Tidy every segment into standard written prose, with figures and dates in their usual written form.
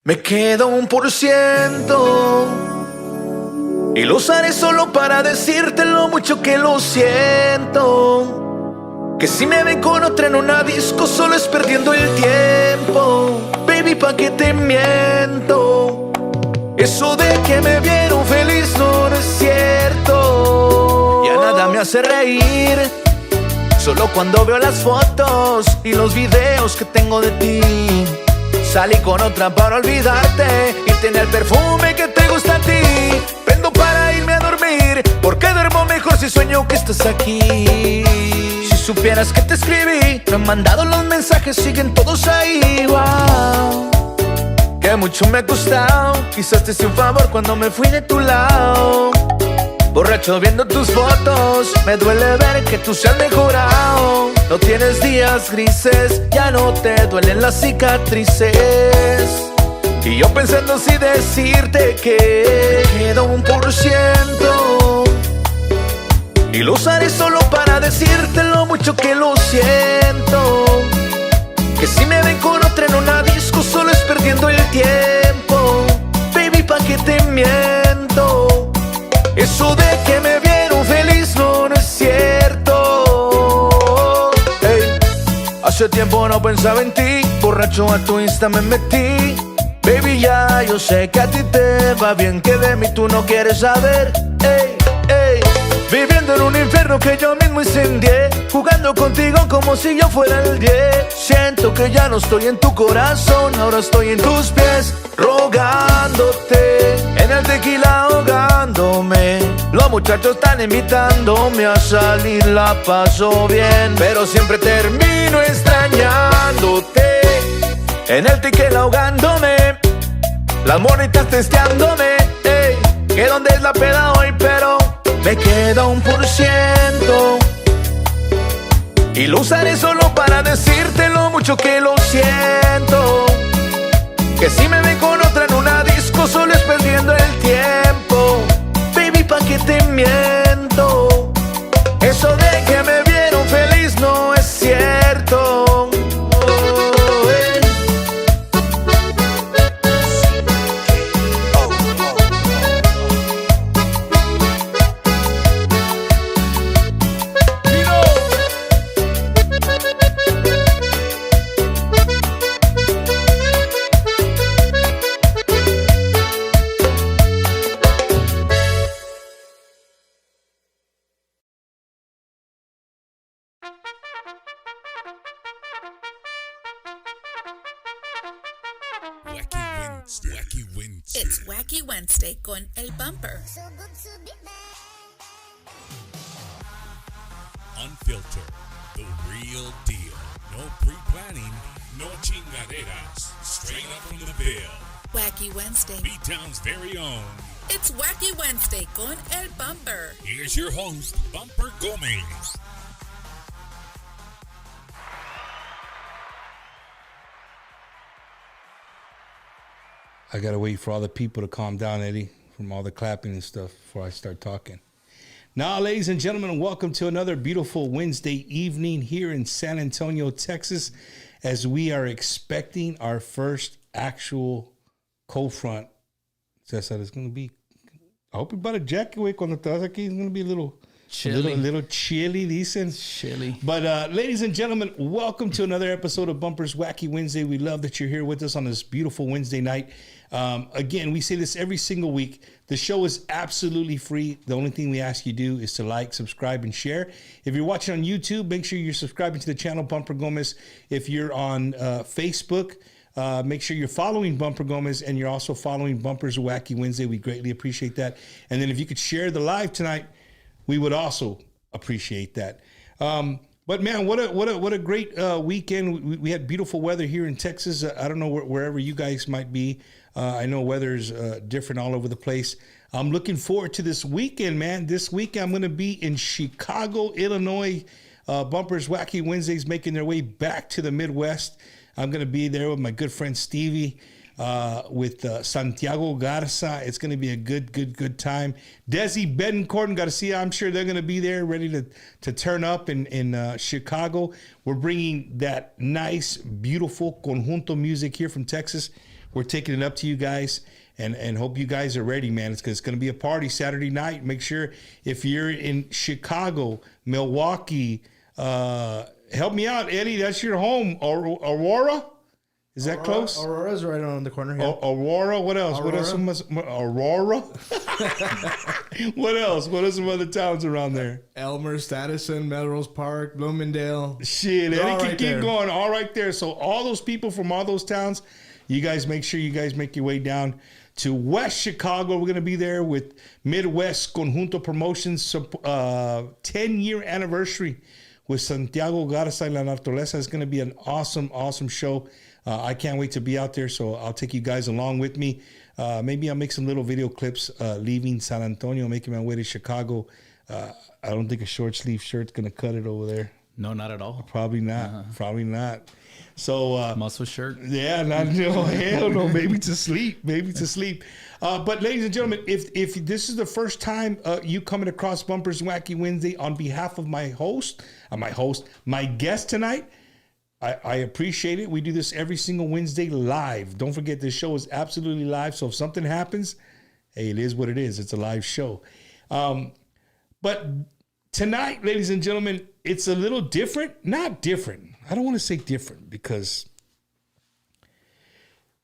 Me queda 1% y lo usaré solo para decirte lo mucho que lo siento. Que si me ven con otra en una disco solo es perdiendo el tiempo. Baby, ¿pa' qué te miento? Eso de que me vieron feliz no es cierto. Ya nada me hace reír, solo cuando veo las fotos y los videos que tengo de ti. Salí con otra para olvidarte y tener el perfume que te gusta a ti. Prendo para irme a dormir, porque duermo mejor si sueño que estás aquí. Si supieras que te escribí, me han mandado los mensajes, siguen todos ahí. Wow, que mucho me ha costado. Quizás te hice un favor cuando me fui de tu lado. Borracho viendo tus fotos, me duele ver que tú se has mejorado. No tienes días grises, ya no te duelen las cicatrices. Y yo pensando si decirte que queda 1% y lo usaré solo para decirte lo mucho que lo siento. Que si me ven con otra en una disco solo es perdiendo el tiempo. Baby, ¿pa' qué te miento? Eso de que me vieron feliz no es cierto. Hey, hace tiempo no pensaba en ti, borracho a tu Insta me metí. Baby, ya yo sé que a ti te va bien, que de mí tú no quieres saber. Hey, hey, viviendo en un infierno que yo mismo incendié, jugando contigo como si yo fuera el 10. Siento que ya no estoy en tu corazón, ahora estoy en tus pies, rogándote, en el tequila ahogándome. Los muchachos están invitándome a salir, la paso bien, pero siempre termino extrañándote. En el tequila ahogándome, las monitas testeándome. Ey, que dónde es la peda hoy, pero me queda 1% y lo usaré solo para decirte lo mucho que lo siento. Que si me ven con otra en una disco solo es perdiendo el tiempo. Baby, ¿pa' qué te miento? Eso de que me vieron feliz no es cierto. Wacky Wednesday. It's Wacky Wednesday con El Bumper. Unfiltered, the real deal. No pre-planning, no chingaderas. Straight up from the bill. Wacky Wednesday. B-Town's very own. It's Wacky Wednesday con El Bumper. Here's your host, Bumper Gomez. I gotta wait for all the people to calm down, Eddie, from all the clapping and stuff before I start talking. Now, ladies and gentlemen, welcome to another beautiful Wednesday evening here in San Antonio, Texas, as we are expecting our first actual cold front. Cesar, it's gonna be, I hope you bought a jacket, güey, cuando te vas aquí, it's gonna be a little chilly. A little chilly, dicen. Chilly. But ladies and gentlemen, welcome to another episode of Bumper's Wacky Wednesday. We love that you're here with us on this beautiful Wednesday night. Again, we say this every single week. The show is absolutely free. The only thing we ask you to do is to like, subscribe, and share. If you're watching on YouTube, make sure you're subscribing to the channel Bumper Gomez. If you're on Facebook, make sure you're following Bumper Gomez and you're also following Bumper's Wacky Wednesday. We greatly appreciate that. And then if you could share the live tonight, we would also appreciate that. But man, what a great weekend. We had beautiful weather here in Texas. I don't know wherever you guys might be. I know weather's different all over the place. I'm looking forward to this weekend, man. This week I'm going to be in Chicago, Illinois. Bumper's Wacky Wednesdays making their way back to the Midwest. I'm going to be there with my good friend Stevie. With Santiago Garza. It's going to be a good time. Desi Betancourt, got to see, I'm sure they're going to be there ready to turn up in Chicago. We're bringing that nice, beautiful conjunto music here from Texas. we're taking it up to you guys. And hope you guys are ready, man. It's going to be a party Saturday night. Make sure if you're in Chicago, Milwaukee, help me out, Eddie. That's your home. Aurora? Is that close? Aurora's right on the corner here. Aurora? What else? Aurora? What else? Aurora? What else? What are some other towns around there? Elmer, Stuyvesant, Melrose Park, Bloomingdale. Shit, They're Eddie all can right keep there. going. All right there. So all those people from all those towns, you guys make sure you guys make your way down to West Chicago. We're going to be there with Midwest Conjunto Promotions 10-year anniversary with Santiago Garza y La Naturaleza. It's going to be an awesome, awesome show. I can't wait to be out there, so I'll take you guys along with me. Maybe I'll make some little video clips leaving San Antonio, making my way to Chicago. I don't think a short sleeve shirt's going to cut it over there. No, not at all. Probably not. Probably not. So Muscle shirt. yeah, not no hell no. Maybe to sleep. Maybe to sleep. But ladies and gentlemen, if this is the first time you coming across Bumpers Wacky Wednesday, on behalf of my guest tonight, I appreciate it. We do this every single Wednesday live. Don't forget, this show is absolutely live. So if something happens, hey, it is what it is. It's a live show. But tonight, ladies and gentlemen, it's a little different. Not different. I don't want to say different because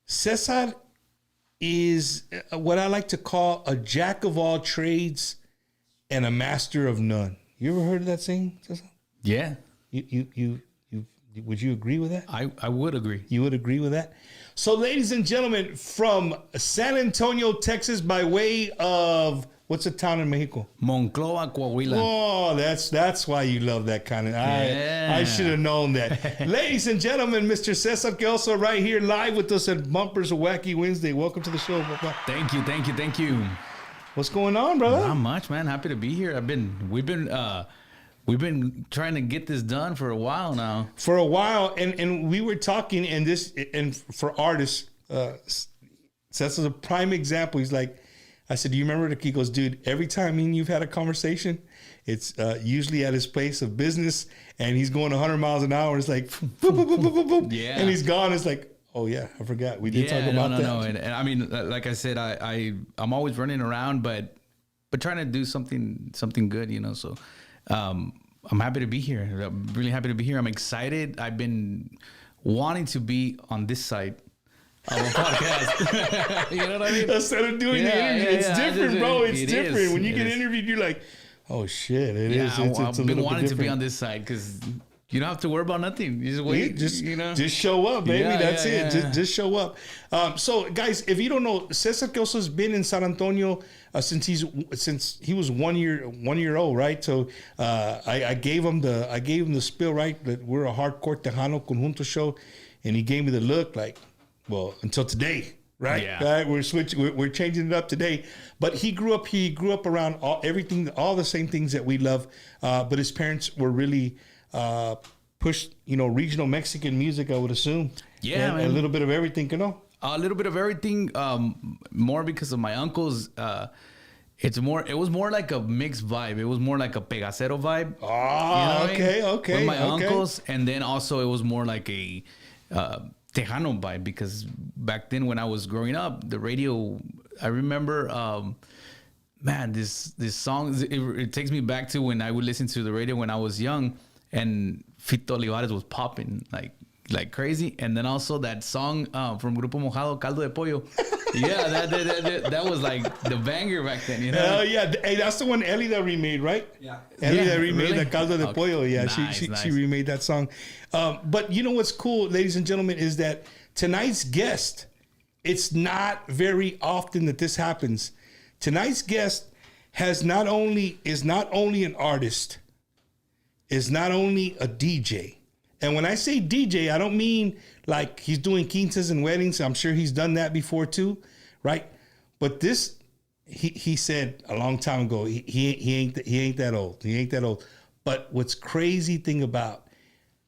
Cesar is what I like to call a jack of all trades and a master of none. You ever heard of that saying, Cesar? Yeah, You would you agree with that? I would agree. You would agree with that? So, ladies and gentlemen, from San Antonio, Texas, by way of what's the town in Mexico? Monclova, Coahuila. Oh, that's why you love that kind of. I should have known that. Ladies and gentlemen, Mr. Cesar K-Oso right here live with us at Bumpers Wacky Wednesday. Welcome to the show, Papa. Thank you. What's going on, brother? Not much, man. Happy to be here. We've been trying to get this done for a while now. For a while, and we were talking, and for artists, Cesar's a prime example. He's like, I said, do you remember? He goes, dude, every time me and you've had a conversation, it's usually at his place of business, and he's going 100 miles an hour. It's like, boop, boop, boop, boop, boop, boop. Yeah. And he's gone. It's like, oh yeah, I forgot. We did talk about that. No. And I mean, like I said, I'm always running around, but trying to do something good, you know. So I'm happy to be here. I'm really happy to be here. I'm excited. I've been wanting to be on this side of a podcast. You know what I mean? Instead of doing the interview, it's different, bro. It's it different. is. When you It get is. interviewed, you're like, oh shit, it is. It's a I've little been bit wanting to be different. on this side because you don't have to worry about nothing. You just wait. Just show up, baby. Yeah, That's yeah, it. yeah. Just show up. So, guys, if you don't know, Cesar K-Oso has been in San Antonio since he was 1 year old, right? So, I gave him the spill, right? That we're a hardcore Tejano Conjunto show, and he gave me the look, like, well, until today. Right, Yeah. right. We're switching. We're changing it up today. But he grew up around all the same things that we love. But his parents were really pushed, regional Mexican music, I would assume. Yeah, and man. a little bit of everything, A little bit of everything. More because of my uncles. It was more like a mixed vibe. It was more like a pegacero vibe. Ah, You know what I mean? okay. With my okay. uncles, and then also it was more like a Tejano vibe because back then when I was growing up, the radio. I remember, this song. It takes me back to when I would listen to the radio when I was young, and Fito Olivares was popping like crazy, and then also that song from Grupo Mojado, Caldo de Pollo. Yeah, that was like the banger back then, you know. Hell yeah! Hey, that's the one Elida remade, right? Yeah. Elida remade really? the Caldo de Okay. Pollo. Yeah, Nice, she nice. remade that song. But you know what's cool, ladies and gentlemen, is that tonight's guest. It's not very often that this happens. Tonight's guest is not only an artist, is not only a DJ. And when I say DJ, I don't mean like he's doing quintas and weddings. I'm sure he's done that before too, right? But this, he said a long time ago, he ain't that old. He ain't that old. But what's crazy thing about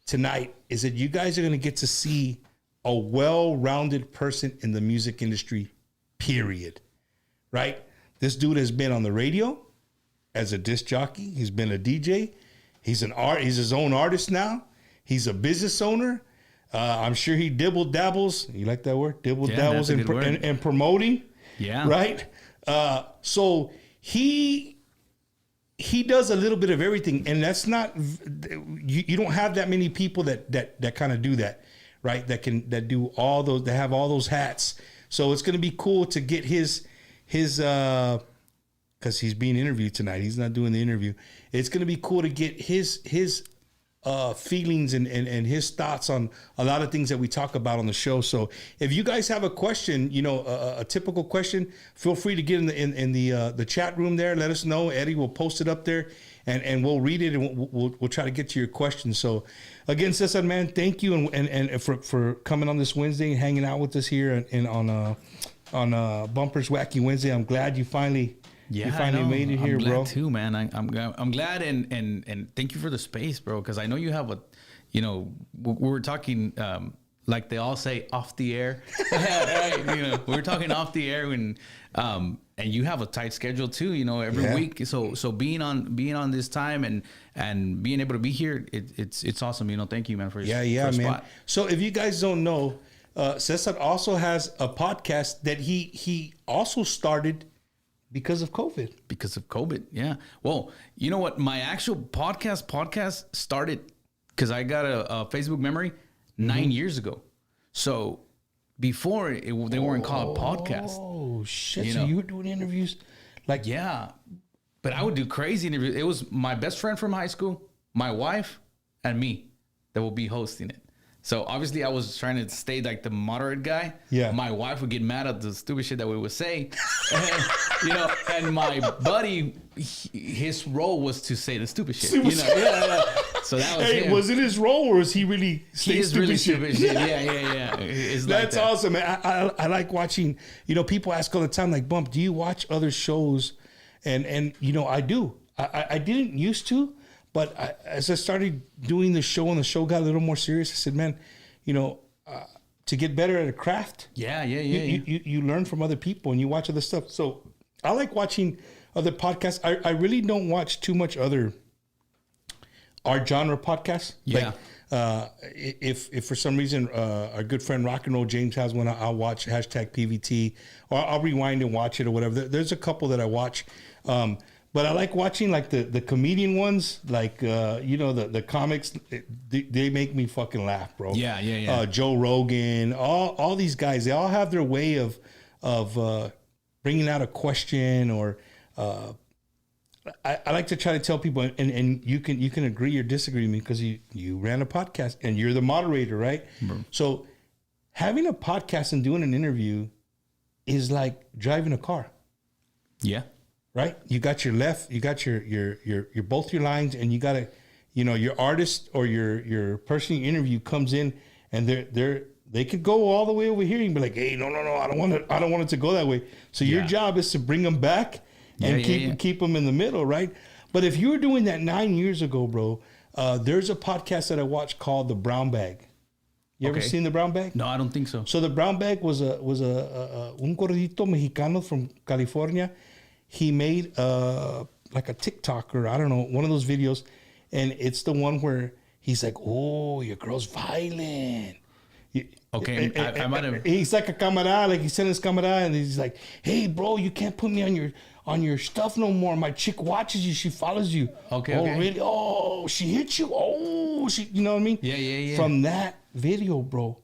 tonight is that you guys are gonna get to see a well-rounded person in the music industry, period. Right? This dude has been on the radio as a disc jockey. He's been a DJ. He's his own artist now. He's a business owner. I'm sure he dibble dabbles. You like that word? Dibble Yeah, dabbles that's a good word. in promoting. Yeah. Right. So he does a little bit of everything, and that's not. You don't have that many people that kind of do that, right? That do all those. That have all those hats. So it's going to be cool to get his because he's being interviewed tonight. He's not doing the interview. It's going to be cool to get his feelings and his thoughts on a lot of things that we talk about on the show. So if you guys have a question, a typical question, feel free to get in the chat room there. Let us know. Eddie will post it up there, and we'll read it, and we'll try to get to your questions. So again, Cesar, man, thank you and for coming on this Wednesday and hanging out with us here and on Bumpers Wacky Wednesday. I'm glad you finally. Yeah, you finally made it here, I'm glad bro. Too, man. I'm glad and thank you for the space, bro. Because I know you have we were talking like they all say off the air, right? We were talking off the air and you have a tight schedule too. Every week. So being on this time and being able to be here, it's awesome. Thank you, man, for for man. Spot. So if you guys don't know, Cesar also has a podcast that he also started. Because of COVID. Yeah. Well, you know what? My actual podcast started because I got a Facebook memory 9 years ago. So before they weren't called podcasts. Oh, shit. So you were doing interviews? Yeah. But I would do crazy interviews. It was my best friend from high school, my wife, and me that will be hosting it. So obviously I was trying to stay like the moderate guy. Yeah. My wife would get mad at the stupid shit that we would say. And my buddy, his role was to say the stupid shit. Yeah. So that was him. Was it his role or is he really stupid shit? Yeah. It's That's like that. awesome, man. I like watching, people ask all the time, like, Bump, do you watch other shows? And I do. I didn't used to. But as I started doing the show and the show got a little more serious, I said, man, to get better at a craft, you learn from other people and you watch other stuff. So I like watching other podcasts. I really don't watch too much other art genre podcasts. Yeah. If for some reason our good friend Rock and Roll James has one, I'll watch #PVT or I'll rewind and watch it or whatever. There's a couple that I watch. But I like watching like the comedian ones, like the comics. They make me fucking laugh, bro. Yeah. Joe Rogan, all these guys. They all have their way of bringing out a question, or I like to try to tell people, and you can agree or disagree with me because you ran a podcast and you're the moderator, right? Mm-hmm. So having a podcast and doing an interview is like driving a car. Yeah. Right, you got your left, you got your both your lines, and you got to, your artist or your person you interview comes in, and they could go all the way over here and be like, hey, no, I don't want it to go that way. So your job is to bring them back and keep them in the middle, right? But if you were doing that 9 years ago, bro, there's a podcast that I watched called The Brown Bag. You ever seen The Brown Bag? No, I don't think so. So The Brown Bag was a un gordito mexicano from California. He made like a TikTok or I don't know, one of those videos, and it's the one where he's like, "Oh, your girl's violent." Okay, I might have. He's like a camera, like he's sending his camera, and he's like, "Hey, bro, you can't put me on your stuff no more. My chick watches you, she follows you." Okay. Oh, really? Oh, she hit you. Oh, you know what I mean? Yeah. From that video, bro,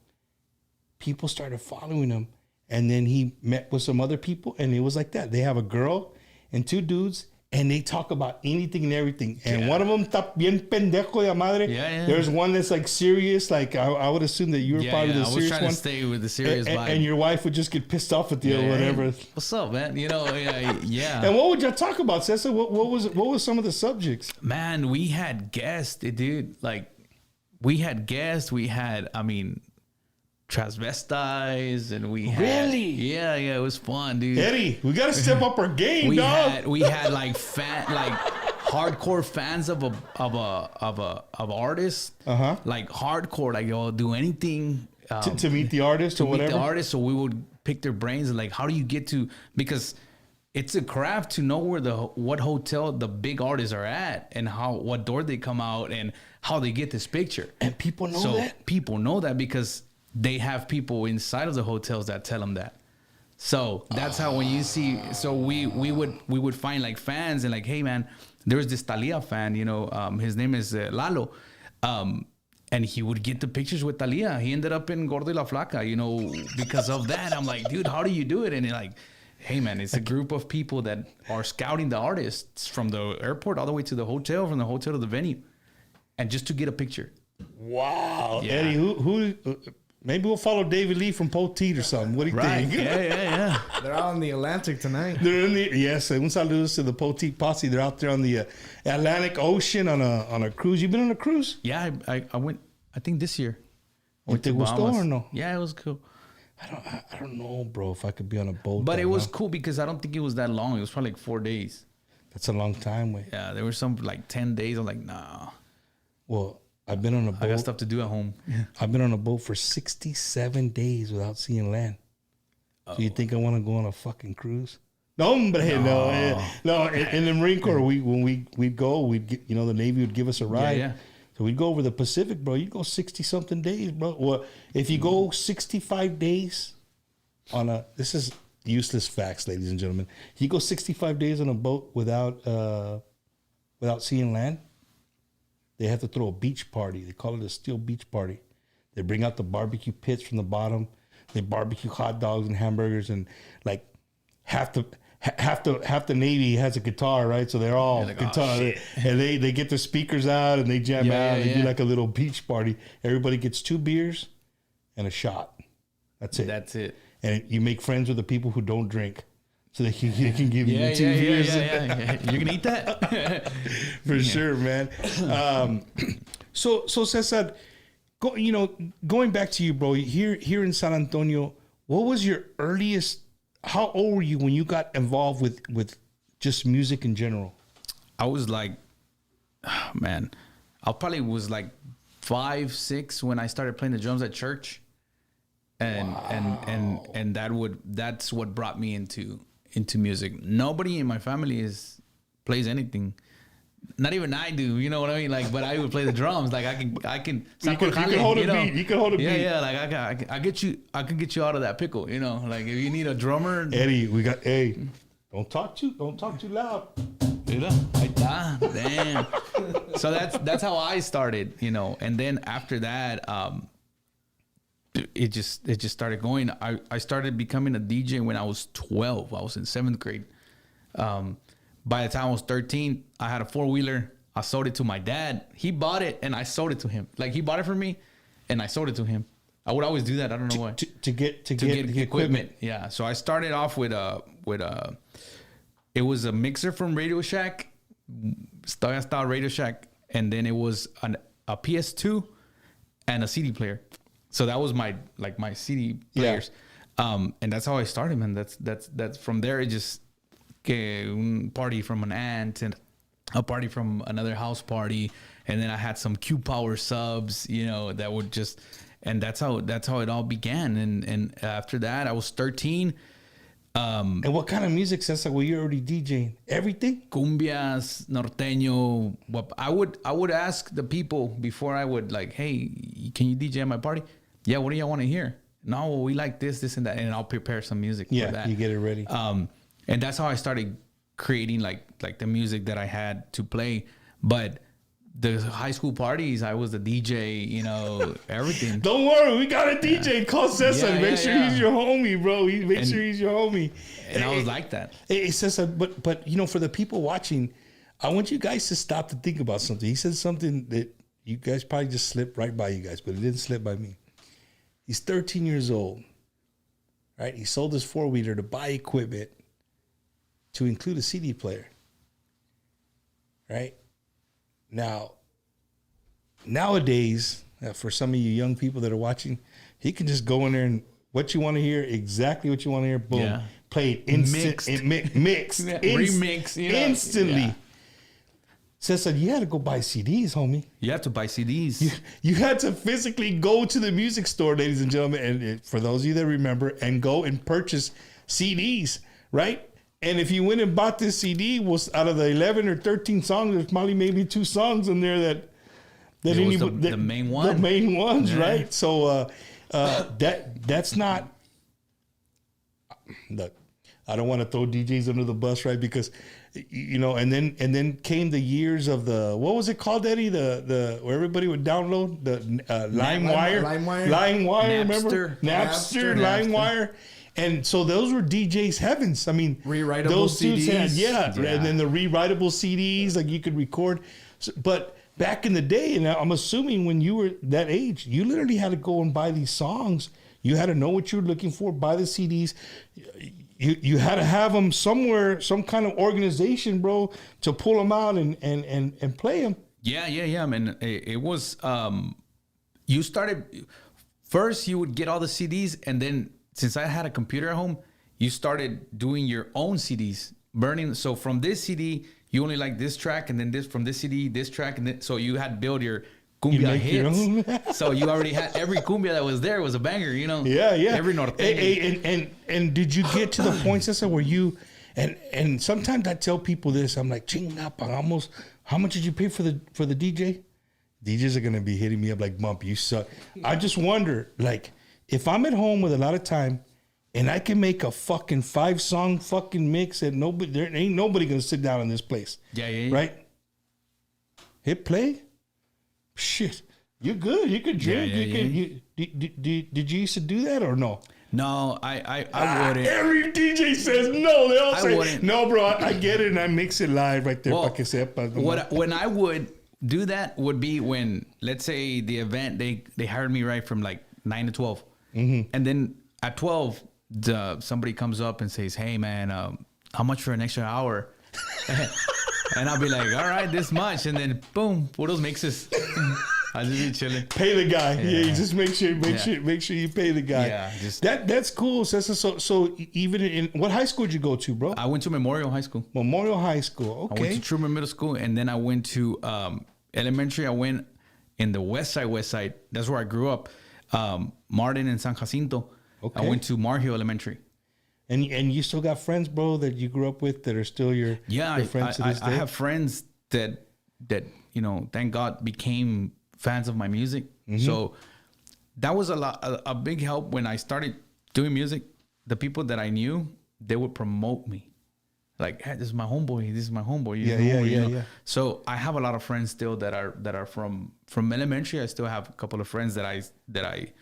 people started following him. And then he met with some other people, and it was like that. They have a girl and two dudes, and they talk about anything and everything. And one of them está bien pendejo de madre. Yeah. There's one that's like serious. Like I would assume that you were probably the serious one. I was trying to stay with the serious vibe. And your wife would just get pissed off at you or whatever. Hey, what's up, man? Yeah. And what would y'all talk about, Cesar? What was some of the subjects? Man, we had guests, dude. Like, we had guests. We had, transvestites, and we had, really, yeah, it was fun, dude. Eddie, we gotta step up our game, dog. We had like hardcore fans of artists, like hardcore, like they'll do anything to meet the artist or whatever. Meet the artist, so we would pick their brains and like, how do you get to, because it's a craft to know what hotel the big artists are at and what door they come out and how they get this picture. And people know that? People know that because they have people inside of the hotels that tell them that. So that's how when you see, so we would find like fans and like, hey man, there's this Thalia fan, you know, his name is Lalo. And he would get the pictures with Thalia. He ended up in Gordo y La Flaca, you know, because of that. I'm like, dude, how do you do it? And they're like, hey man, it's a group of people that are scouting the artists from the airport all the way to the hotel, from the hotel to the venue, and just to get a picture. Wow. Yeah. Eddie, who maybe we'll follow David Lee from Poteet or something. What do you think? Yeah. They're out in the Atlantic tonight. They're in the, yes, un saludos to the Poteet posse. They're out there on the Atlantic Ocean on a cruise. You been on a cruise? Yeah, I went, I think this year. I went Te to gustó Bahamas. or no? Yeah, it was cool. I don't know, bro, if I could be on a boat. But that it was long. cool because I don't think it was that long. It was probably like 4 days. That's a long time, way. Yeah, there were some like 10 days. I'm like, nah, Well, I've been on a I got boat. stuff to do at home. I've been on a boat for 67 days without seeing land. So you think I want to go on a fucking cruise? No, but no. In the Marine Corps, when we'd go, we'd get, you know, the Navy would give us a ride. Yeah. So we'd go over the Pacific, bro. You'd go 60 something days, bro. Well, if you go 65 days on a, this is useless facts, ladies and gentlemen. You go 65 days on a boat without seeing land, they have to throw a beach party. They call it a steel beach party. They bring out the barbecue pits from the bottom. They barbecue hot dogs and hamburgers, and like half the Navy has a guitar, right? So they're all like, guitar, oh, shit. and they get their speakers out and they jam out. They do like a little beach party. Everybody gets 2 beers and a shot. That's it. That's it. And you make friends with the people who don't drink, so they can give you 2 beers. Yeah. You can eat that? For sure, man. So Cesar, going back to you, bro. Here in San Antonio, what was your earliest? How old were you when you got involved with just music in general? I was like, oh, man, I probably was like 5, 6 when I started playing the drums at church, and that's what brought me into music. Nobody in my family plays anything. Not even I do, you know what I mean? Like, but I would play the drums. Like I can. You can hold a beat. You can hold a beat. Yeah. Like I can get you out of that pickle. You know, like if you need a drummer, Eddie, don't talk too loud. Ahí está. Damn. So that's how I started, you know. And then after that, it just started going. I started becoming a DJ when I was 12. I was in 7th grade. By the time I was 13, I had a 4-wheeler. I sold it to my dad. He bought it and I sold it to him. Like he bought it for me and I sold it to him. I would always do that. I don't know why. To get equipment. Yeah. So I started off with it was a mixer from Radio Shack, style Radio Shack, and then it was a PS2 and a CD player. So that was my CD players. And that's how I started, man. That's from there. It just un party from an aunt and a party from another house party, and then I had some Q Power subs, you know, that would just, and that's how it all began. And after that, I was 13. And what kind of music, Cesar, were you already DJing? Everything? Cumbias, norteño. I would ask the people before I would like, hey, can you DJ at my party? Yeah, what do y'all want to hear? No, well, we like this, and that, and I'll prepare some music for that. You get it ready. And that's how I started creating like the music that I had to play. But the high school parties, I was the DJ, you know, everything. Don't worry, we got a DJ. Call Cesar. Yeah, Make sure he's your homie, bro. Make sure he's your homie. And I was like that. Hey, Cesar, but you know, for the people watching, I want you guys to stop to think about something. He said something that you guys probably just slipped right by you guys, but it didn't slip by me. He's 13 years old, right? He sold his 4-wheeler to buy equipment to include a CD player, right? Now, nowadays, for some of you young people that are watching, he can just go in there and what you want to hear, exactly what you want to hear, boom, Yeah. play it instant, mixed, Remix, you know? instantly. Yeah. Cesar, you had to go buy CDs, homie. You have to buy CDs. You had to physically go to the music store, ladies and gentlemen, and for those of you that remember, and go and purchase CDs, right? And if you went and bought this CD, was out of the 11 or 13 songs, there's probably maybe 2 songs in there than It was anybody. the main one. The main ones, Yeah. right? So that's not. Look, I don't want to throw DJs under the bus, right? Because and then came the years of the, what was it called, Eddie? The where everybody would download the LimeWire, remember? Napster, LimeWire. And so those were DJs' heavens. I mean, Rewritable those dudes CDs. had, and then the rewritable CDs, like you could record. So, but back in the day, and I'm assuming when you were that age, you literally had to go and buy these songs. You had to know what you were looking for, buy the CDs. You had to have them somewhere, some kind of organization, bro, to pull them out and play them. Yeah. I mean, it was, you started, first you would get all the CDs, and then since I had a computer at home, you started doing your own CDs, burning. So from this CD, you only like this track, and then from this CD, this track, and then, so you had to build your cumbia hits. So you already had every cumbia that was there was a banger, Yeah. Every norteño. And did you get to the point, Cesar, where you and sometimes I tell people this, I'm like, almost, how much did you pay for the DJ? DJs are gonna be hitting me up like, Bump, you suck. I just wonder, like, if I'm at home with a lot of time and I can make a fucking 5-song fucking mix and there ain't nobody gonna sit down in this place. Yeah. Right? Hit play? Shit, you're good. You could drink. Did you used to do that or no? No, I wouldn't. Every DJ says no. They all say wouldn't. no, bro. I get it, and I mix it live right there. Well, Pa que sepa. when I would do that would be when, let's say, the event, they hired me right from like 9 to 12, and then at 12, somebody comes up and says, "Hey, man, how much for an extra hour?" And I'll be like, all right, this much. And then boom, for those mixes. I'll just be chilling. Pay the guy. Yeah, just make sure you pay the guy. Yeah, that's cool. So even in what high school did you go to, bro? I went to Memorial High School. Memorial High School. Okay. I went to Truman Middle School, and then I went to elementary. I went in the West Side. That's where I grew up. Martin and San Jacinto. Okay. I went to Mar Hill Elementary. And you still got friends, bro, that you grew up with that are still your friends to this day? I have friends that thank God became fans of my music. So that was a big help when I started doing music. The people that I knew, they would promote me. Like, hey, this is my homeboy. This is my homeboy. Yeah. So I have a lot of friends still that are from elementary. I still have a couple of friends that I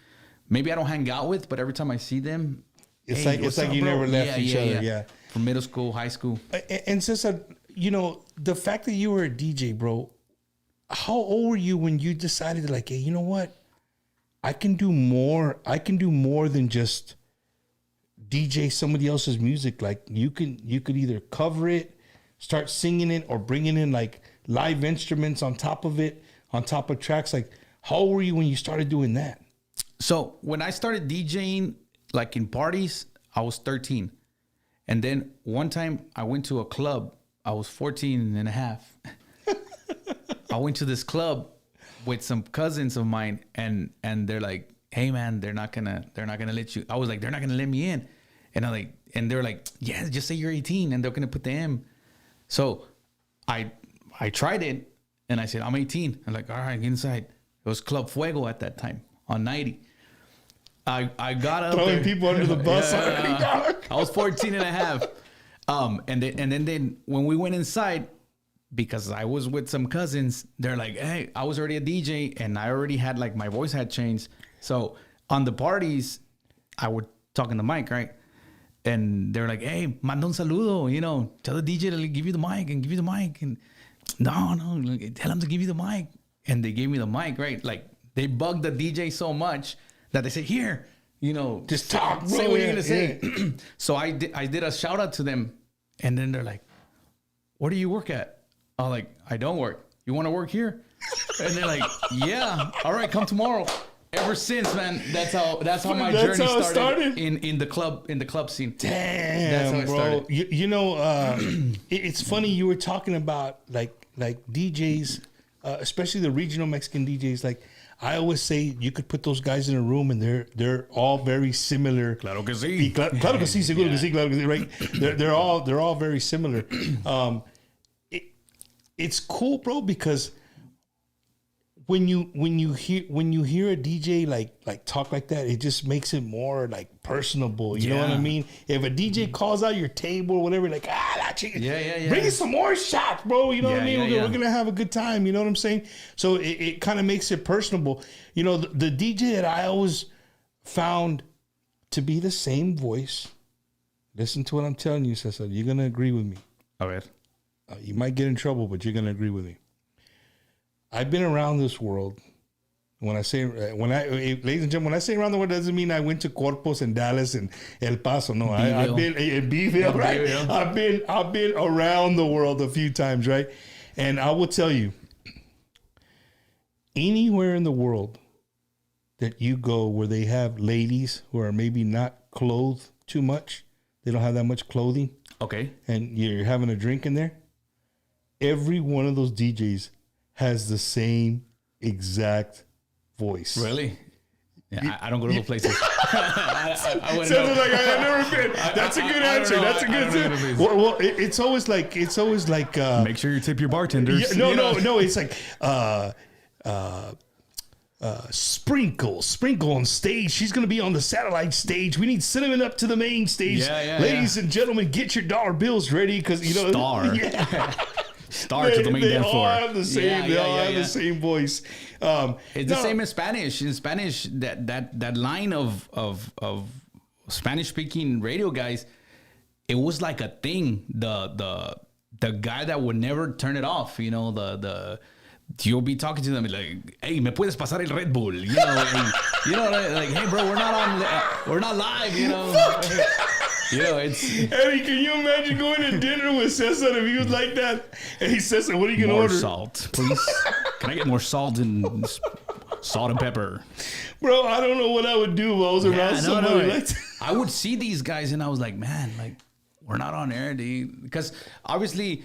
maybe I don't hang out with, but every time I see them, it's like you never left each other. Yeah. From middle school, high school. And Cesar, the fact that you were a DJ, bro, how old were you when you decided, like, hey, you know what? I can do more. I can do more than just DJ somebody else's music. Like, you could either cover it, start singing it, or bringing in like live instruments on top of it, on top of tracks. Like, how old were you when you started doing that? So when I started DJing, like in parties, I was 13. And then one time I went to a club. I was 14 and a half. I went to this club with some cousins of mine, and they're like, "Hey man, they're not gonna let you." I was like, "They're not gonna let me in," and they're like, "Yeah, just say you're 18, and they're gonna put the M." So I tried it, and I said, "I'm 18." I'm like, "All right, get inside." It was Club Fuego at that time on 90. I got up throwing there. people under the bus. I was 14 and a half. And then when we went inside, because I was with some cousins, they're like, hey, I was already a DJ and I already had, like, my voice had changed. So on the parties, I would talk in the mic, right? And they're like, hey, manda un saludo, tell the DJ to give you the mic and give you the mic. And no, tell him to give you the mic. And they gave me the mic, right? Like, they bugged the DJ so much that they said, here, just talk, bro. Say what you're going to say. So I did a shout out to them. And then they're like, where do you work at? I'm like, I don't work. You want to work here? And they're like, yeah. All right, come tomorrow. Ever since, man, that's how my journey started in the club scene. Damn, that's how it bro. started. It's funny you were talking about like DJs, especially the regional Mexican DJs. Like, I always say you could put those guys in a room and they're all very similar. Claro que sí. Claro que sí, seguro que sí, claro que sí, right? They're all very similar. It's cool, bro, because when you hear a DJ like talk like that, it just makes it more like personable. You know what I mean? If a DJ calls out your table or whatever, like that chicken, bring us some more shots, bro. You know what I mean? We're gonna have a good time. You know what I'm saying? So it kind of makes it personable. You know, the DJ that I always found to be the same voice. Listen to what I'm telling you, Cesar. You're gonna agree with me. All right. You might get in trouble, but you're gonna agree with me. I've been around this world. Ladies and gentlemen, when I say around the world, doesn't mean I went to Corpus and Dallas and El Paso. No, I've been in Beeville, right? I've been around the world a few times, right? And I will tell you, anywhere in the world that you go where they have ladies who are maybe not clothed too much, they don't have that much clothing. Okay. And you're having a drink in there. Every one of those DJs has the same exact voice. Really? Yeah, I don't go to those places. I wouldn't Sounds know. like I've never been. That's a good answer. That's a good answer. Well, it's always like make sure you tip your bartenders. No. It's like Sprinkle on stage. She's going to be on the satellite stage. We need Cinnamon up to the main stage. Ladies and gentlemen, get your dollar bills ready because Star. Yeah. Star to the main dance floor. They all have the same. They all have the same voice. It's the same in Spanish. In Spanish, that line of Spanish speaking radio guys, it was like a thing. The guy that would never turn it off. You know you'll be talking to them like, "Hey, me puedes pasar el Red Bull?" You know, like, "Hey, bro, we're not live." You know. You know, it's... Eddie, can you imagine going to dinner with Cesar if he was like that? And he says, what are you going to order? More salt, please. Can I get more salt and pepper? Bro, I don't know what I would do if I was around somebody like that. I would see these guys and I was like, man, like, we're not on air, dude. Because obviously,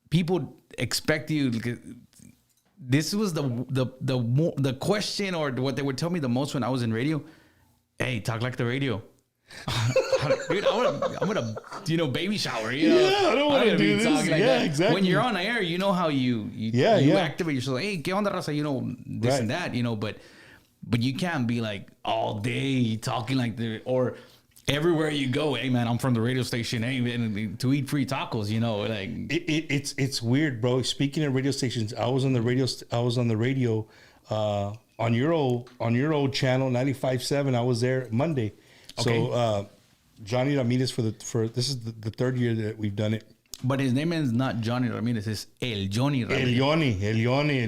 people expect you... This was the question or what they would tell me the most when I was in radio. Hey, talk like the radio. Dude, I'm gonna baby shower. You know? Yeah, I don't want to do this. Like exactly. When you're on air, you know how you activate yourself. Hey, ¿qué onda, raza? You know this and that. You know, but you can't be like all day talking like or everywhere you go. Hey, man, I'm from the radio station. Hey, man, to eat free tacos. You know, like it's weird, bro. Speaking of radio stations, I was on the radio on your old channel 95.7. I was there Monday. Okay. So Johnny Ramirez for this is the third year that we've done it. But his name is not Johnny Ramirez, it's El Johnny Ramirez. El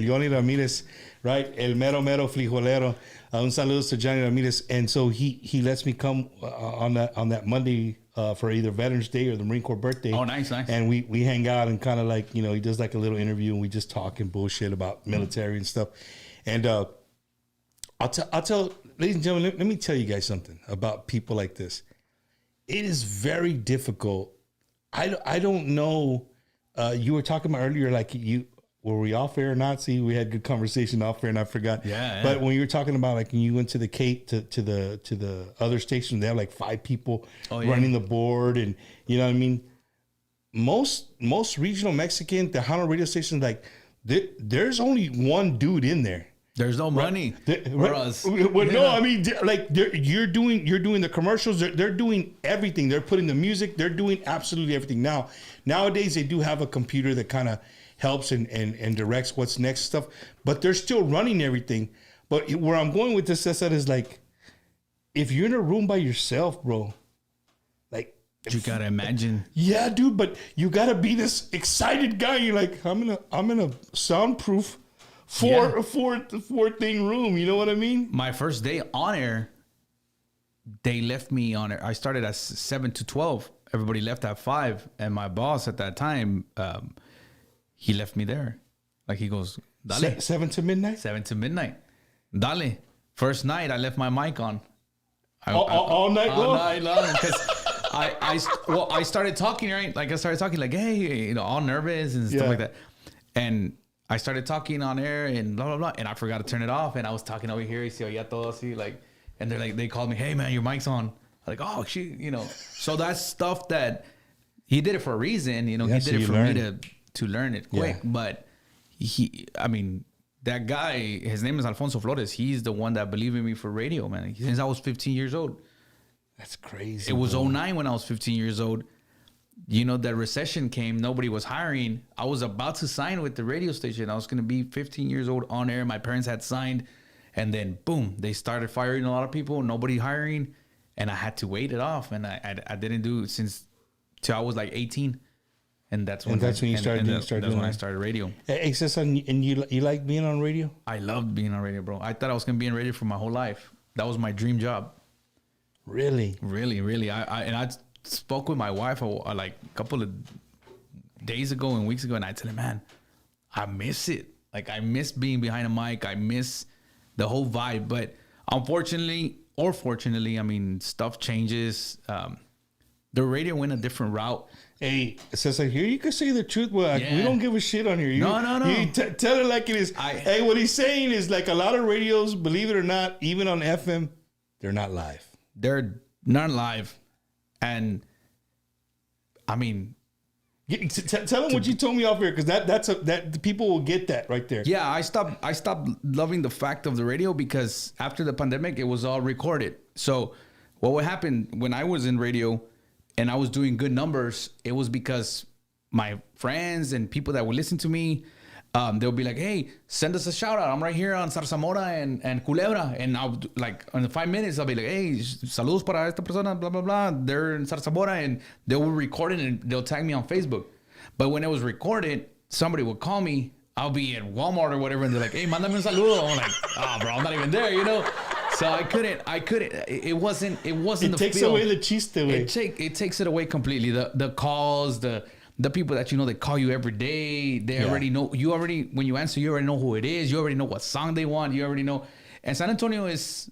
Johnny Ramirez, right? El mero frijolero. Un saludos to Johnny Ramirez. And so he lets me come on that Monday for either Veterans Day or the Marine Corps birthday. Oh, nice. And we hang out and kind of like, he does like a little interview and we just talk and bullshit about military and stuff. And I'll tell, ladies and gentlemen, let me tell you guys something about people like this. It is very difficult. I don't know. You were talking about earlier, like were we off air or not? See, we had good conversation off air and I forgot. Yeah. But when you were talking about like when you went to the Cape to the other station, they have like 5 people running the board, and you know what I mean. Most regional Mexican Tejano radio stations, like there's only one dude in there. There's no money for us. Well, no, I mean, like you're doing the commercials. They're doing everything. They're putting the music. They're doing absolutely everything. Nowadays, they do have a computer that kind of helps and directs what's next stuff. But they're still running everything. But where I'm going with this, Cesar, is like, if you're in a room by yourself, bro, like you gotta imagine. Yeah, dude. But you gotta be this excited guy. You're like, I'm in a soundproof. Four thing room, you know what I mean? My first day on air, they left me on air. I started at 7 to 12. Everybody left at 5, and my boss at that time, he left me there. Like he goes, "Dale." 7 to midnight. 7 to midnight. Dale. First night, I left my mic on. All night long. All night long, because I started talking, right? Like I started talking, like, hey, all nervous and stuff like that, and I started talking on air and blah, blah, blah. And I forgot to turn it off. And I was talking over here. And they're like, they called me, hey, man, your mic's on. I'm like, oh, shit, So that's stuff that he did it for a reason. He did it for me to learn it quick. Yeah. But that guy, his name is Alfonso Flores. He's the one that believed in me for radio, man. Since I was 15 years old. That's crazy. It was bro. 09 when I was 15 years old. You know, that recession came. Nobody was hiring. I was about to sign with the radio station. I was going to be 15 years old on air. My parents had signed. And then, boom, they started firing a lot of people. Nobody hiring. And I had to wait it off. And I didn't do it till I was like 18. And that's when you started doing when I it. started radio. Hey, Cesar, and you like being on radio? I loved being on radio, bro. I thought I was going to be in radio for my whole life. That was my dream job. Really? Really, really. I spoke with my wife like a couple of days ago and weeks ago, and I told her, man, I miss it. Like, I miss being behind a mic. I miss the whole vibe. But unfortunately, or fortunately, I mean, stuff changes. The radio went a different route. Hey, Cesar, here you can say the truth. Well, Yeah. we don't give a shit on here. No. You tell it like it is. Hey, what he's saying is like a lot of radios, believe it or not, even on FM, they're not live. They're not live. And, I mean... Tell them what you told me off here, because that people will get that right there. Yeah, I stopped loving the fact of the radio because after the pandemic, it was all recorded. So what would happen when I was in radio and I was doing good numbers, it was because my friends and people that would listen to me, they'll be like, hey, send us a shout out. I'm right here on Zarzamora and Culebra. And I'll like, in 5 minutes, I'll be like, hey, saludos para esta persona, blah, blah, blah. They're in Zarzamora, and they will record it and they'll tag me on Facebook. But when it was recorded, somebody would call me. I'll be at Walmart or whatever. And they're like, hey, mándame un saludo. I'm like, oh, bro, I'm not even there, you know? So I couldn't, it wasn't It the takes feel. away the chiste away. It takes it away completely. The calls, the people that you know, they call you every day. They already know. When you answer, you already know who it is. You already know what song they want. You already know. And San Antonio is,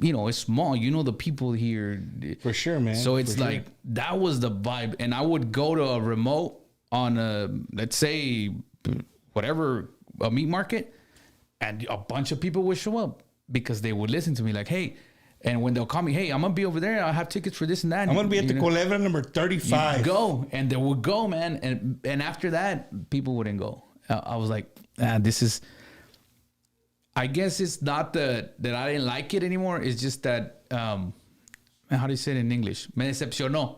you know, it's small. You know the people here. For sure, man. So it's For like, that was the vibe. And I would go to a remote on a, let's say, whatever, a meat market. And a bunch of people would show up because they would listen to me like, hey. And when they'll call me, hey, I'm going to be over there. I have tickets for this and that. I'm going to be at the Culebra number 35. You go. And they would go, man. And after that, people wouldn't go. I was like, this is... I guess it's not that I didn't like it anymore. It's just that... how do you say it in English? Me decepcionó.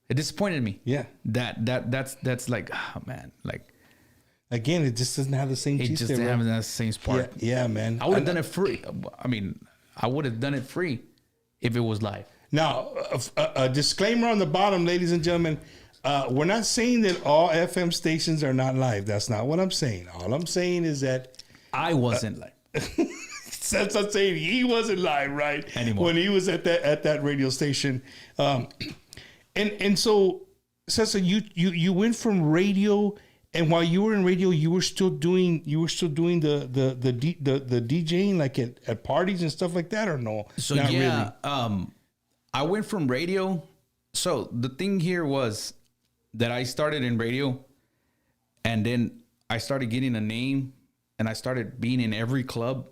It disappointed me. Yeah. That's like, oh, man. Like... Again, it just doesn't have the same It cheese just there, didn't bro. have that same spark. Yeah, man. I would have done it free. I mean, I would have done it free if it was live. Now, a disclaimer on the bottom, ladies and gentlemen. We're not saying that all FM stations are not live. That's not what I'm saying. All I'm saying is that I wasn't live. that's not saying he wasn't live, right? Anymore. When he was at that radio station. And so, Cesar, you went from radio, and while you were in radio, you were still doing the DJing, like at parties and stuff like that, or no? So Not yeah, really. I went from radio. So the thing here was that I started in radio, and then I started getting a name, and I started being in every club.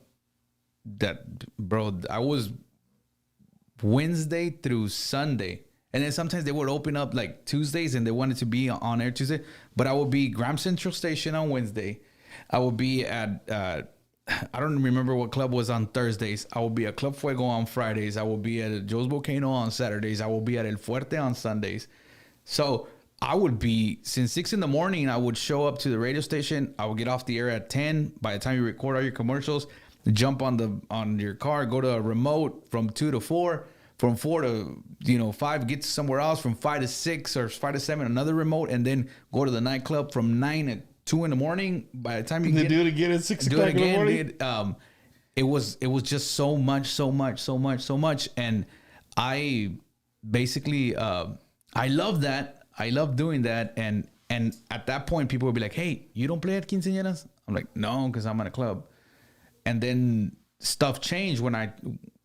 I was Wednesday through Sunday. And then sometimes they would open up like Tuesdays and they wanted to be on air Tuesday. But I would be Graham Central Station on Wednesday. I would be at, I don't remember what club was on Thursdays. I would be at Club Fuego on Fridays. I would be at Joe's Volcano on Saturdays. I would be at El Fuerte on Sundays. So I would be, since 6 a.m, I would show up to the radio station. I would get off the air at 10. By the time you record all your commercials, jump on your car, go to a remote from 2 to 4. From 4 to 5, get to somewhere else. From 5 to 6 or 5 to 7, another remote, and then go to the nightclub from 9 to 2 in the morning. By the time you do it again at 6 o'clock in the morning. It was just so much, and I basically I love that. I love doing that, and at that point, people would be like, "Hey, you don't play at quinceañeras?" I'm like, "No, because I'm at a club." And then stuff changed when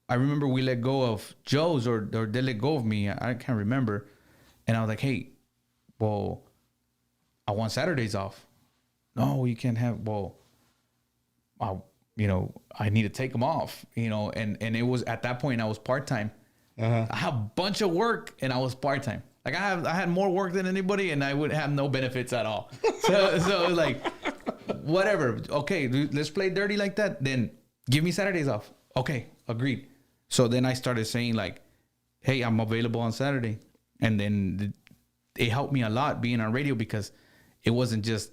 I remember we let go of Joe's or they let go of me. I can't remember. And I was like, hey, well, I want Saturdays off. No, you can't have, I need to take them off, and it was at that point I was part-time. I had a bunch of work and I was part-time. Like I had more work than anybody and I would have no benefits at all. So it was like, whatever. Okay, let's play dirty like that. Then give me Saturdays off. Okay, agreed. So then I started saying like, hey, I'm available on Saturday. And then it helped me a lot being on radio because it wasn't just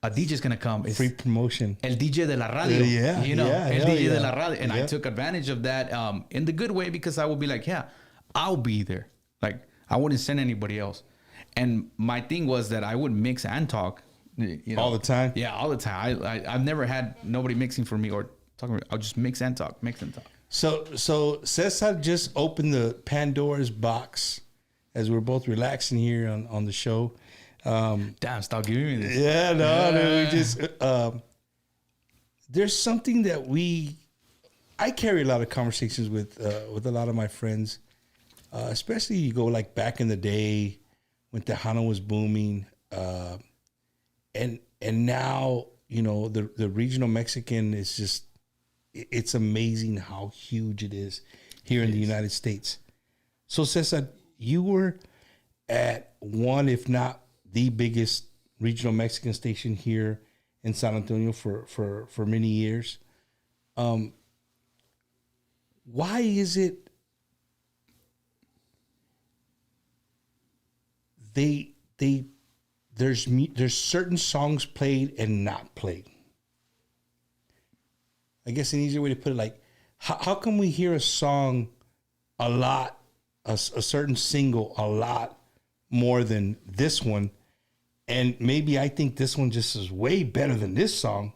a DJ's going to come. It's free promotion. El DJ de la radio. Yeah, You know, yeah, El hell DJ de yeah. la radio. And I took advantage of that in the good way because I would be like, yeah, I'll be there. Like, I wouldn't send anybody else. And my thing was that I would mix and talk. You know, All the time? Yeah, all the time. I've never had nobody mixing for me or talking. I'll just mix and talk. So Cesar just opened the Pandora's box as we're both relaxing here on the show. Damn, stop giving me this. Yeah, no, we just there's something that I carry a lot of conversations with a lot of my friends, especially you go like back in the day when Tejano was booming, and now you know the regional Mexican is just it's amazing how huge it is here in the United States. So Cesar, you were at one, if not the biggest regional Mexican station here in San Antonio for many years. Why is it there's certain songs played and not played? I guess an easier way to put it, like, how can we hear a song a lot, a certain single a lot more than this one? And maybe I think this one just is way better than this song,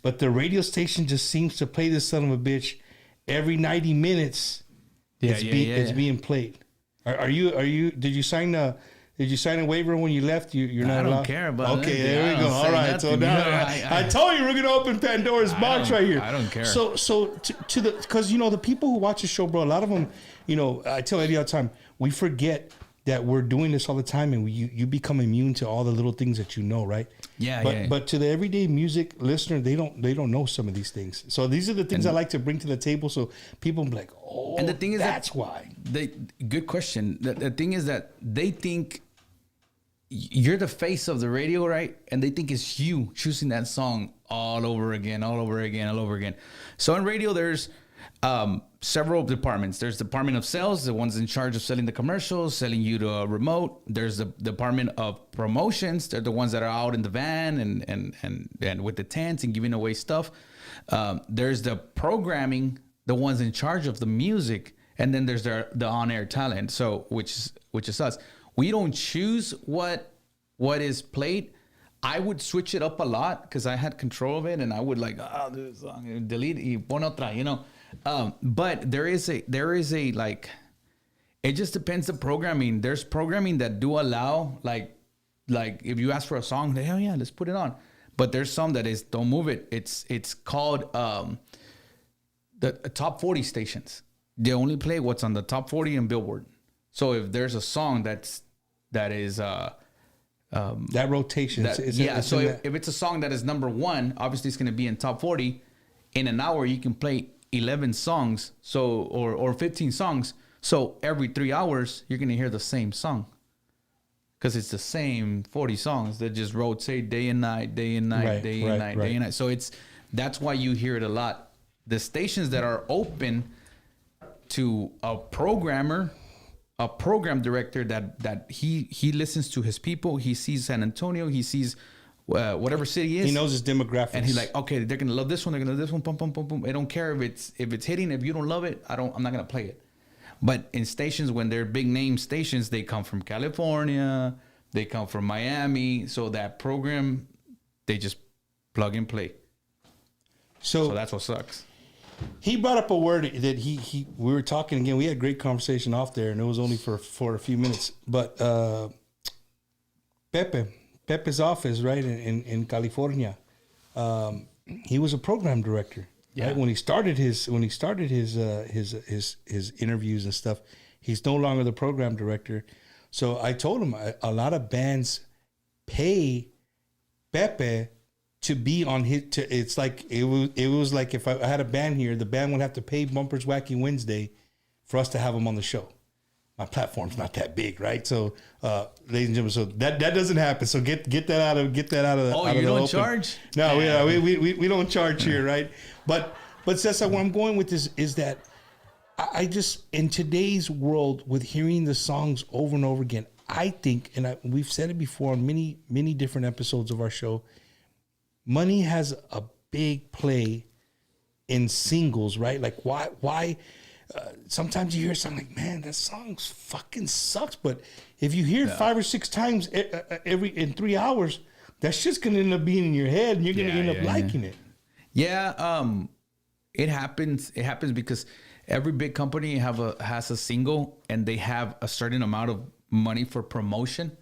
but the radio station just seems to play this son of a bitch every 90 minutes. It's being played. Are you? Did you sign a waiver when you left? You're not I don't allowed? care about Okay, that. there I we go. don't All say right. nothing. So now I told you we're gonna open Pandora's box right here. I don't care. So to the, because you know the people who watch the show, bro, a lot of them, you know, I tell Eddie all the time, we forget that we're doing this all the time, and you become immune to all the little things that you know, right? Yeah, But to the everyday music listener, they don't know some of these things. So these are the things I like to bring to the table, so people be like, oh, And the thing is that's why. Good question. The thing is that they think you're the face of the radio, right? And they think it's you choosing that song all over again. So in radio, there's several departments. There's the department of sales, the ones in charge of selling the commercials, selling you to a remote. There's the department of promotions. They're the ones that are out in the van and with the tents and giving away stuff. There's the programming, the ones in charge of the music, and then there's the on-air talent. So which is us. We don't choose what is played. I would switch it up a lot because I had control of it, and I would like, this song, delete y pon otra, you know. But there is a like, it just depends the programming. There's programming that do allow like if you ask for a song, hell yeah, let's put it on. But there's some that is don't move it. It's called the top 40 stations. They only play what's on the top 40 and Billboard. So if there's a song that is that rotation. If it's a song that is number one, obviously it's going to be in top 40. In an hour, you can play 11 songs, or 15 songs. So every 3 hours, you're going to hear the same song because it's the same 40 songs that just rotate day and night. So that's why you hear it a lot. The stations that are open to a programmer, a program director that he listens to his people. He sees San Antonio. He sees whatever city is. He knows his demographics, and he's like, okay, they're gonna love this one. They're gonna love this one. Pum pum pum pum. I don't care if it's hitting. If you don't love it, I'm not gonna play it. But in stations, when they're big name stations, they come from California. They come from Miami. So that program, they just plug and play. So that's what sucks. He brought up a word that we were talking again. We had a great conversation off there, and it was only for a few minutes. But Pepe's office, right in California, he was a program director. Yeah. Right? When he started his interviews and stuff, he's no longer the program director. So I told him a lot of bands pay Pepe to be on it's like it was like if I had a band here, the band would have to pay Bumpers Wacky Wednesday for us to have them on the show. my platform's not that big, right? So, ladies and gentlemen, so that doesn't happen. So get that out of the. Oh, out you of the don't open. charge? No, we don't charge here, right? But Cesar, where I'm going with this is that I just, in today's world, with hearing the songs over and over again, I think, and we've said it before on many different episodes of our show, money has a big play in singles, right? Like why? Sometimes you hear something like, man, that song fucking sucks. But if you hear it 5 or 6 times in 3 hours, that's just gonna end up being in your head, and you're gonna end up liking it. Yeah, it happens. It happens because every big company has a single, and they have a certain amount of money for promotion.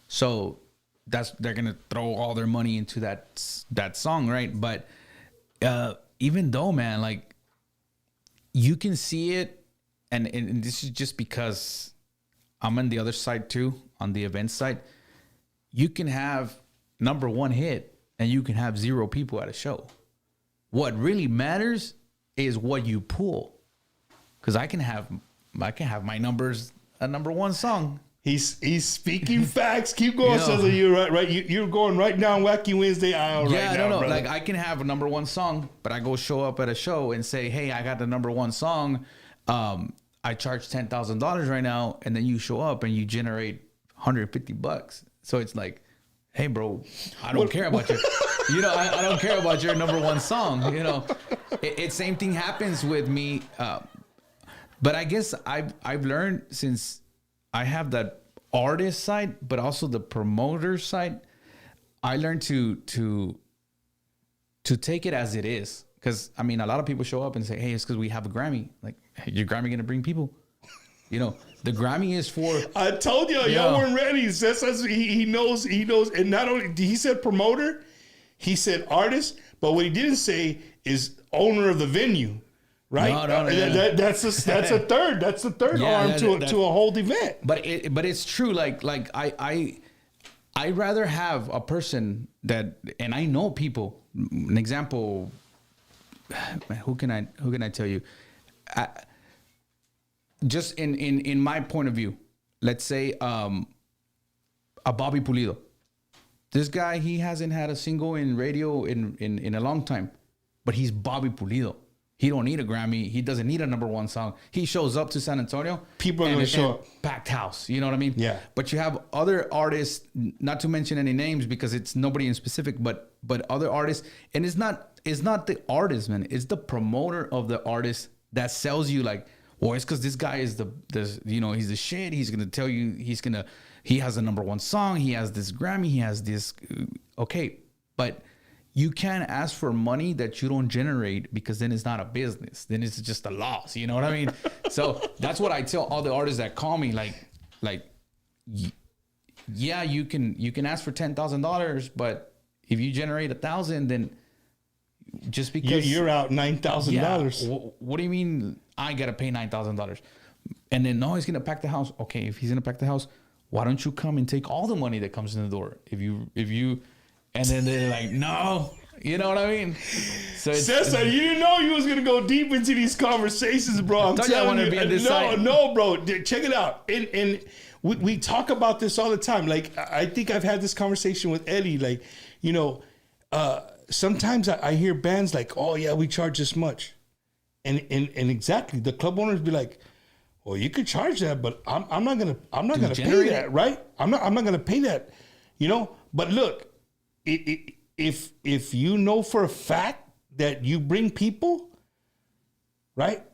So they're gonna throw all their money into that song, right? But even though, man, like, you can see it, and this is just because I'm on the other side too, on the event side. You can have number 1 hit, and you can have 0 people at a show. What really matters is what you pull, because I can have my numbers a number 1 song. He's speaking facts. Keep going, Cesar. You're right. You're going right down Wacky Wednesday aisle right now, brother. Like, I can have a number 1 song, but I go show up at a show and say, hey, I got the number 1 song. I charge $10,000 right now, and then you show up and you generate $150. So it's like, hey, bro, I don't care about your, I don't care about your number 1 song. Same thing happens with me. But I guess I've learned, since I have that artist side, but also the promoter side, I learned to take it as it is. Because, I mean, a lot of people show up and say, hey, it's because we have a Grammy. Like, hey, your Grammy going to bring people? The Grammy is for... I told y'all weren't ready. He knows. And not only, he said promoter, he said artist, but what he didn't say is owner of the venue. Right? No. That's a third. That's the third arm to a whole event. But it's true. Like I rather have a person that, and I know people. An example. Man, who can I tell you? Just in my point of view, let's say a Bobby Pulido. This guy, he hasn't had a single in radio in a long time, but he's Bobby Pulido. He don't need a Grammy. He doesn't need a number 1 song. He shows up to San Antonio. People are going to show up. Packed house. You know what I mean? Yeah. But you have other artists, not to mention any names because it's nobody in specific, but other artists. And it's not the artist, man. It's the promoter of the artist that sells you, like, well, it's because this guy is he's the shit. He's going to tell you he has a number 1 song. He has this Grammy. He has this. Okay. But you can't ask for money that you don't generate, because then it's not a business. Then it's just a loss. You know what I mean? So that's what I tell all the artists that call me. Yeah, you can ask for $10,000, but if you generate 1,000, then just because you're out $9,000. What do you mean? I gotta pay $9,000, and then no, he's gonna pack the house. Okay, if he's gonna pack the house, why don't you come and take all the money that comes in the door? If you. And then they're like, no, you know what I mean? So Cesar, you didn't know you was gonna go deep into these conversations, bro. I'm telling you, no, bro. Check it out. And we talk about this all the time. Like, I think I've had this conversation with Eddie. Like, sometimes I hear bands like, oh yeah, we charge this much, and exactly, the club owners be like, well, you could charge that, but I'm not gonna pay that, right? I'm not gonna pay that, But look. If you know for a fact that you bring people, right?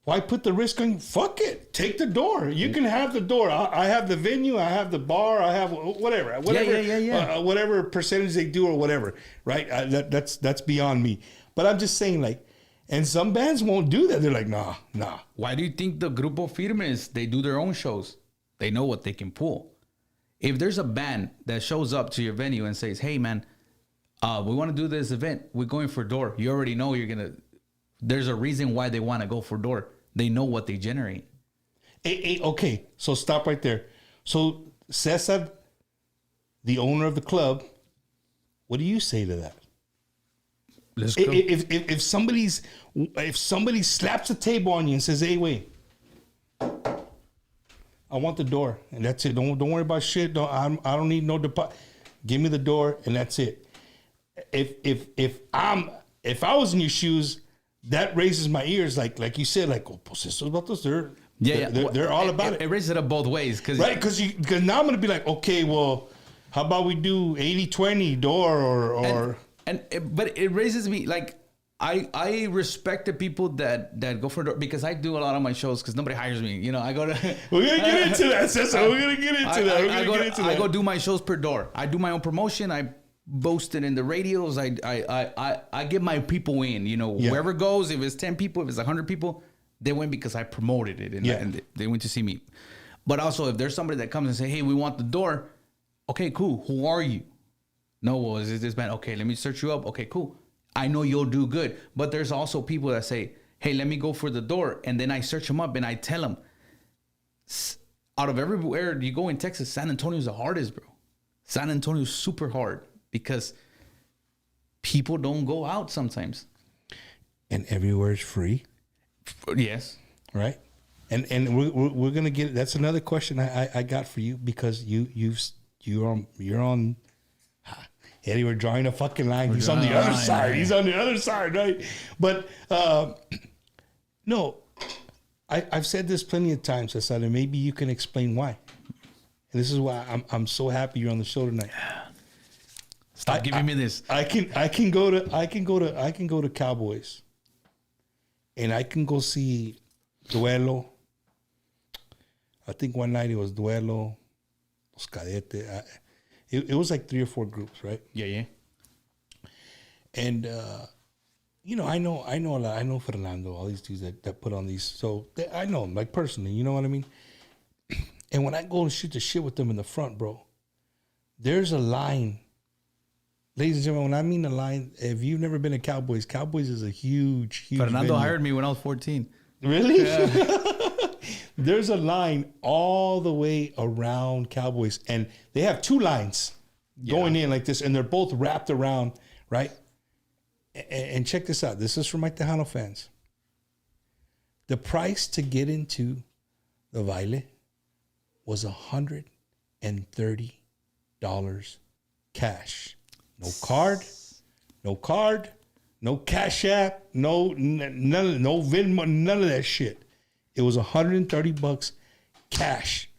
Why put the risk on? Fuck it. Take the door. You can have the door. I have the venue. I have the bar. I have whatever. Whatever percentage they do or whatever, right? That's beyond me. But I'm just saying, like, and some bands won't do that. They're like, nah. Why do you think the Grupo Firmes, they do their own shows? They know what they can pull. If there's a band that shows up to your venue and says, hey, man, we want to do this event. We're going for door. You already know there's a reason why they want to go for door. They know what they generate. Okay, so stop right there. So Cesar, the owner of the club, what do you say to that? Let's go. If somebody slaps a table on you and says, hey, wait, I want the door, and that's it. Don't worry about shit. I don't need no deposit. Give me the door, and that's it. If I was in your shoes, that raises my ears. Like you said, like, oh, pues esos vatos, they're all about it. It raises it up both ways, Right, because now I'm gonna be like, okay, well, how about we do 80-20 door or but it raises me like I respect the people that go for door because I do a lot of my shows because nobody hires me. You know, I go to. We're gonna get into that, Cesar. We're gonna get into that. I go do my shows per door. I do my own promotion. I boast it in the radios. I get my people in. You know, whoever goes, if it's 10 people, if it's 100 people, they win because I promoted it and they went to see me. But also, if there's somebody that comes and say, "Hey, we want the door," okay, cool. Who are you? No, well, is this band? Okay, let me search you up. Okay, cool. I know you'll do good. But there's also people that say, hey, let me go for the door. And then I search them up and I tell them, out of everywhere you go in Texas, San Antonio's the hardest, bro. San Antonio's super hard because people don't go out sometimes. And everywhere is free. Yes. Right. And we're gonna get. That's another question I got for you because you're on. Eddie, we're drawing a fucking line. He's on the other side. He's on the other side, right? But no, I've said this plenty of times, Cesar, and maybe you can explain why. And this is why I'm so happy you're on the show tonight. Stop giving me this. I can go to Cowboys, and I can go see Duelo. I think one night it was Duelo, Los Cadetes. It was like 3 or 4 groups, right? Yeah. And I know a lot. I know Fernando, all these dudes that put on these. So I know them, like personally, you know what I mean? And when I go and shoot the shit with them in the front, bro, there's a line. Ladies and gentlemen, when I mean a line, if you've never been to Cowboys is a huge Fernando venue. hired me when I was 14. Really? Yeah. There's a line all the way around Cowboys, and they have 2 lines going in like this, and they're both wrapped around, right? And check this out. This is for my Tejano fans. The price to get into the baile was $130 cash. No card, no Cash App, no Venmo, none of that shit. It was $130 cash.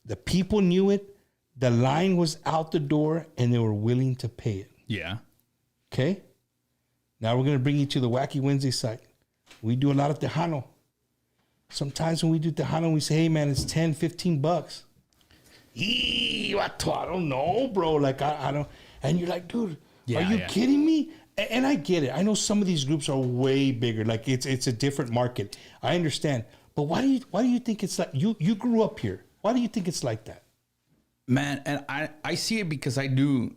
The people knew it. The line was out the door, and they were willing to pay it. Yeah. Okay? Now we're going to bring you to the Wacky Wednesday site. We do a lot of Tejano. Sometimes when we do Tejano, we say, hey, man, it's $10, $15. I don't know, bro. Like, I don't. And you're like, dude, are you kidding me? And I get it. I know some of these groups are way bigger. Like it's a different market. I understand. But why do you think it's like you grew up here? Why do you think it's like that? Man, and I see it because I do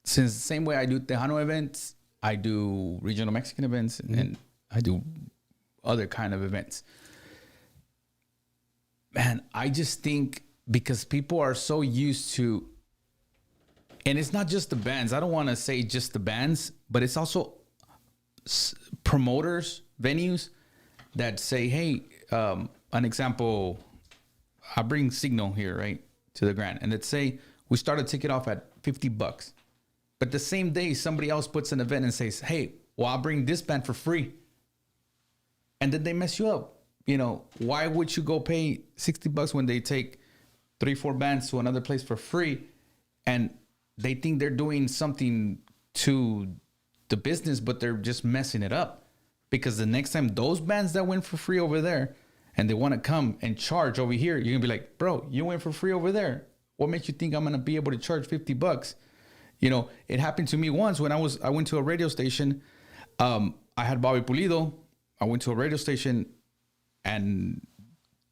since the same way I do Tejano events, I do regional Mexican events and I do other kind of events. Man, I just think because people are so used to. And it's not just the bands. I don't want to say just the bands, but it's also promoters, venues that say, hey, an example, I bring Signal here, right, to the Grand. And let's say we start a ticket off at $50. But the same day, somebody else puts an event and says, hey, well, I'll bring this band for free. And then they mess you up. You know, why would you go pay $60 when they take 3-4 bands to another place for free? And they think they're doing something to the business, but they're just messing it up. Because the next time those bands that went for free over there and they want to come and charge over here, you're going to be like, bro, you went for free over there. What makes you think I'm going to be able to charge $50? You know, it happened to me once when I went to a radio station. I had Bobby Pulido. I went to a radio station and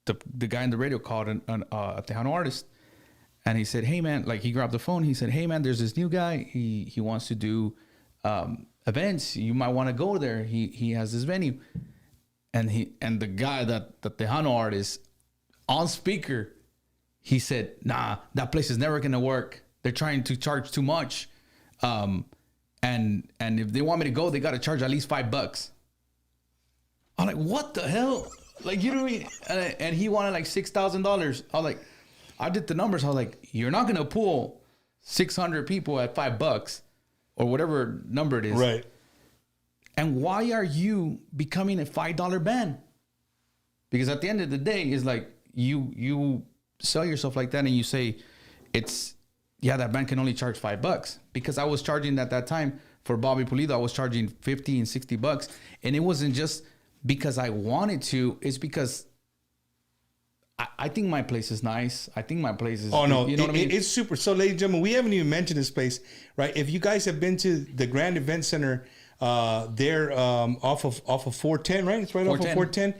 the guy in the radio called a Tejano artist. And he said, hey, man, like he grabbed the phone. He said, hey, man, there's this new guy. He wants to do events. You might want to go there. He has this venue. And the guy, the Tejano artist, on speaker, he said, nah, that place is never going to work. They're trying to charge too much. And if they want me to go, they got to charge at least $5. I'm like, what the hell? Like, you know what I mean? And he wanted like $6,000. I was like, I did the numbers. I was like, you're not gonna pull 600 people at $5 or whatever number it is. Right. And why are you becoming a $5 band? Because at the end of the day, it's like you sell yourself like that, and you say, that band can only charge $5. Because I was charging at that time for Bobby Pulido, I was charging $50 and $60, and it wasn't just because I wanted to. It's because I think my place is nice. I think my place is. Oh no, you know what I mean? It's super. So, ladies and gentlemen, we haven't even mentioned this place, right? If you guys have been to the Grand Event Center, there off of 410, right? It's right off of 410.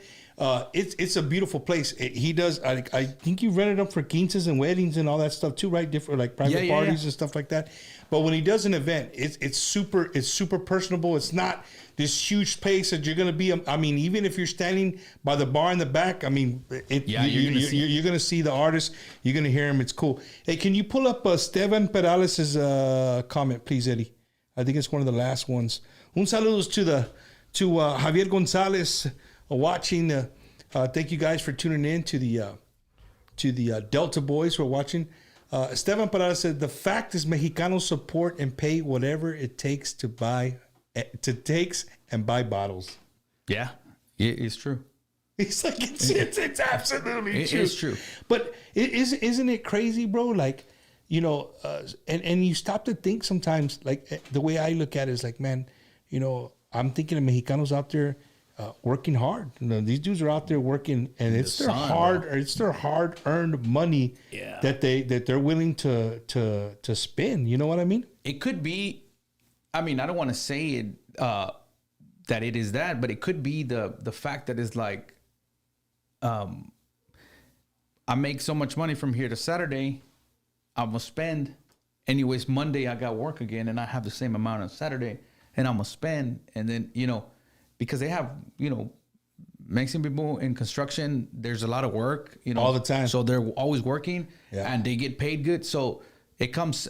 It's a beautiful place. He does. I think you rented up for quinces and weddings and all that stuff too, right? Different like private parties and stuff like that. But when he does an event, it's super personable. It's not this huge place that you're gonna be. I mean, even if you're standing by the bar in the back, I mean, you're gonna see the artist. You're gonna hear him. It's cool. Hey, can you pull up Esteban Peralez's comment, please, Eddie? I think it's one of the last ones. Un saludos to Javier Gonzalez watching. Thank you guys for tuning in to the Delta Boys who are watching. Esteban Peralez said, the fact is Mexicanos support and pay whatever it takes to buy and buy bottles. Yeah, it's true. It's like it's absolutely true. It's true. But isn't it crazy, bro? Like, you know, and you stop to think sometimes, like the way I look at it is like, man, you know, I'm thinking of Mexicanos out there working hard. You know, these dudes are out there working, and it's their hard-earned money that they're willing to spend. You know what I mean? It could be. I mean, I don't want to say it that it is that, but it could be the fact that it's like, I make so much money from here to Saturday, I'm gonna spend. Anyways, Monday I got work again, and I have the same amount on Saturday, and I'm gonna spend, and then because they have, Mexican people in construction, there's a lot of work, all the time. So they're always working and they get paid good. So it comes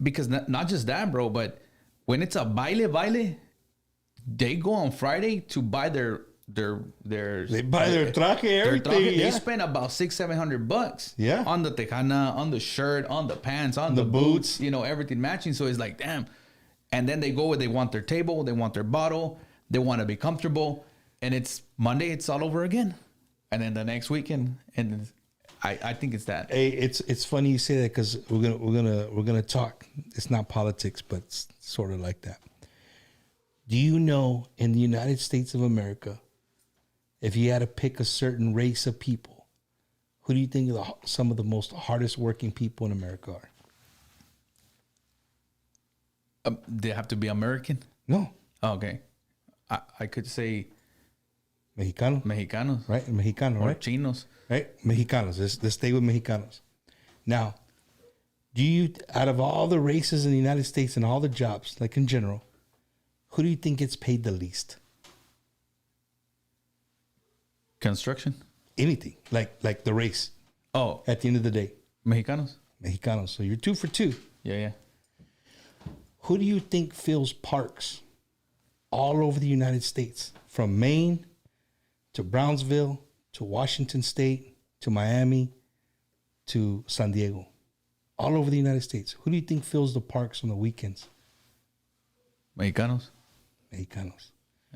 because not just that, bro, but when it's a baile, they go on Friday to buy they buy their traje, everything. They spend about $600-$700 on the tejana, on the shirt, on the pants, on the boots, everything matching. So it's like, damn. And then they go where they want their table, they want their bottle, they want to be comfortable, and it's Monday. It's all over again, and then the next weekend, and I think it's that. Hey, it's funny you say that because we're gonna talk. It's not politics, but it's sort of like that. Do you know in the United States of America, if you had to pick a certain race of people, who do you think some of the most hardest working people in America are? They have to be American? No. Oh, okay. I could say Mexicanos, right? Mexicano, or right? Chinos, right? Mexicanos. Let's stay with Mexicanos. Now, do you, out of all the races in the United States and all the jobs, like in general, who do you think gets paid the least? Construction, anything like the race. Oh, at the end of the day, Mexicanos. So you're 2 for 2. Yeah. Who do you think fills parks all over the United States, from Maine to Brownsville to Washington State to Miami to San Diego, all over the United States? Who do you think fills the parks on the weekends? Mexicanos.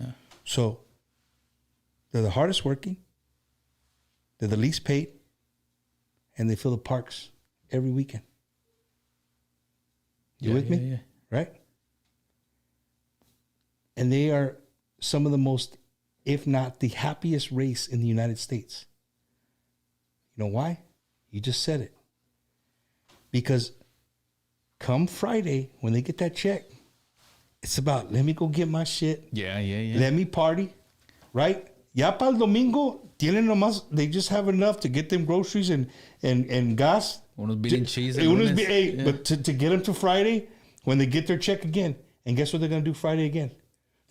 Yeah. So they're the hardest working, they're the least paid, and they fill the parks every weekend. You with me? Yeah. Right? And they are some of the most, if not the happiest race in the United States. You know why? You just said it. Because come Friday, when they get that check, it's about, let me go get my shit. Yeah. Let me party, right? Ya para el domingo, tienen nomás, they just have enough to get them groceries and gas. Unos beating cheese. But to get them to Friday, when they get their check again, and guess what they're going to do Friday again?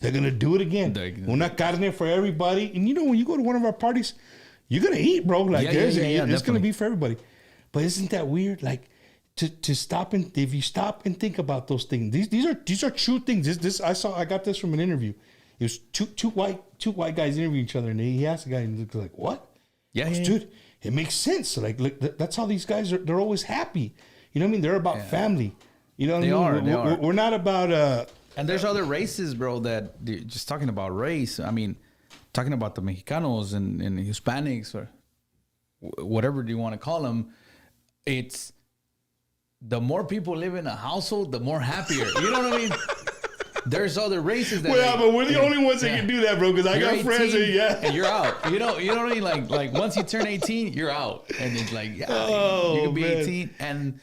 They're going to do it again. Una carne for everybody. And when you go to one of our parties, you're going to eat, bro. Like, it's going to be for everybody. But isn't that weird? Like, to stop and, if you stop and think about those things, these are true things. I got this from an interview. It was two white guys interviewing each other, and he asked the guy, and he was like, "What?" Yeah, Goes, yeah. dude, it makes sense. Like that's how these guys are. They're always happy. You know what I mean? They're about family. You know what I mean? They are. We're not about And there's other races, bro, that just talking about race. I mean, talking about the Mexicanos and Hispanics or whatever you want to call them. It's the more people live in a household, the more happier. You know what I mean? There's other races that. Well, but we're the only ones that can do that, bro. Because I got friends that, and you're out. You know what I mean? Like once you turn 18, you're out, and it's like, you can be 18, and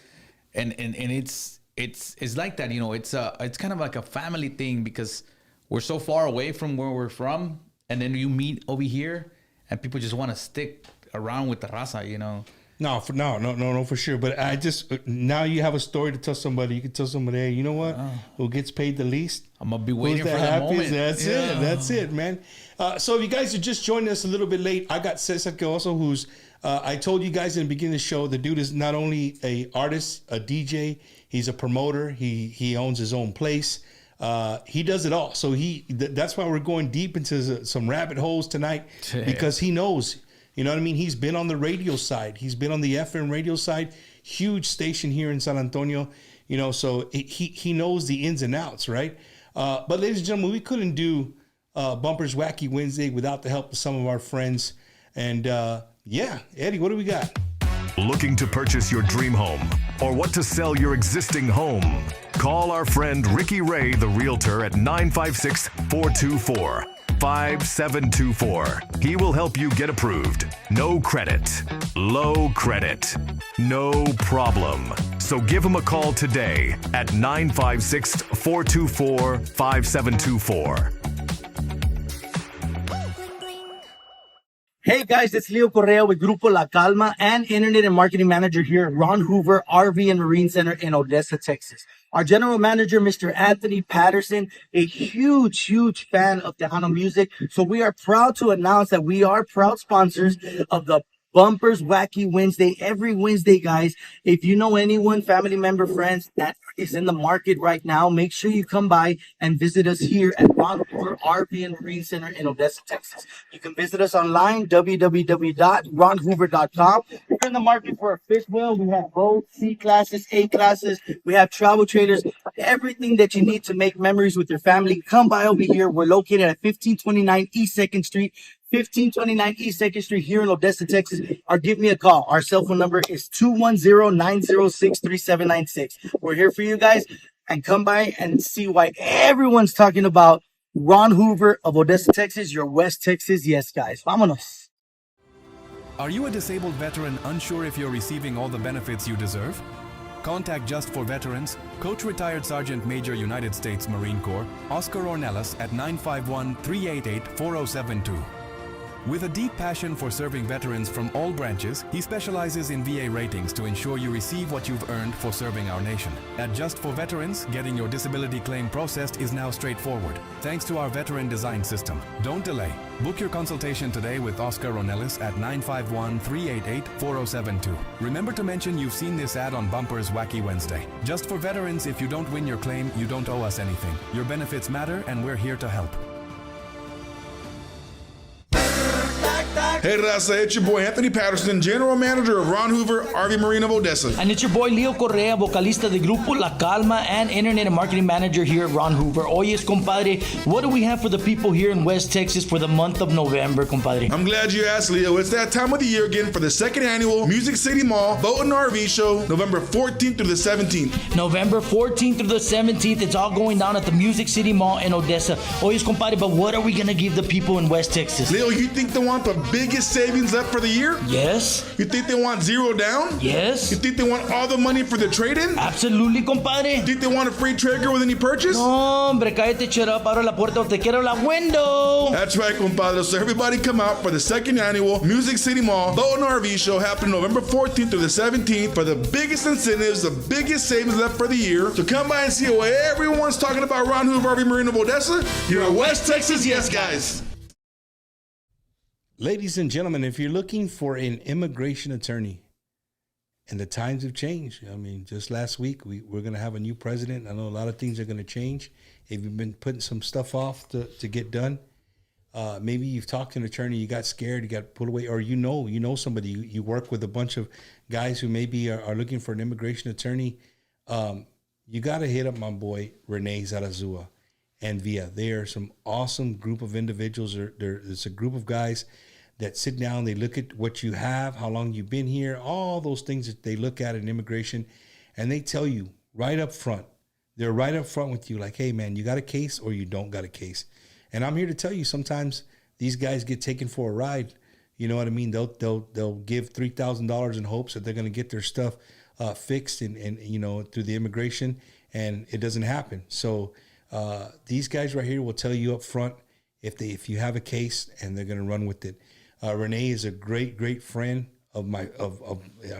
it's like that. You know, it's kind of like a family thing because we're so far away from where we're from, and then you meet over here, and people just want to stick around with the raza. You know. No, for sure. But I just now you have a story to tell somebody. You can tell somebody, hey, you know what? Who gets paid the least? I'm gonna be waiting for that moment. That's it, man. So if you guys are just joining us a little bit late, I got Cesar K-Oso, who's I told you guys in the beginning of the show, the dude is not only a artist, a DJ, he's a promoter. He owns his own place. He does it all. So that's why we're going deep into some rabbit holes tonight because he knows. You know what I mean? He's been on the radio side. He's been on the FM radio side. Huge station here in San Antonio. You know, so he knows the ins and outs, right? But ladies and gentlemen, we couldn't do Bumpers Wacky Wednesday without the help of some of our friends. And Eddie, what do we got? Looking to purchase your dream home or what to sell your existing home? Call our friend Ricky Ray, the realtor, at 956-424. 5724. He will help you get approved. No credit. Low credit. No problem. So give him a call today at 956-424-5724. Hey guys, it's Leo Correa with Grupo La Calma and Internet and Marketing Manager here at Ron Hoover RV and Marine Center in Odessa, Texas. Our General Manager, Mr. Anthony Patterson, a huge fan of Tejano music. So we are proud to announce that we are proud sponsors of the Bumpers Wacky Wednesday. Every Wednesday, guys, if you know anyone, family member, friends that is in the market right now, make sure you come by and visit us here at Ron Hoover RV and Marine Center in Odessa, Texas. You can visit us online, www.ronhoover.com. If you're in the market for a fifth wheel, we have both C classes, A classes. We have travel trailers, everything that you need to make memories with your family. Come by over here. We're located at 1529 East 2nd Street. 1529 East 2nd Street here in Odessa, Texas, or give me a call. Our cell phone number is 210-906-3796. We're here for you guys, and come by and see why everyone's talking about Ron Hoover of Odessa, Texas, your West Texas. Yes, guys. Vámonos. Are you a disabled veteran unsure if you're receiving all the benefits you deserve? Contact Just for Veterans, Coach Retired Sergeant Major United States Marine Corps, Oscar Ornelas at 951-388-4072. With a deep passion for serving veterans from all branches, he specializes in VA ratings to ensure you receive what you've earned for serving our nation. At Just for Veterans, getting your disability claim processed is now straightforward, thanks to our veteran design system. Don't delay. Book your consultation today with Oscar Ornelas at 951-388-4072. Remember to mention you've seen this ad on Bumpers Wacky Wednesday. Just for Veterans, if you don't win your claim, you don't owe us anything. Your benefits matter, and we're here to help. Hey, Raza, it's your boy Anthony Patterson, General Manager of Ron Hoover RV Marine of Odessa. And it's your boy Leo Correa, vocalista de Grupo La Calma and Internet and Marketing Manager here at Ron Hoover. Oyes, compadre, what do we have for the people here in West Texas for the month of November, compadre? I'm glad you asked, Leo. It's that time of the year again for the second annual Music City Mall Boat and RV Show, November 14th through the 17th. November 14th through the 17th, it's all going down at the Music City Mall in Odessa. Oyes, compadre, but what are we going to give the people in West Texas? Leo, you think they want the biggest savings up for the year? Yes. You think they want zero down? Yes. You think they want all the money for the trade-in? Absolutely, compadre. You think they want a free trigger with any purchase? No, hombre, cállate, shut up, abro la puerta o te quiero la window. That's right, compadre. So everybody come out for the second annual Music City Mall Boat and RV Show happening November 14th through the 17th for the biggest incentives, the biggest savings left for the year. So come by and see what everyone's talking about Ron Hoover RV Marine of Odessa. You're in West Texas, yes, guys. Ladies and gentlemen, if you're looking for an immigration attorney, And the times have changed. I mean, just last week, we're going to have a new president. I know a lot of things are going to change. If you've been putting some stuff off to get done, maybe you've talked to an attorney, you got scared, you got pulled away, or you know somebody, you work with a bunch of guys who maybe are looking for an immigration attorney. You got to hit up my boy, Rene Zarazua and Via. They are some awesome group of individuals. It's a group of guys that sit down, they look at what you have, how long you've been here, all those things that they look at in immigration, and they tell you right up front. They're right up front with you like, hey, man, you got a case or you don't got a case. And I'm here to tell you, sometimes these guys get taken for a ride. You know what I mean? They'll give $3,000 in hopes that they're going to get their stuff fixed and through the immigration, and it doesn't happen. So these guys right here will tell you up front if you have a case, and they're going to run with it. Rene is a great friend of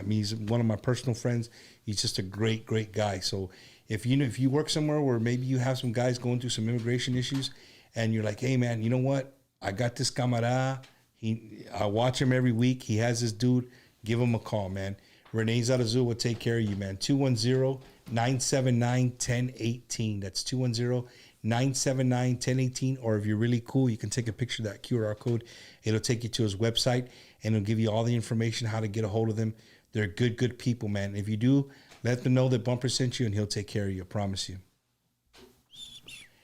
he's one of my personal friends. He's just a great guy. So if you work somewhere where maybe you have some guys going through some immigration issues, and you're like, hey man, you know what? I got this camarada. I watch him every week. He has this dude. Give him a call, man. Rene Zarazua will take care of you, man. 210-979-1018. That's 210-979-1018. Or if you're really cool, you can take a picture of that QR code. It'll take you to his website, and it'll give you all the information how to get a hold of them. They're good people, man. If you do, let them know that Bumper sent you, and he'll take care of you. I promise you.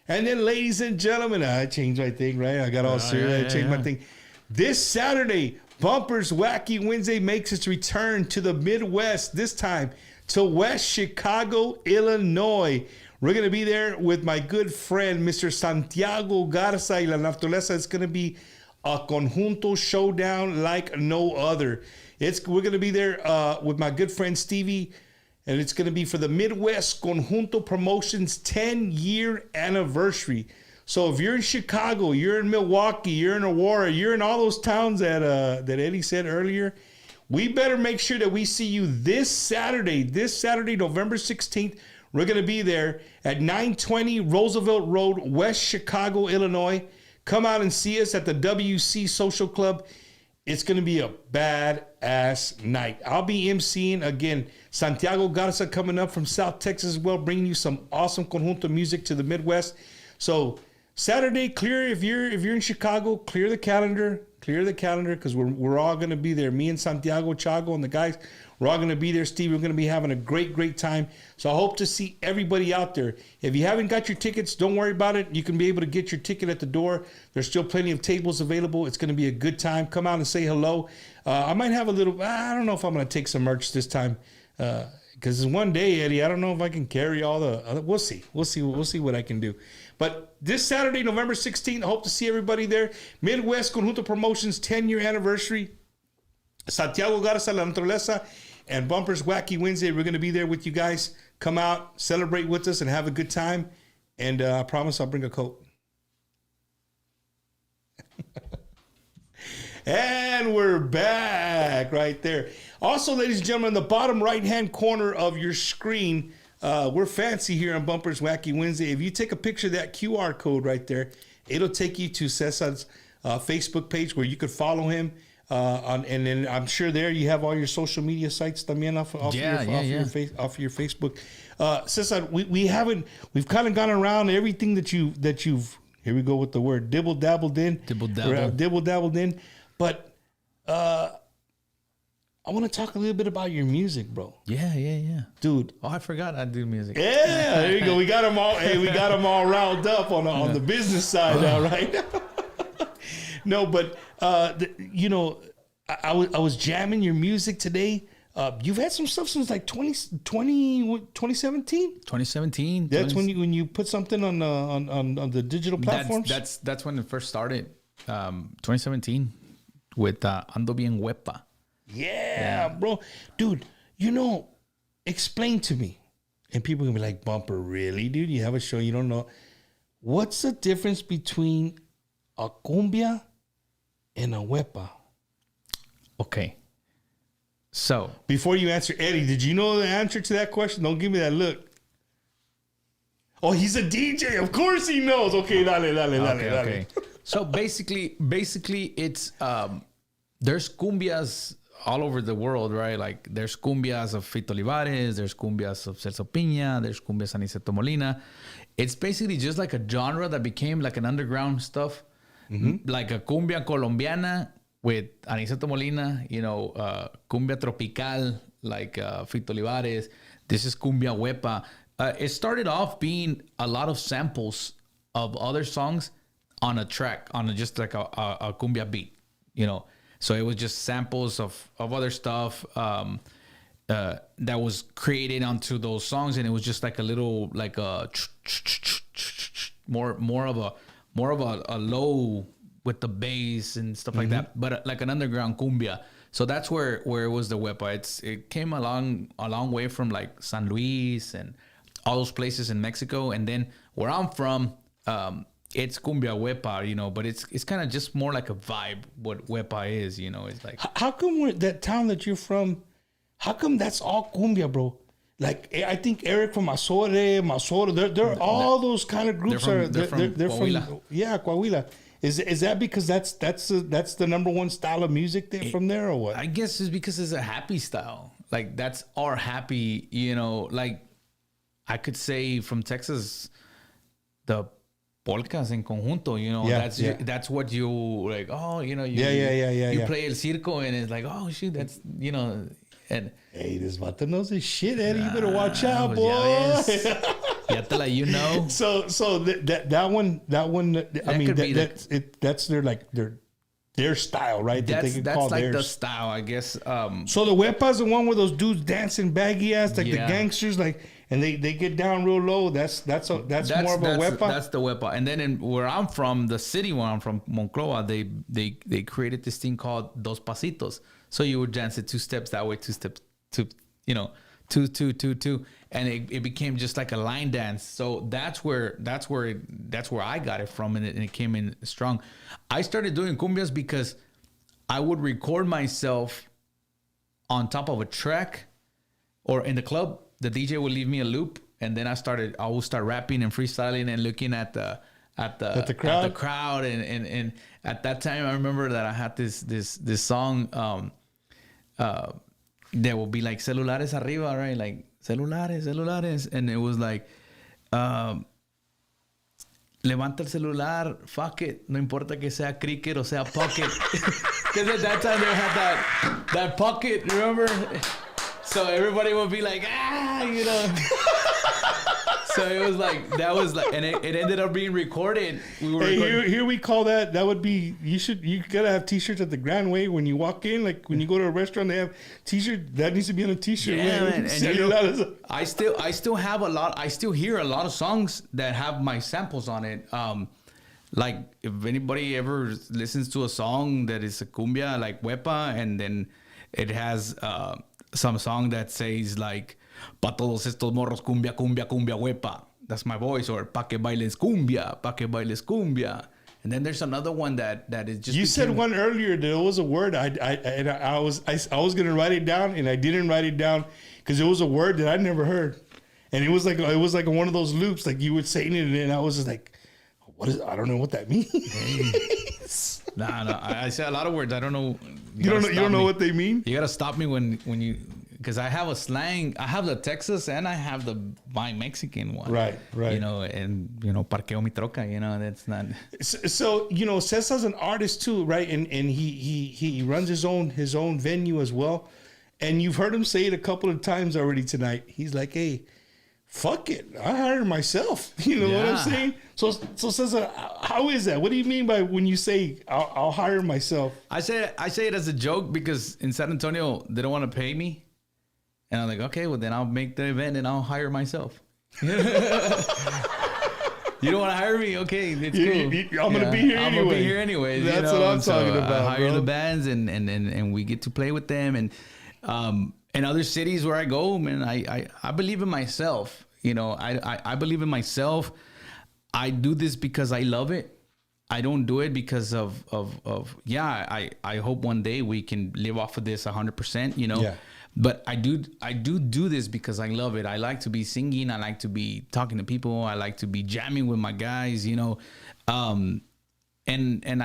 And then, ladies and gentlemen, I changed my thing, right? I got all serious. I changed my thing. This Saturday, Bumper's Wacky Wednesday makes its return to the Midwest, this time to West Chicago, Illinois. We're going to be there with my good friend, Mr. Santiago Garza y La Naturaleza. It's going to be a conjunto showdown like no other. We're going to be there with my good friend Stevie, and it's going to be for the Midwest Conjunto Promotions 10-year anniversary. So if you're in Chicago, you're in Milwaukee, you're in Aurora, you're in all those towns that Eddie said earlier, we better make sure that we see you this Saturday, November 16th. We're going to be there at 920 Roosevelt Road, West Chicago, Illinois. Come out and see us at the WC Social Club. It's going to be a badass night. I'll be emceeing again. Santiago Garza coming up from South Texas as well, bringing you some awesome conjunto music to the Midwest. So Saturday, clear if you're in Chicago, clear the calendar because we're all going to be there. Me and Santiago, Chago, and the guys, we're all going to be there. Steve, we're going to be having a great time. So I hope to see everybody out there. If you haven't got your tickets, don't worry about it. You can be able to get your ticket at the door. There's still plenty of tables available. It's going to be a good time. Come out and say hello. I might have a little, I don't know if I'm going to take some merch this time because it's one day, Eddie. I don't know if I can carry all the other. We'll see what I can do. But this Saturday, November 16th, I hope to see everybody there. Midwest Conjunto Promotions 10-year anniversary. Santiago Garza, La Naturaleza, and Bumper's Wacky Wednesday. We're going to be there with you guys. Come out, celebrate with us, and have a good time. And I promise I'll bring a coat. And we're back right there. Also, ladies and gentlemen, in the bottom right-hand corner of your screen, we're fancy here on Bumper's Wacky Wednesday. If you take a picture of that QR code right there, it'll take you to Cesar's Facebook page where you could follow him. And then I'm sure there you have all your social media sites también off your Facebook. Cesar, we've kind of gone around everything that you've here we go with the word dibble dabbled in. But I want to talk a little bit about your music, bro. Yeah. Dude. Oh, I forgot I do music. Yeah, there you go. We got them all. Hey, we got them all riled up on the business side now, right? No, but I was jamming your music today. You've had some stuff since like 2017. 2017. That's when you put something on the digital platforms. That's when it first started. 2017 with Ando Bien Huepa. Yeah, bro. Dude, explain to me. And people can be like, Bumper, really, dude? You have a show, you don't know. What's the difference between a cumbia and a huepa? Okay. So. Before you answer, Eddie, did you know the answer to that question? Don't give me that look. Oh, he's a DJ. Of course he knows. Okay, dale. Okay. So basically it's there's cumbias all over the world, right? Like there's cumbias of Fito Olivares, there's cumbias of Celso Piña, there's cumbias Aniceto Molina. It's basically just like a genre that became like an underground stuff, like a cumbia colombiana with Aniceto Molina, cumbia tropical, like Fito Olivares. This is cumbia huepa. It started off being a lot of samples of other songs on a track, on just like a cumbia beat, So it was just samples of other stuff that was created onto those songs, and it was just like a little, like a more of a low with the bass and stuff like that, but like an underground cumbia. So that's where it was the huepa. It came a long way from like San Luis and all those places in Mexico, and then where I'm from, it's cumbia huepa, but it's kind of just more like a vibe. What huepa is, it's like. How come that town that you're from? How come that's all cumbia, bro? Like I think Eric from Masore, they're all those kind of groups. They're from Coahuila. Is that because that's the number one style of music from there, or what? I guess it's because it's a happy style. Like that's our happy, like I could say from Texas, the polkas en conjunto, that's what you like. Oh, you play el circo, and it's like, oh shoot, that's and hey, this vato knows his shit, Eddie. You better watch out, boy. So that one. I mean, that's their style, right? That's like theirs. The style, I guess. So the huepa is the one where those dudes dancing baggy ass, like the gangsters, like. And they get down real low. That's more of a huepa. That's the huepa. And then where I'm from, the city where I'm from, Monclova, they created this thing called Dos Pasitos. So you would dance it 2 steps that way, 2 steps, 2, 2, and it became just like a line dance. So that's where I got it from, and it came in strong. I started doing cumbias because I would record myself on top of a track or in the club. The DJ would leave me a loop, and then I would start rapping and freestyling and looking at the crowd. And at that time, I remember that I had this song that would be like celulares arriba, right? Like celulares, and it was like levanta el celular, fuck it, no importa que sea cricket o sea pocket, because at that time they had that pocket, remember? So everybody would be like, So it was like, and it ended up being recorded. Here we call that would be, you gotta have t-shirts at the Grand Way when you walk in. Like when you go to a restaurant, they have t-shirt that needs to be on a t-shirt. Yeah, man. And I still have I still hear a lot of songs that have my samples on it. Like if anybody ever listens to a song that is a cumbia, like huepa, and then it has, some song that says like pa todos estos morros cumbia cumbia cumbia huepa, that's my voice, or pa que bailes cumbia, and then there's another one that is just. You said one earlier that it was a word I was gonna write it down, and I didn't write it down because it was a word that I never heard, and it was like one of those loops, like you were saying it, and I was just like, I don't know what that means. No, I say a lot of words. I don't know. You don't know what they mean? You gotta stop me when you, because I have a slang. I have the Texas and I have my Mexican one. Right. And parqueo mi troca. That's not. So Cesar's an artist too, right? And he runs his own venue as well. And you've heard him say it a couple of times already tonight. He's like, hey, fuck it, I hire myself. You know what I'm saying? So Cesar, how is that? What do you mean by when you say I'll hire myself? I say it as a joke because in San Antonio they don't want to pay me, and I'm like, okay, well then I'll make the event and I'll hire myself. You don't want to hire me? Okay, it's cool. I'm gonna be here anyway. I'm gonna be here anyway. That's what I'm talking about. I hire the bands and we get to play with them, and in other cities where I go, man, I believe in myself. I believe in myself. I do this because I love it. I don't do it because of I hope one day we can live off of this 100%, Yeah. But I do this because I love it. I like to be singing. I like to be talking to people. I like to be jamming with my guys, And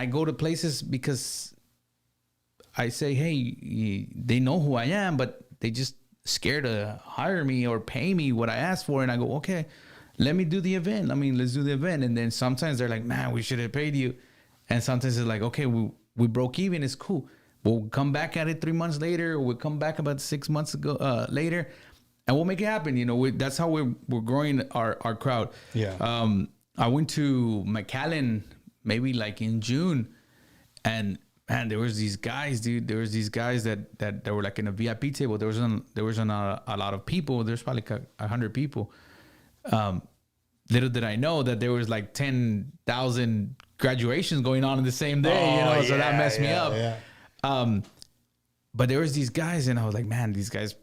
I go to places because I say, hey, they know who I am, but they just scared to hire me or pay me what I asked for. And I go, okay, let me do the event. I mean, let's do the event. And then sometimes they're like, man, we should have paid you. And sometimes it's like, okay, we broke even. It's cool. We'll come back at it 3 months later. Or we'll come back about 6 months ago later, and we'll make it happen. You know, that's how we're growing our crowd. Yeah. I went to McAllen maybe like in June, and man, there was these guys, dude. There was these guys that were like in a VIP table. There wasn't a lot of people. There's probably like 100 people. Little did I know that there was like 10,000 graduations going on in the same day. So that messed me up. Yeah. But there was these guys, and I was like, man, these guys,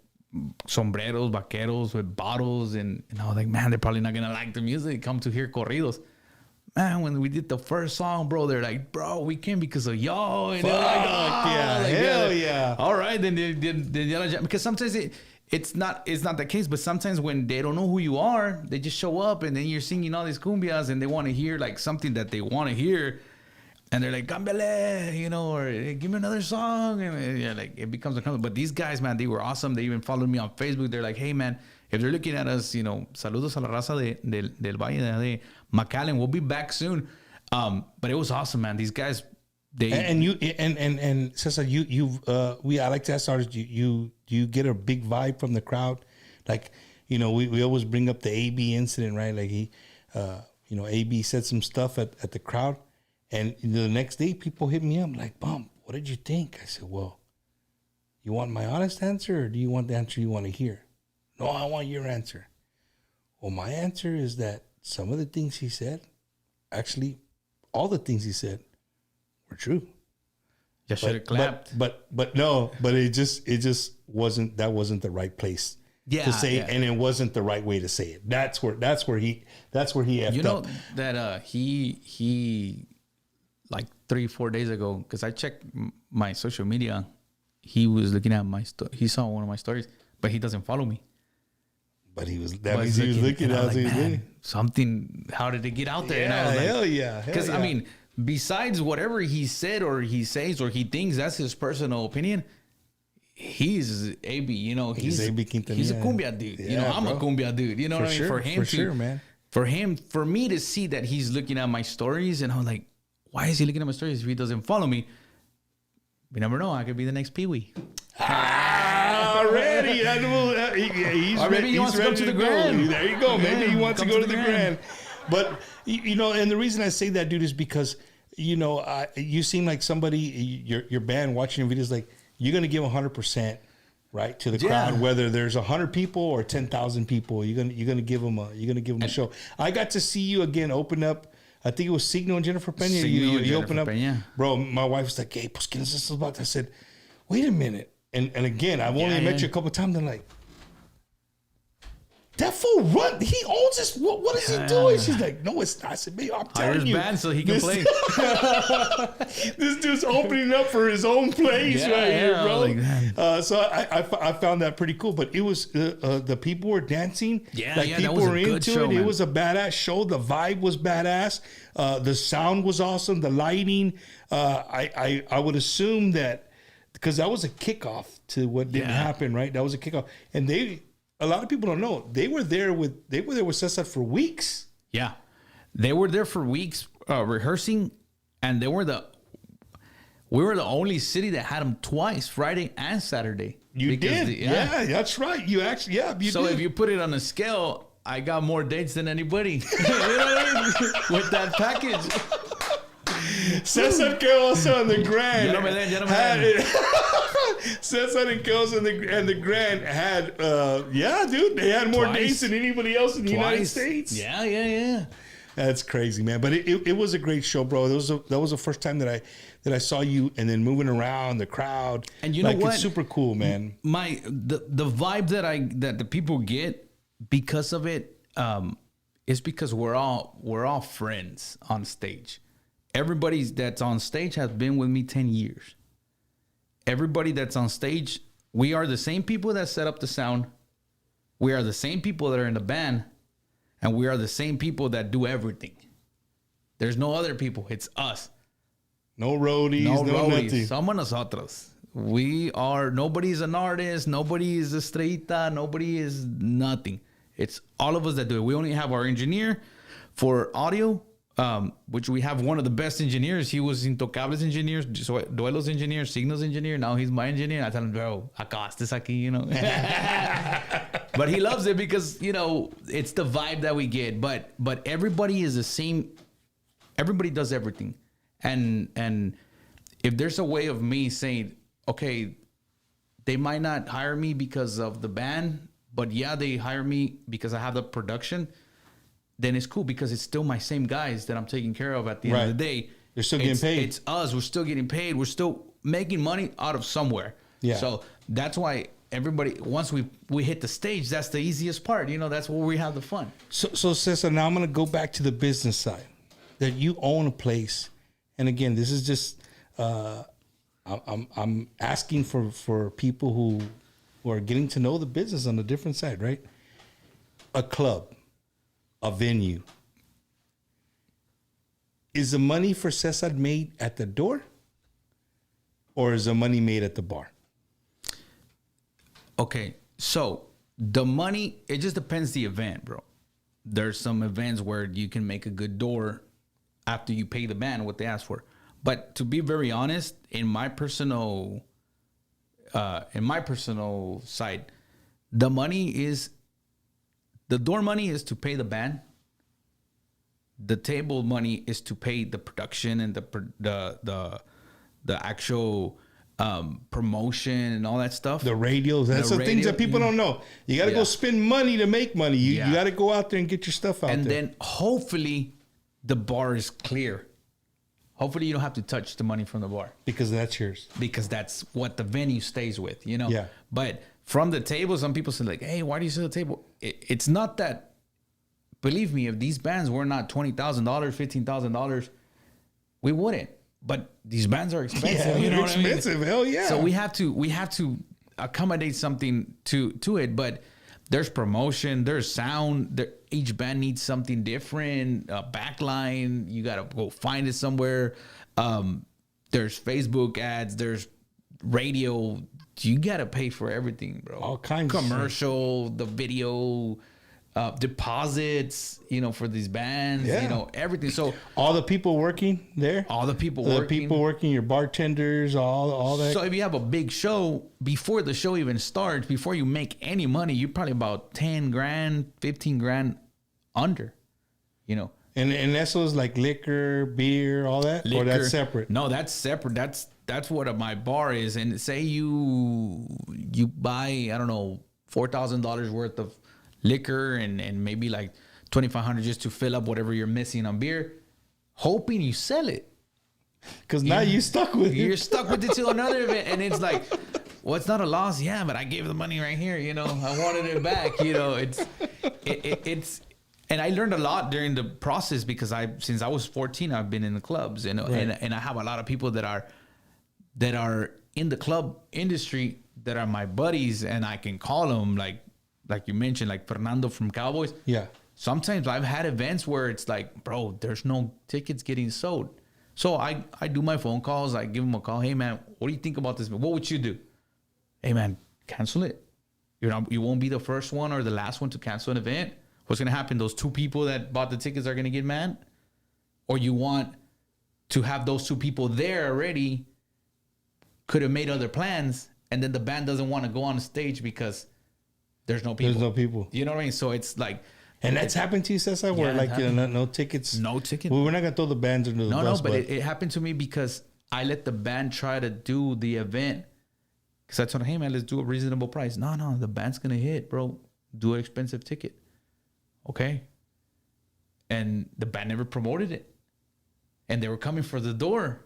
sombreros, vaqueros with bottles, and I was like, man, they're probably not gonna like the music. Come to hear corridos. Man, when we did the first song, bro, they're like, bro, we came because of y'all. And they're like, hell yeah. All right, then they because sometimes it's not the case, but sometimes when they don't know who you are, they just show up, and then you're singing all these cumbias, and they want to hear like something that they want to hear, and they're like, "Cámbiale," or hey, give me another song, and like it becomes a comment. But these guys, man, they were awesome. They even followed me on Facebook. They're like, "Hey, man, if they're looking at us, saludos a la raza del Valle de McAllen. We'll be back soon." But it was awesome, man. These guys, and Cesar, I like to ask artists, you get a big vibe from the crowd? Like, we always bring up the AB incident, right? Like AB said some stuff at the crowd, and the next day people hit me up like, "Bump, what did you think?" I said, "Well, you want my honest answer, or do you want the answer you want to hear?" "No, I want your answer." "Well, my answer is that some of the things he said, actually, all the things he said were true." You should have clapped. But it just wasn't the right place to say it, and it wasn't the right way to say it. That's where he effed up. That he like 3-4 days ago, because I checked my social media, he was looking at he saw one of my stories, but he doesn't follow me. But he was looking at something. How did it get out there? Yeah, and I was like, hell yeah. Because I mean, besides whatever he said or he says or he thinks, that's his personal opinion. He's AB, he's AB Quintanilla. He's a cumbia dude. Yeah, I'm a cumbia dude. You know what I mean? For him, for me to see that he's looking at my stories, and I'm like, why is he looking at my stories if he doesn't follow me? We never know. I could be the next Pee Wee. Already. Or maybe he wants to go to the Grand. There you go. Maybe he wants to go to the Grand. But, and the reason I say that, dude, is because, you seem like somebody, your band watching your videos, like, you're going to give 100%, right, to the crowd, whether there's 100 people or 10,000 people. You're going to give them a show. I got to see you again open up. I think it was Signo and Jennifer Pena. You open up. Peña. Bro, my wife was like, "Hey, pues, ¿quién es estos vatos?" I said, "Wait a minute." And again, I've only met you a couple of times. I'm like, "That fool run. He owns this. What is he doing?" She's like, "No, it's not." I said, "Babe, I'm telling you." Band so he can play. This dude's opening up for his own place here, bro. So I found that pretty cool. But it was the people were dancing. People were into it. Man. It was a badass show. The vibe was badass. The sound was awesome. The lighting. I would assume that because that was a kickoff to what didn't happen, right? That was a kickoff, and a lot of people don't know they were there with Cesar for weeks. Yeah, they were there for weeks rehearsing, and we were the only city that had them twice, Friday and Saturday. You did, yeah, that's right. You actually, So did. If you put it on a scale, I got more dates than anybody. You know what I mean? With that package. Cesar K-Oso and the Grand had Cesar and K-Oso and the Grand had dude, they had more dates than anybody else in the United States. Yeah. That's crazy, man. But it was a great show, bro. That was the first time that I saw you, and then moving around the crowd. And you know what? It's super cool, man. The vibe that the people get because of it is because we're all friends on stage. Everybody that's on stage has been with me 10 years. Everybody that's on stage, we are the same people that set up the sound. We are the same people that are in the band. And we are the same people that do everything. There's no other people. It's us. No roadies, no nothing. Somos nosotros. Nobody's an artist, nobody is a estrellita, nobody is nothing. It's all of us that do it. We only have our engineer for audio, which we have one of the best engineers. He was Intocables engineer, Duelos engineer, Signos engineer. Now he's my engineer. I tell him, bro, acá estés aquí, you know. But he loves it because, you know, it's the vibe that we get. But everybody is the same. Everybody does everything. And if there's a way of me saying, okay, they might not hire me because of the band, but yeah, they hire me because I have the production, then it's cool because it's still my same guys that I'm taking care of at the end of the day. They're still getting paid. It's us. We're still getting paid. We're still making money out of somewhere. Yeah. So that's why everybody, once we hit the stage, that's the easiest part. You know, that's where we have the fun. So Cesar, now I'm going to go back to the business side. That you own a place. And again, this is just, I'm asking for people who are getting to know the business on a different side, right? A club, a venue. Is the money for Cesar made at the door? Or is the money made at the bar? Okay, so the money, it just depends the event, bro. There's some events where you can make a good door after you pay the band what they ask for. But to be very honest, in my personal side, the door money is to pay the band. The table money is to pay the production and the actual promotion and all that stuff. The radios. That's the things that people don't know. You got to go spend money to make money. You got to go out there and get your stuff out there. And then hopefully the bar is clear. Hopefully you don't have to touch the money from the bar. Because that's yours. Because that's what the venue stays with, you know? Yeah. But from the table, some people say like, hey, why do you sell the table? It's not that, believe me, if these bands were not $20,000, $15,000, we wouldn't. But these bands are expensive. Yeah, you know what expensive. I mean? Hell yeah. So we have to accommodate something to it. But there's promotion, there's sound. Each band needs something different. Backline, you gotta go find it somewhere. There's Facebook ads. There's radio. You gotta pay for everything, bro. All kinds of commercial, the video. Deposits, you know, for these bands, you know, everything. So all the people working there, your bartenders, all that. So if you have a big show, before the show even starts, before you make any money, you're probably about 10 grand, 15 grand under, you know. And eso is like liquor, beer, all that, or that's separate? No, that's separate. That's what my bar is. And say you buy, I don't know, $4,000 worth of liquor and maybe like $2,500 just to fill up whatever you're missing on beer, hoping you sell it. Because now you're stuck with it. You're stuck with it till another event. And it's like, well, it's not a loss. Yeah, but I gave the money right here. You know, I wanted it back. You know, it's and I learned a lot during the process because since I was 14, I've been in the clubs. And I have a lot of people that are in the club industry that are my buddies, and I can call them like you mentioned, like Fernando from Cowboys. Yeah. Sometimes I've had events where it's like, bro, there's no tickets getting sold. So I do my phone calls. I give them a call. Hey, man, what do you think about this? What would you do? Hey, man, cancel it. You won't be the first one or the last one to cancel an event. What's going to happen? Those two people that bought the tickets are going to get mad? Or you want to have those two people there already, could have made other plans, and then the band doesn't want to go on stage because there's no people. There's no people. You know what I mean? So it's like... And that's happened to you, Cesar? Where like, you know, no tickets? No tickets. Well, we're not going to throw the bands under the bus. No, but it happened to me because I let the band try to do the event. Because I told them, hey, man, let's do a reasonable price. No, the band's going to hit, bro. Do an expensive ticket. Okay. And the band never promoted it. And they were coming for the door.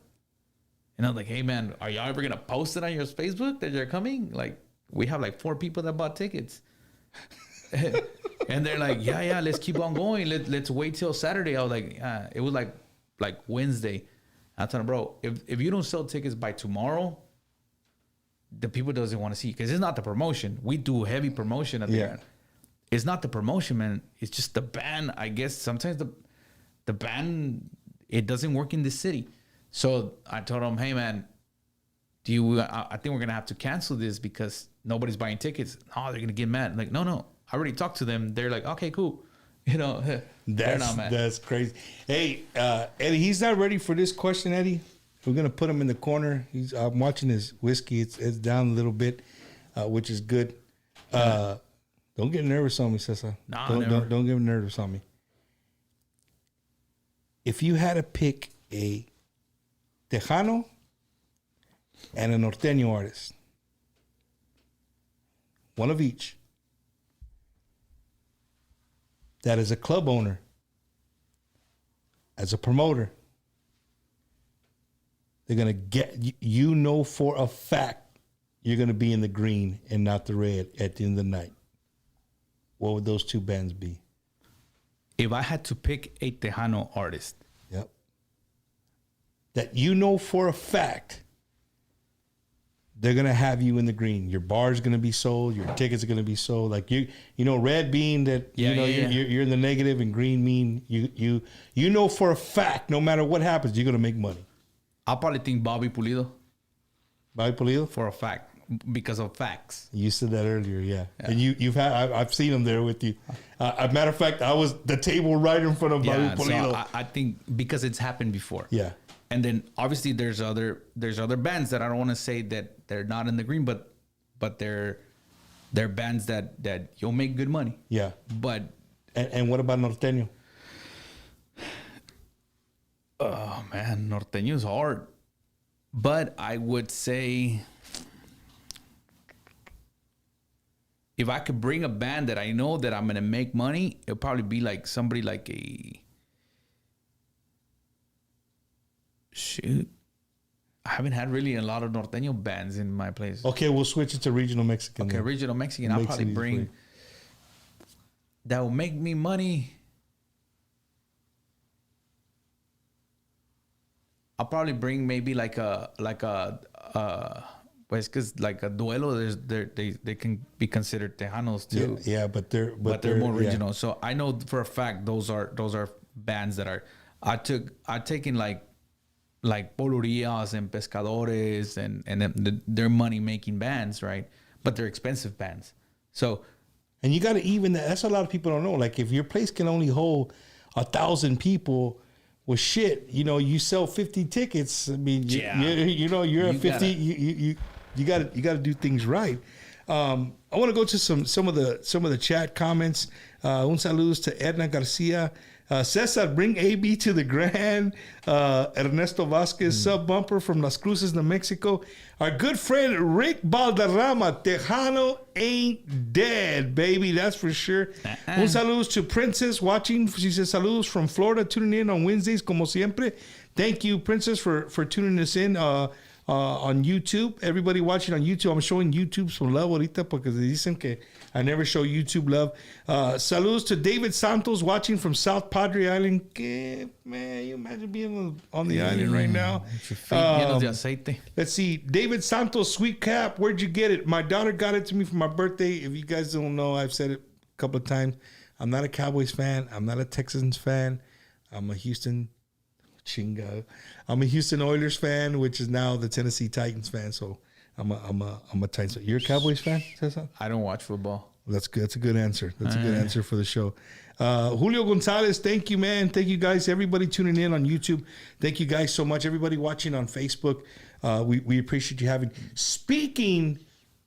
And I was like, hey, man, are y'all ever going to post it on your Facebook that you're coming? Like, we have like 4 people that bought tickets. And they're like, yeah, let's keep on going. Let's wait till Saturday. I was like, it was like Wednesday. I told him, bro, if you don't sell tickets by tomorrow, the people doesn't want to see you. Because it's not the promotion. We do heavy promotion at the end. It's not the promotion, man. It's just the band. I guess sometimes the band, it doesn't work in the city. So I told him, hey, man, I think we're going to have to cancel this because nobody's buying tickets. Oh, they're going to get mad. Like, no. I already talked to them. They're like, okay, cool. You know, they're not mad. That's crazy. Hey, Eddie, he's not ready for this question, Eddie. We're going to put him in the corner. I'm watching his whiskey. It's down a little bit, which is good. Don't get nervous on me, Cesar. Don't get nervous on me. If you had to pick a Tejano and a Norteño artist, one of each, that is a club owner, as a promoter, they're going to get, for a fact, you're going to be in the green and not the red at the end of the night. What would those two bands be? If I had to pick a Tejano artist. Yep. That for a fact, they're going to have you in the green. Your bar's going to be sold. Your tickets are going to be sold. Like red being that, you're in the negative, and green mean you for a fact, no matter what happens, you're going to make money. I'll probably think Bobby Pulido. Bobby Pulido? For a fact. Because of facts. You said that earlier, yeah. And I've seen him there with you. As a matter of fact, I was the table right in front of Bobby Pulido. So I think because it's happened before. Yeah. And then obviously there's other bands that I don't want to say that they're not in the green, but they're bands that you'll make good money. Yeah. But and what about Norteño? Oh man, Norteño's hard. But I would say, if I could bring a band that I know that I'm gonna make money, it'll probably be like somebody like a shoot. I haven't had really a lot of Norteño bands in my place. Okay, we'll switch it to regional Mexican. Okay, then. regional Mexican. I'll probably bring that will make me money. I'll probably bring maybe like a pues because like a duelo, they can be considered Tejanos too. Yeah, but they're more regional. Yeah. So I know for a fact those are bands that are. I've taken like Polurias and Pescadores and they're money making bands, right? But they're expensive bands. So, and you got to even that. That's a lot of people don't know. Like if your place can only hold 1,000 people. Well, shit, you sell 50 tickets. I mean, you're at 50. You got to do things right. I want to go to some of the chat comments. Un saludos to Edna Garcia. Cesar, bring AB to the Grand. Ernesto Vasquez, sub bumper from Las Cruces, New Mexico. Our good friend Rick Balderrama, Tejano ain't dead, baby. That's for sure. Un saludos to Princess watching. She says saludos from Florida, tuning in on Wednesdays, como siempre. Thank you, Princess, for tuning us in on YouTube. Everybody watching on YouTube, I'm showing YouTube some love ahorita porque dicen que I never show YouTube love. Saludos to David Santos watching from South Padre Island. Man, you imagine being on the island right now. Let's see. David Santos, sweet cap. Where'd you get it? My daughter got it to me for my birthday. If you guys don't know, I've said it a couple of times. I'm not a Cowboys fan. I'm not a Texans fan. I'm a Houston Oilers fan, which is now the Tennessee Titans fan. So I'm a Titans fan. You're a Cowboys fan, Cesar? I don't watch football. That's good. That's a good answer. That's a good answer for the show. Julio Gonzalez, thank you, man. Thank you, guys. Everybody tuning in on YouTube. Thank you, guys, so much. Everybody watching on Facebook. We appreciate you having. Speaking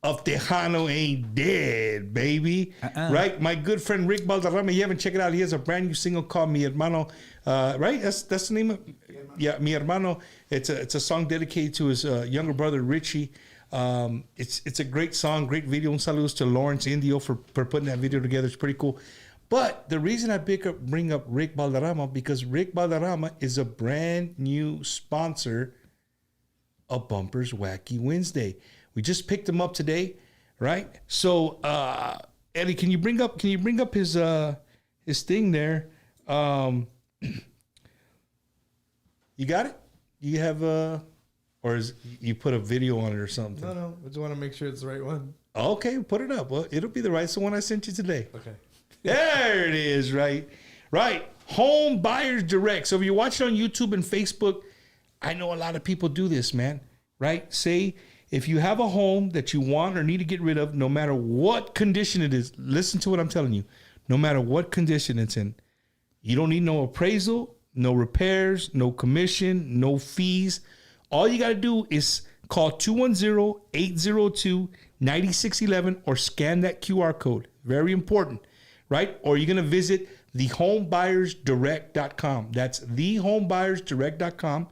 of Tejano ain't dead, baby. Right? My good friend Rick Balderrama, you haven't checked it out. He has a brand new single called Mi Hermano. Right? That's the name of Mi Hermano. It's a song dedicated to his younger brother Richie. It's a great song, great video. Un saludos to Lawrence Indio for putting that video together. It's pretty cool. But the reason I bring up Rick Balderrama, because Rick Balderrama is a brand new sponsor of Bumpers Wacky Wednesday. We just picked him up today, right? So, Eddie, can you bring up his thing there? You got it? You have or is you put a video on it or something? No. I just want to make sure it's the right one. Okay, put it up. Well, it'll be the right. It's the one I sent you today. Okay. There it is, right. Home Buyers Direct. So if you're watching on YouTube and Facebook, I know a lot of people do this, man. right? Say if you have a home that you want or need to get rid of, no matter what condition it is, listen to what I'm telling you. No matter what condition it's in, you don't need no appraisal, no repairs, no commission, no fees. All you got to do is call 210-802-9611 or scan that QR code. Very important, right? Or you're going to visit thehomebuyersdirect.com. That's thehomebuyersdirect.com.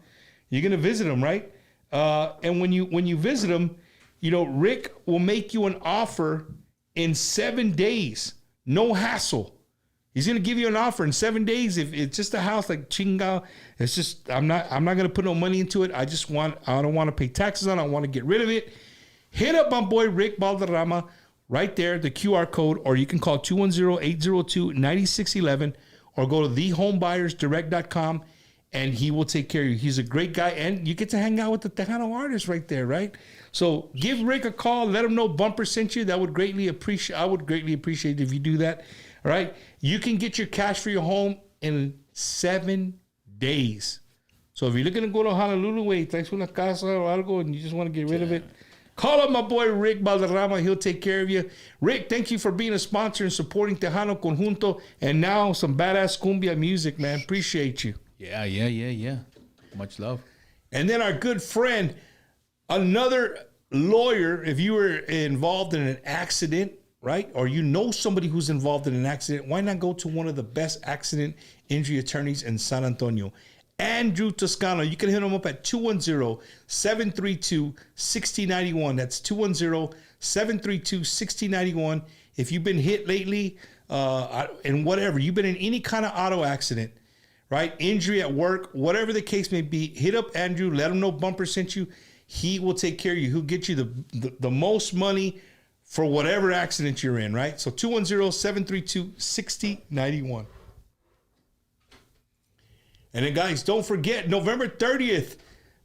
You're going to visit them, right? And when you visit them, Rick will make you an offer in 7 days. No hassle. He's gonna give you an offer in 7 days. If it's just a house like chinga, it's just I'm not gonna put no money into it. I don't want to pay taxes on it. I want to get rid of it. Hit up my boy Rick Balderrama right there, the QR code, or you can call 210-802-9611 or go to thehomebuyersdirect.com and he will take care of you. He's a great guy, and you get to hang out with the Tejano artist right there, right? So give Rick a call. Let him know Bumper sent you. I would greatly appreciate it if you do that. All right? You can get your cash for your home in 7 days. So if you're looking to go to Honolulu, traes una casa or algo, and you just want to get rid of it, call up my boy Rick Balderrama. He'll take care of you. Rick, thank you for being a sponsor and supporting Tejano Conjunto, and now some badass cumbia music, man. Appreciate you. Yeah. Much love. And then our good friend, another lawyer, if you were involved in an accident, right? Or somebody who's involved in an accident, why not go to one of the best accident injury attorneys in San Antonio? Andrew Toscano. You can hit him up at 210-732-6091. That's 210-732-6091. If you've been hit lately, and whatever, you've been in any kind of auto accident, right? Injury at work, whatever the case may be, hit up Andrew. Let him know Bumper sent you. He will take care of you. He'll get you the most money for whatever accident you're in, right? So 210-732-6091. And then, guys, don't forget, November 30th,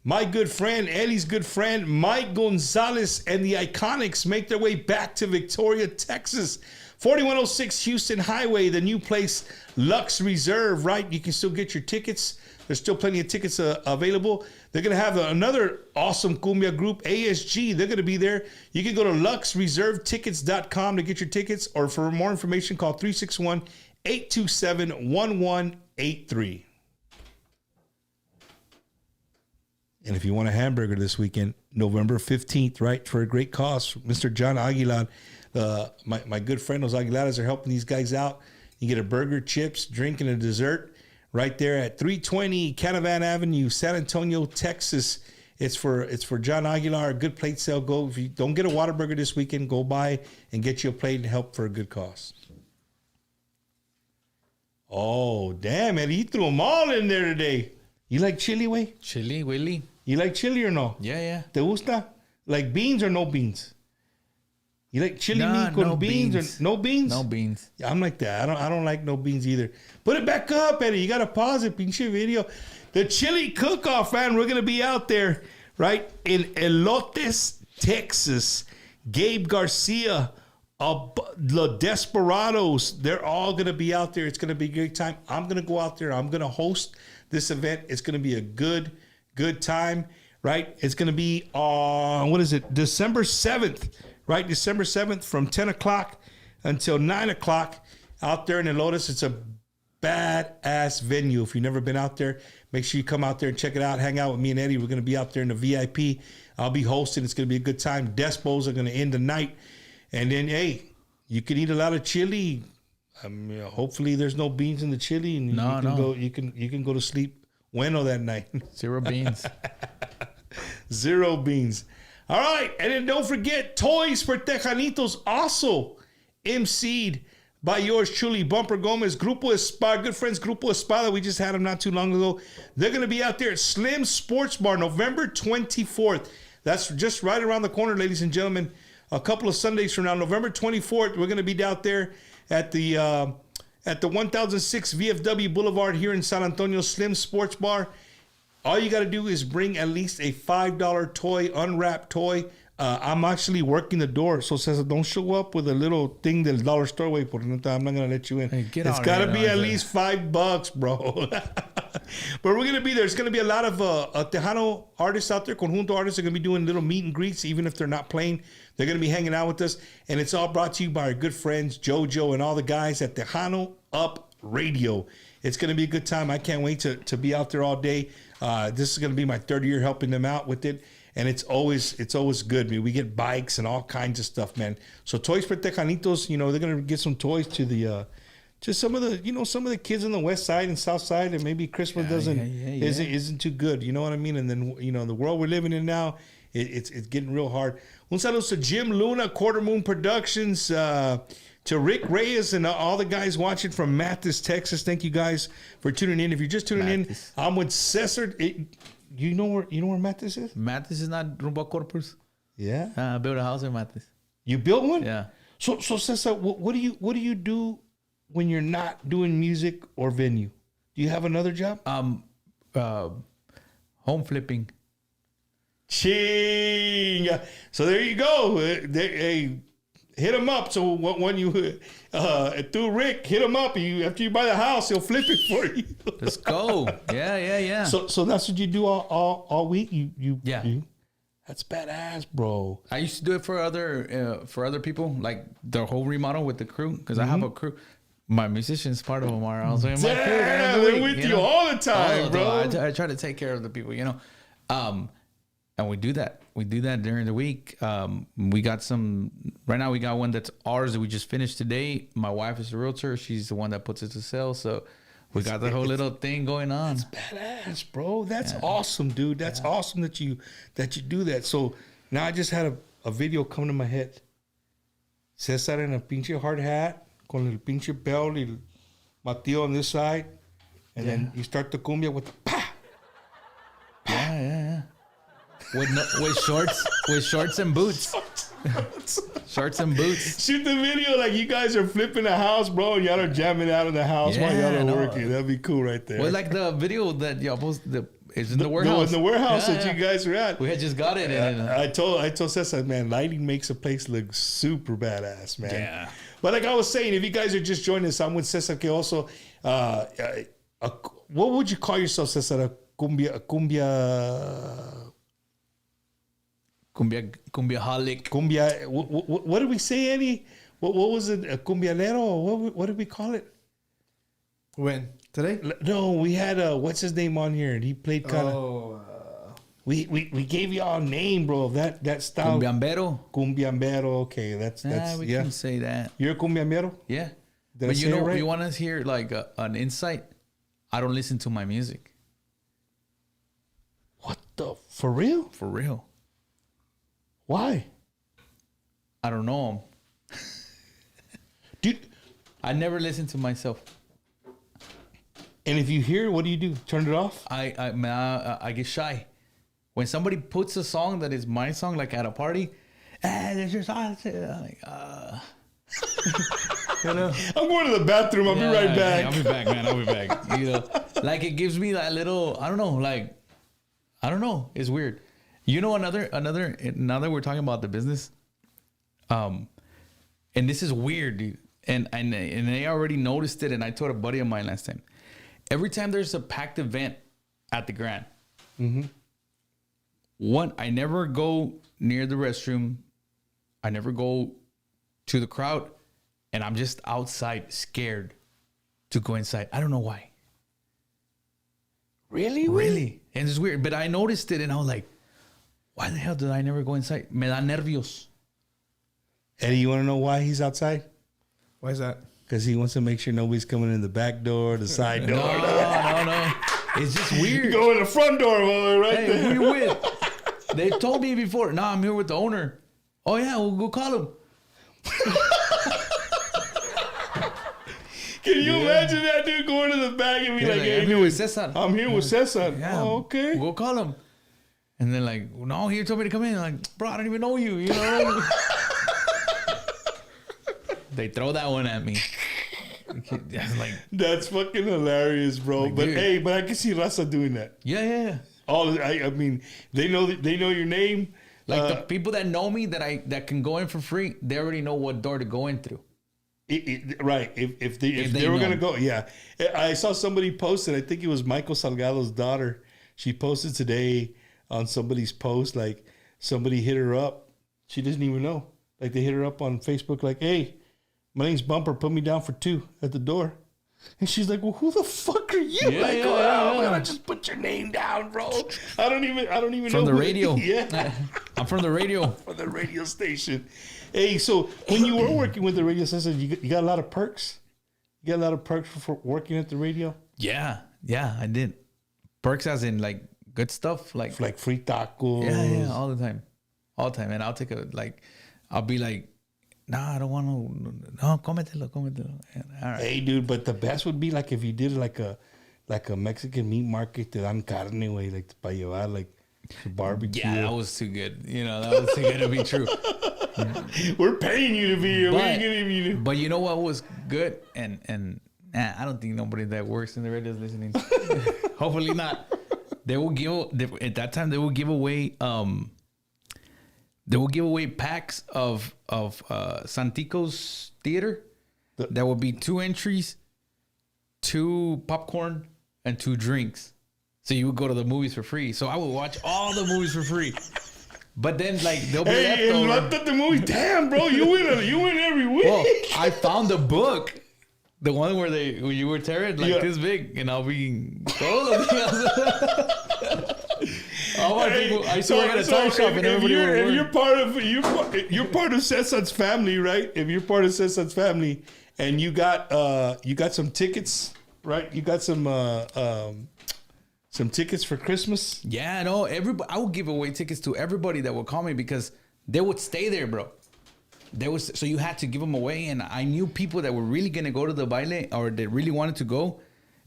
my good friend, Eddie's good friend, Mike Gonzalez and the Iconics make their way back to Victoria, Texas. 4106 Houston Highway, the new place, Lux Reserve, right? You can still get your tickets. There's still plenty of tickets available. They're going to have another awesome cumbia group, ASG. They're going to be there. You can go to luxreservetickets.com to get your tickets, or for more information, call 361-827-1183. And if you want a hamburger this weekend, November 15th, right, for a great cause, Mr. John Aguilar, my good friend, those Aguilares are helping these guys out. You get a burger, chips, drink, and a dessert right there at 320 Canavan Avenue, San Antonio, Texas. It's for John Aguilar, a good plate sale. Go, if you don't get a Whataburger this weekend, go by and get you a plate and help for a good cause. Oh, damn, Eddie, you threw them all in there today. You like chili, way? Chili, Willie. You like chili or no? Yeah. ¿Te gusta? Like beans or no beans? You like chili meat con beans or no beans? No beans. Yeah, I'm like that. I don't like no beans either. Put it back up, Eddie. You got to pause it, pinche video. The chili cook-off, man. We're going to be out there, right, in Elotes, Texas. Gabe Garcia, the Desperados, they're all going to be out there. It's going to be a great time. I'm going to go out there. I'm going to host this event. It's going to be a good time, right? It's going to be on, December 7th, right? December 7th from 10 o'clock until 9 o'clock out there in the Lotus. It's a badass venue. If you've never been out there, make sure you come out there and check it out. Hang out with me and Eddie. We're going to be out there in the VIP. I'll be hosting. It's going to be a good time. Despos are going to end the night. And then, hey, you can eat a lot of chili. Hopefully there's no beans in the chili, and you can go to sleep bueno that night. Zero beans. Zero beans. All right, and then don't forget Toys for Tejanitos, also emceed by yours truly, Bumper Gomez, Grupo Espada, good friends Grupo Espada. We just had them not too long ago. They're going to be out there at Slim Sports Bar, November 24th. That's just right around the corner, ladies and gentlemen. A couple of Sundays from now, November 24th, we're going to be out there at the 1006 VFW Boulevard here in San Antonio, Slim Sports Bar. All you got to do is bring at least a $5 toy, unwrapped toy. I'm actually working the door, so Cesar, don't show up with a little thing del dollar store way. I'm not going to let you in. Hey, it's got to be at least $5, bro. But we're going to be there. There's going to be a lot of Tejano artists out there. Conjunto artists are going to be doing little meet and greets, even if they're not playing. They're going to be hanging out with us. And it's all brought to you by our good friends, JoJo and all the guys at Tejano Up Radio. It's going to be a good time. I can't wait to be out there all day. This is going to be my third year helping them out with it. And it's always good. I mean, we get bikes and all kinds of stuff, man. So Toys for Tejanitos, they're going to get some toys to the... Just some of the kids on the west side and south side, and maybe Christmas isn't too good. You know what I mean? And then the world we're living in now, it's getting real hard. Un saludo to Jim Luna, Quarter Moon Productions, to Rick Reyes and all the guys watching from Mathis, Texas. Thank you guys for tuning in. If you're just tuning in, I'm with Cesar. You know where Mathis is? Mathis is not Rumbo Corpus. Yeah, I built a house in Mathis. You built one? Yeah. So Cesar, what do you do when you're not doing music or venue? Do you have another job? Home flipping. Ching. So there you go. Hey, hit him up. So when you through Rick, hit him up. After you buy the house, he'll flip it for you. Let's go. Yeah. So that's what you do all week. Yeah. That's badass, bro. I used to do it for other people, like the whole remodel with the crew, because I have a crew. My musicians, part of them are also in my crew. They're with you all the time, bro. I try to take care of the people, and we do that. We do that during the week. We got some right now. We got one that's ours that we just finished today. My wife is a realtor. She's the one that puts it to sale. So we got the whole little thing going on. That's badass, bro. That's awesome, dude. That's awesome that you do that. So now I just had a video come to my head. Cesar in a pinche hard hat, con el pinche belt, y Mateo on this side, and then you start the cumbia with the pa. Yeah. With shorts and boots. Shorts and boots. Shoot the video like you guys are flipping a house, bro, and y'all are jamming out in the house while y'all are working. That'd be cool right there. Well, like the video that y'all posted, it's in the warehouse. In the warehouse that you guys are at. We had just got it. I told Cesar, man, lighting makes a place look super badass, man. Yeah. But like I was saying, if you guys are just joining us, I'm with Cesar K-Oso. What would you call yourself, Cesar? A cumbia holic. Cumbia. What did we say, Eddie? What was it? A cumbialero? What did we call it? When? Today? No, we had what's his name on here, and he played kind of. Oh. We gave y'all a name, bro. That style. Cumbiambero. Okay, that's we can say that. You're a cumbiambero? Yeah. Did I but say it right? You want to hear like an insight? I don't listen to my music. What the? For real? For real. Why? I don't know. Dude, I never listen to myself. And if you hear, what do you do? Turn it off? I get shy. When somebody puts a song that is my song, like at a party, there's your song. I'm like, I'm going to the bathroom. I'll be right back. I'll be back, man. I'll be back. Like it gives me that little, I don't know. It's weird. Another, now that we're talking about the business, and this is weird, dude. And they already noticed it, and I told a buddy of mine last time. Every time there's a packed event at the Grand, I never go near the restroom. I never go to the crowd, and I'm just outside, scared to go inside. I don't know why. Really? And it's weird, but I noticed it, and I was like, why the hell did I never go inside? Me da nervios. Eddie, you want to know why he's outside? Why is that? Because he wants to make sure nobody's coming in the back door, the side door. No. It's just weird. You go in the front door, right there. Who you with? They told me before, I'm here with the owner. Oh, yeah, we'll go call him. Can you imagine that dude going to the back and be like, hey, I'm here with Cesar. I'm here with Cesar. Yeah, oh, okay. We'll call him. And then like, no, he told me to come in. I'm like, bro, I don't even know you, They throw that one at me. Like, that's fucking hilarious, bro. Like, but I can see Raza doing that. Yeah. I mean, they know your name. Like the people that know me that can go in for free, they already know what door to go in through. Right. If they were know. gonna go, yeah. I saw somebody posted. I think it was Michael Salgado's daughter. She posted today on somebody's post, like somebody hit her up. She doesn't even know. Like they hit her up on Facebook, like, "Hey, my name's Bumper. Put me down for 2 at the door." And she's like, "Well, who the fuck are you?" I'm gonna just put your name down, bro. I don't even know. From the radio. Yeah, I'm from the radio. from the radio station. Hey, so when you were working with the radio station, you got a lot of perks. You got a lot of perks for working at the radio. Yeah, I did. Perks as in like good stuff, like Free tacos. yeah, all the time. And I'll take I'll be like, nah, I don't want to. No, cómetelo. And, all right. Hey, dude, but the best would be like if you did like a Mexican meat market, te dan carne, güey, like para llevar, like barbecue. Yeah, that was too good. That was too good to be true. We're paying you to be here. We ain't giving you. But you know what was good? And I don't think nobody that works in the radio is listening. Hopefully not. They will give at that time. They will give away packs of Santico's theater. There will be 2 entries, 2 popcorn, and 2 drinks. So you would go to the movies for free. So I would watch all the movies for free. But then like they'll be Hey, left at the movie. Damn, bro, you win every week. Well, I found the book. The one where you were tearing like this big, and I'll be all my people. I used to work at a tire shop, and everybody would work. You're part of Cesar's family, right? If you're part of Cesar's family, and you got some tickets, right? You got some tickets for Christmas. Yeah, no, I would give away tickets to everybody that would call me because they would stay there, bro. So you had to give them away, and I knew people that were really gonna go to the baile or that really wanted to go,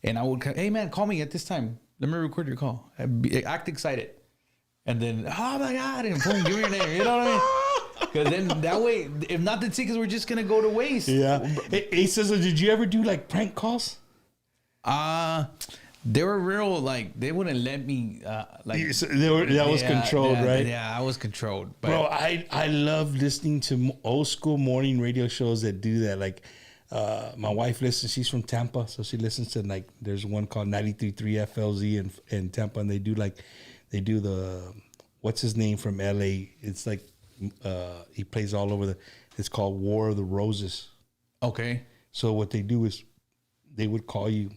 and I would, hey man, call me at this time. Let me record your call. Act excited, and then oh my god, and boom, give me your name. You know what I mean? Because then that way, if not, the tickets were just gonna go to waste. Yeah. Hey, Cesar, did you ever do like prank calls? They were real, like, they wouldn't let me, that was controlled, right? Yeah, I was controlled. But bro, I love listening to old school morning radio shows that do that. Like, my wife listens, she's from Tampa, so she listens to, like, there's one called 93.3 FLZ in Tampa, and they do the, what's his name from LA? It's like, he plays all over it's called War of the Roses. Okay. So what they do is they would call you.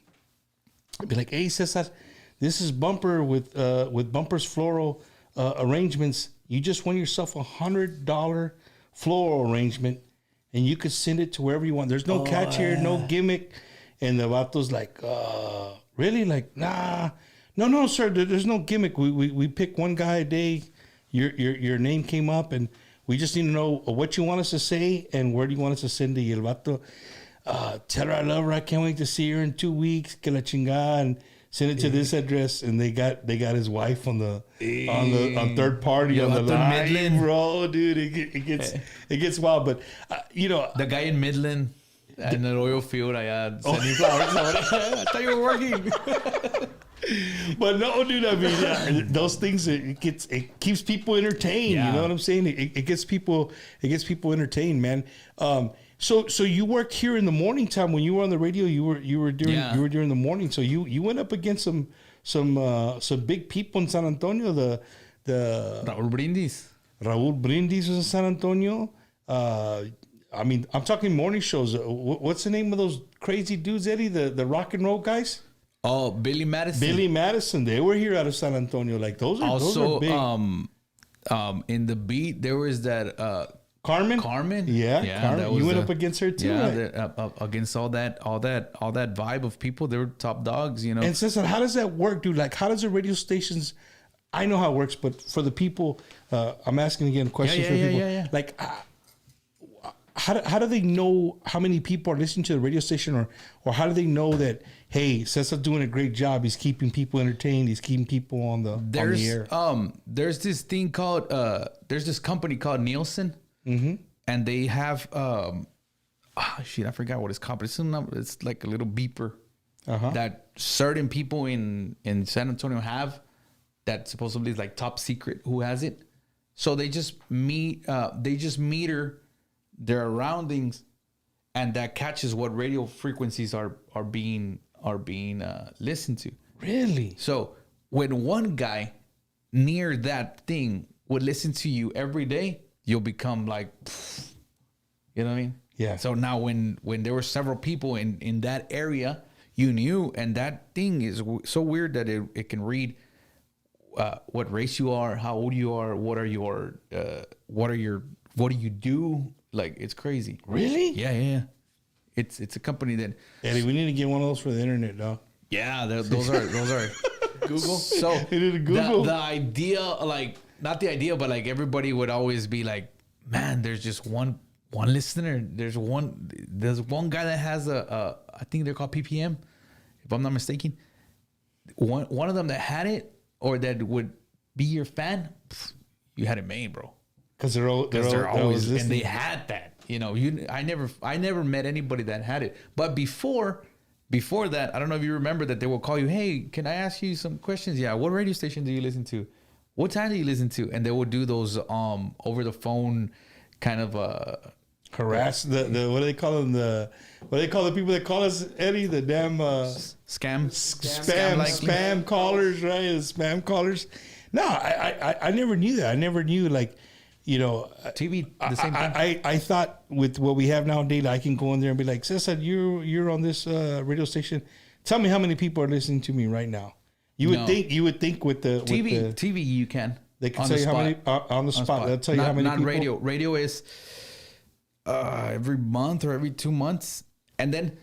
I'd be like, hey, Cesar, this is Bumper with Bumper's floral arrangements. You just won yourself $100 floral arrangement, and you could send it to wherever you want. There's no catch here, no gimmick. And the vato's like, really? Like, nah. No, sir, there's no gimmick. We pick one guy a day. Your name came up, and we just need to know what you want us to say and where do you want us to send it. Y el vato, tell her I love her. I can't wait to see her in 2 weeks. Que la chingada, and send it to this address. And they got his wife on third party on the line, Midland. Bro, dude. It gets wild. But the guy in Midland and the oil field, I had sending flowers. I thought you were working. But no, dude. I mean, those things it keeps people entertained. Yeah. You know what I'm saying? It gets people entertained, man. So you work here in the morning time when you were on the radio. You were during the morning. So you went up against some big people in San Antonio. The Raúl Brindis was in San Antonio. I mean, I'm talking morning shows. What's the name of those crazy dudes, Eddie? The rock and roll guys. Oh, Billy Madison. They were here out of San Antonio. Like those are big. In the beat there was that. Carmen. Yeah, Carmen. You went up against her too, right? Against all that vibe of people. They were top dogs, you know. And Cesar, how does that work, dude? Like, how does the radio stations? I know how it works, but for the people, I'm asking again questions for people. Yeah. Like, how do they know how many people are listening to the radio station, or how do they know that? Hey, Cesar's doing a great job. He's keeping people entertained. He's keeping people on the air. There's this thing called there's this company called Nielsen. Mm-hmm. And they have, I forgot what it's called, but it's like a little beeper that certain people in San Antonio have that supposedly is like top secret who has it. So they just meter their surroundings, and that catches what radio frequencies are being listened to. Really? So when one guy near that thing would listen to you every day, you'll become like, you know what I mean? Yeah. So now when there were several people in that area, you knew, and that thing is so weird that it can read what race you are, how old you are, what do you do? Like, it's crazy. Really? Yeah. It's a company that, Eddie, we need to get one of those for the internet, dog. yeah, those are Google. So You need to Google. the idea, like, not the idea, but like everybody would always be like, man, there's just one listener. There's one guy that has a I think they're called PPM, if I'm not mistaken. One of them that had it, or that would be your fan, you had it made, bro. Because they're Always, and listening. they had that. You know, I never met anybody that had it. But before that, I don't know if you remember that they will call you, hey, can I ask you some questions? Yeah, what radio station do you listen to? What time do you listen to? And they will do those over the phone kind of harass the what do they call them? What do they call the people that call us, Eddie? The damn spam callers, right? The spam callers. No, I never knew that. I never knew, like, you know, TV. The same thing. I thought with what we have nowadays, I can go in there and be like, Cesar, you're on this radio station. Tell me how many people are listening to me right now. You would think with the TV you can. They can tell you how many on the spot. They'll tell you how many not people. radio. Radio is every month or every 2 months, and then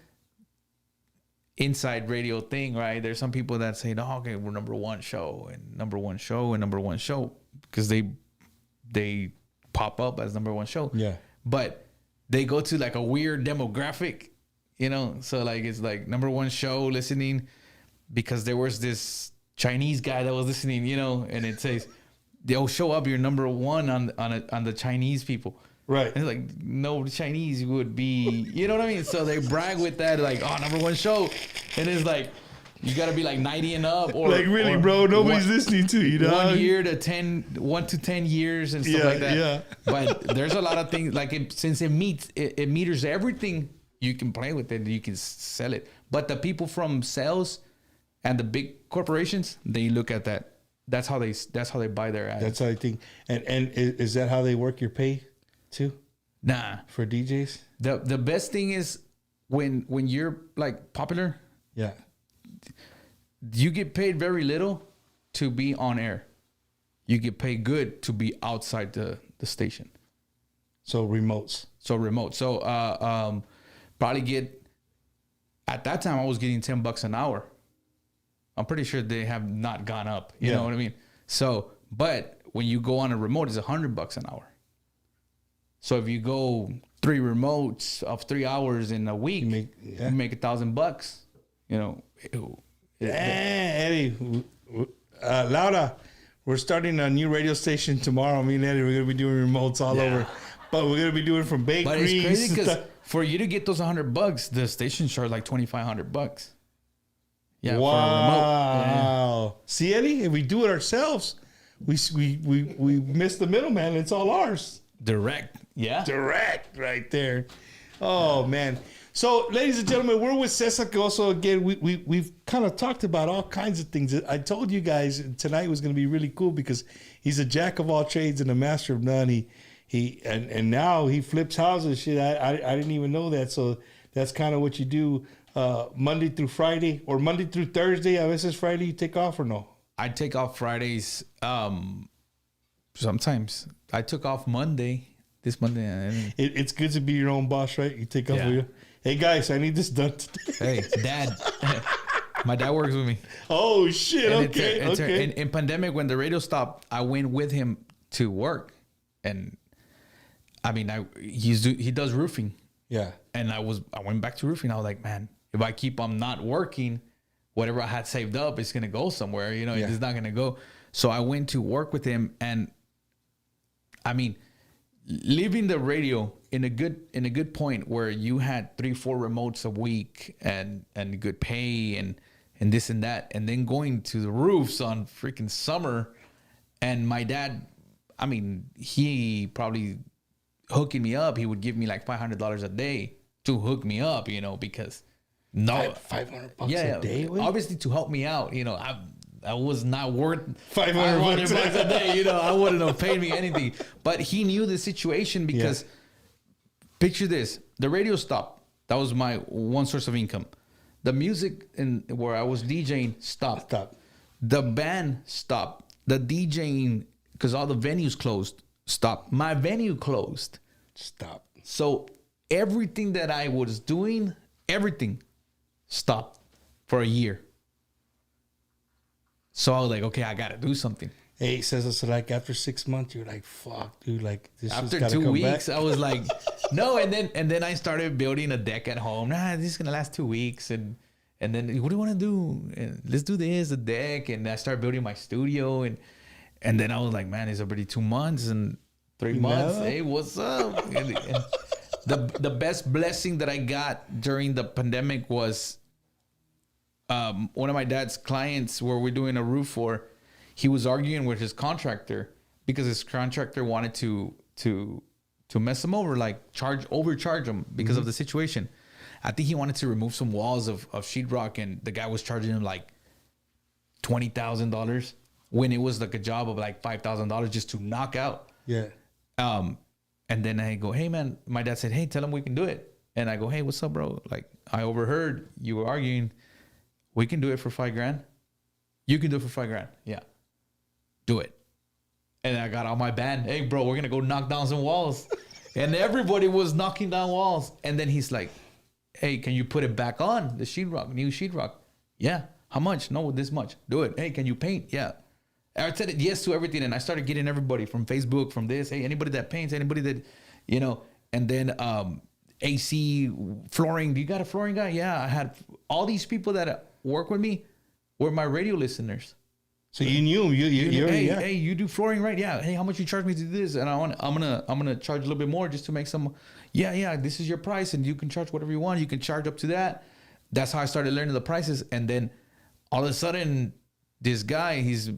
inside radio thing, right? There's some people that say, "No, okay, we're number one show and number one show and number one show," because they pop up as number one show. Yeah, but they go to like a weird demographic, you know. So like it's like number one show listening because there was this Chinese guy that was listening, you know, and it says they'll show up your number one on the Chinese people. Right. And it's like, no, the Chinese would be, you know what I mean? So they brag with that, like, oh, number one show. And it's like, you got to be like 90 and up. Or like, really, bro, nobody's listening to you, dog. 1 to 10 years and stuff like that. Yeah. But there's a lot of things, like, since it meters everything, you can play with it, you can sell it. But the people from sales and the big corporations, they look at that. That's how they buy their ads. That's how I think. And is that how they work your pay too? Nah. For DJs? The best thing is when you're like popular, yeah, you get paid very little to be on air. You get paid good to be outside the station. So remotes. So probably get, at that time I was getting $10 an hour. I'm pretty sure they have not gone up. You know what I mean? So, but when you go on a remote, it's $100 an hour. So if you go 3 remotes of 3 hours in a week, you make $1,000. You know. Eddie, Laura, we're starting a new radio station tomorrow. Me and Eddie, we're gonna be doing remotes all over, but we're gonna be doing from bakeries. But it's crazy because for you to get those $100, the station charge like $2,500. Yeah. Wow. For a remote. Yeah. See, Eddie, if we do it ourselves, we miss the middleman. It's all ours. Direct. Yeah. Direct right there. Oh, man. So, ladies and gentlemen, we're with Cesar K-Oso again. We've kind of talked about all kinds of things. I told you guys tonight was going to be really cool because he's a jack of all trades and a master of none. And now he flips houses. Shit, I didn't even know that. So that's kind of what you do Monday through Friday, or Monday through Thursday. A veces Friday you take off, or no? I take off Fridays. Sometimes I took off this Monday. It's good to be your own boss, right? You take off. Yeah. Hey guys, I need this done today. Hey, Dad. My dad works with me. Oh shit! And okay. In pandemic, when the radio stopped, I went with him to work, and I mean, he does roofing. Yeah. And I went back to roofing. I was like, man, if I keep on not working, whatever I had saved up is gonna go somewhere. You know, it's not gonna go. So I went to work with him, and I mean, leaving the radio in a good point where you had 3-4 remotes a week and good pay and this and that, and then going to the roofs on freaking summer, and my dad, I mean, he probably hooking me up, he would give me like $500 a day to hook me up, because no, $500 a day. Obviously to help me out, I was not worth $500 bucks a day. I wouldn't have paid me anything. But he knew the situation because picture this: the radio stopped. That was my one source of income. The music where I was DJing stopped. The band stopped. The DJing, because all the venues closed, stopped. My venue closed. Stop. So everything that I was doing, everything stopped for a year. So I was like, okay, I got to do something. Hey, Cesar, so like after 6 months, you're like, fuck, dude, like this after gotta 2 come weeks, back. I was like, no. And then I started building a deck at home. This is going to last 2 weeks. And then what do you want to do? And let's do this, a deck. And I started building my studio. And then I was like, man, it's already 2 months and 3 months. Hey, what's up? and the best blessing that I got during the pandemic was one of my dad's clients where we're doing a roof for. He was arguing with his contractor because his contractor wanted to mess him over, like overcharge him because of the situation. I think he wanted to remove some walls of sheetrock, and the guy was charging him like $20,000 when it was like a job of like $5,000 just to knock out. Yeah. And then I go, hey man, my dad said, hey, tell him we can do it. And I go, hey, what's up, bro? Like, I overheard you were arguing. We can do it for $5,000. You can do it for $5,000. Yeah. Do it. And I got on my band. Hey, bro, we're going to go knock down some walls. And everybody was knocking down walls. And then he's like, hey, can you put it back on? The sheetrock, new sheetrock. Yeah. How much? No, this much. Do it. Hey, can you paint? Yeah. I said yes to everything. And I started getting everybody from Facebook, from this. Hey, anybody that paints, anybody that, and then AC, flooring. Do you got a flooring guy? Yeah. I had all these people that work with me were my radio listeners. So you knew him. You hey, you do flooring, right? Yeah. Hey, how much you charge me to do this? And I'm gonna charge a little bit more just to make some. Yeah. This is your price, and you can charge whatever you want. You can charge up to that. That's how I started learning the prices. And then all of a sudden, this guy, he's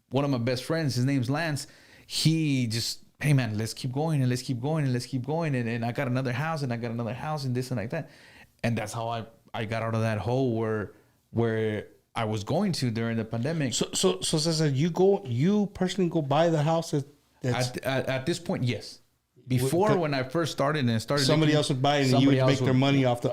one of my best friends. His name's Lance. He just, hey man, let's keep going and let's keep going and let's keep going. And I got another house and I got another house and this and like that. And that's how I got out of that hole where I was going to during the pandemic. So Cesar, you personally go buy the house at this point, yes. Before, when I first started somebody else would buy it and you would make their money off the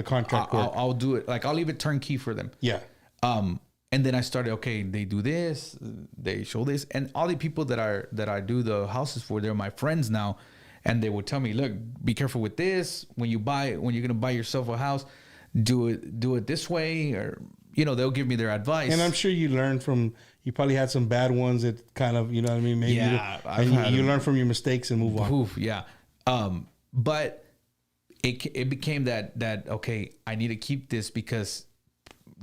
contract work. I'll do it. Like, I'll leave it turnkey for them. Yeah. And then I started, okay, they do this, they show this. And all the people that I do the houses for, they're my friends now. And they would tell me, look, be careful with this. When you're going to buy yourself a house, do it this way, or, they'll give me their advice. And I'm sure you learned you probably had some bad ones that kind of, you know what I mean? Maybe you learn from your mistakes and move on. Yeah. But it became that, okay, I need to keep this because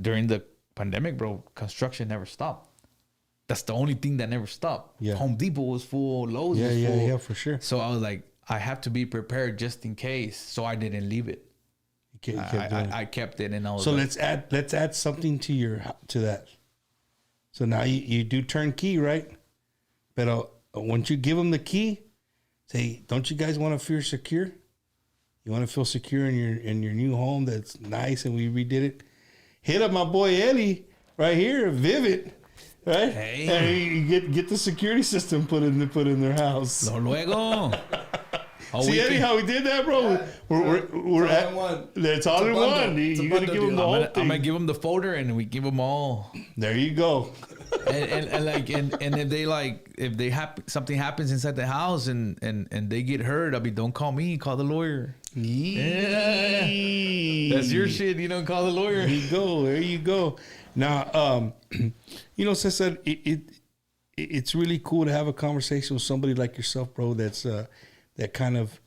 during the pandemic, bro, construction never stopped. That's the only thing that never stopped. Yeah. Home Depot was full, Lowe's was full. Yeah, for sure. So I was like, I have to be prepared just in case. So I didn't leave it. I kept it, and I was. So let's add something to that. So now you do turnkey, right? But once you give them the key, say, don't you guys want to feel secure? You want to feel secure in your new home that's nice, and we redid it. Hit up my boy Eddie right here, Vivid, right? Hey, and you get the security system put in their house. Luego. See, Eddie, how we did that, bro? Yeah. We're at one. It's all in one. You got to give them the whole thing. I'm gonna give them the folder, and we give them all. There you go. and if something happens inside the house and they get hurt, don't call me, call the lawyer. Yeah. That's your shit. Call the lawyer. There you go. Now, Cesar, it's really cool to have a conversation with somebody like yourself, bro. That's that kind of,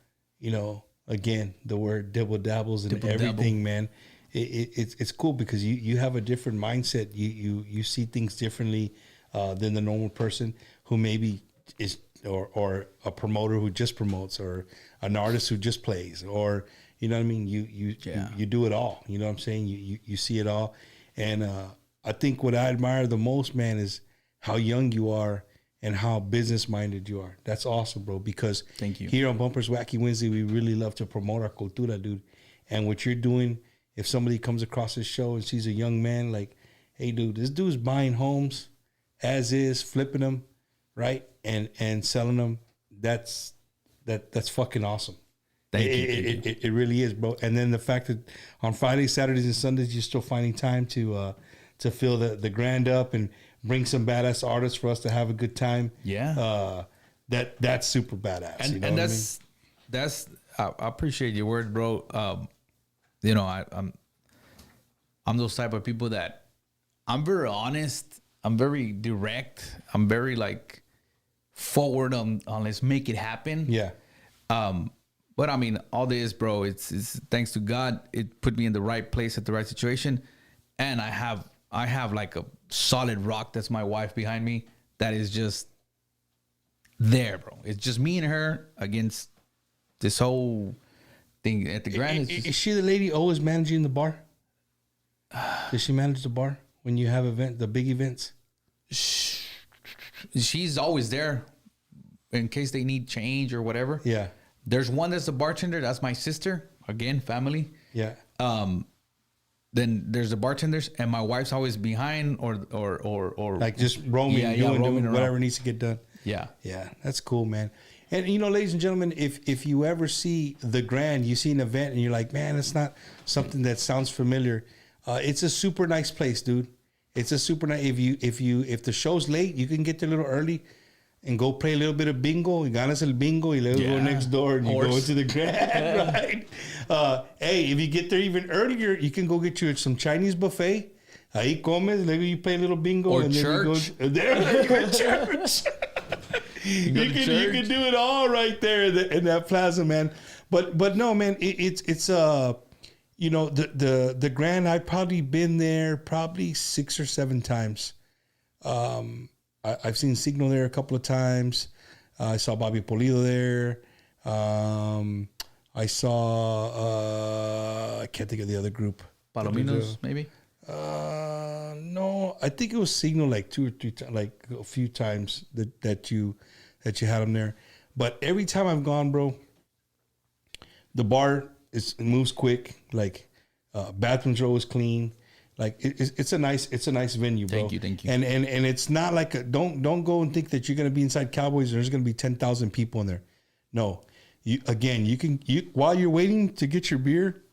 again, the word dibble dabbles and everything, man. It's cool because you have a different mindset. You see things differently than the normal person who maybe is or a promoter who just promotes, or an artist who just plays, or you know what I mean. You do it all. You know what I'm saying. You see it all, and I think what I admire the most, man, is how young you are and how business minded you are. That's awesome, bro. Because Thank you. here on Bumpers Wacky Wednesday, we really love to promote our cultura, dude. And what you're doing, if somebody comes across this show and sees a young man like, hey, dude, this dude's buying homes as is, flipping them, right, and selling them. That's fucking awesome. Thank you. It really is, bro. And then the fact that on Fridays, Saturdays, and Sundays, you're still finding time to fill the grand up and bring some badass artists for us to have a good time. Yeah. That's super badass. And, you know and what that's I appreciate your word, bro. I'm those type of people that I'm very honest. I'm very direct. I'm very like forward on let's make it happen. Yeah. But I mean, all this, bro, it's thanks to God, it put me in the right place at the right situation. And I have like a solid rock that's my wife behind me that is just there, bro. It's just me and her against this whole thing at the Grand. Is she the lady always managing the bar? Does she manage the bar when you have the big events? She's always there in case they need change or whatever. Yeah. There's one that's a bartender. That's my sister. Again, family. Yeah. Then there's the bartenders, and my wife's always behind or like just roaming, doing whatever needs to get done. Yeah. Yeah. That's cool, man. And ladies and gentlemen, if you ever see the Grand, you see an event and you're like, man, it's not something that sounds familiar. It's a super nice place, dude. It's a super nice. If the show's late, you can get there a little early and go play a little bit of bingo. You ganas el bingo, y let's go next door and you go into the Grand, right? Hey, if you get there even earlier, you can go get you some Chinese buffet. Ahí comes, maybe you play a little bingo. Or and church. Then you go to church. You can do it all right there in that plaza, man. But no, man, it's the Grand. I've probably been there 6 or 7 times. I've seen Signal there a couple of times. I saw Bobby Pulido there. I saw I can't think of the other group. Palominos, maybe. No, I think it was Signal like 2 or 3 times, like a few times that you had them there. But every time I've gone, bro, the bar moves quick. Like bathrooms are always clean. Like it's a nice venue, bro. Thank you. And it's not like don't go and think that you're gonna be inside Cowboys and there's gonna be 10,000 people in there. No, you can while you're waiting to get your beer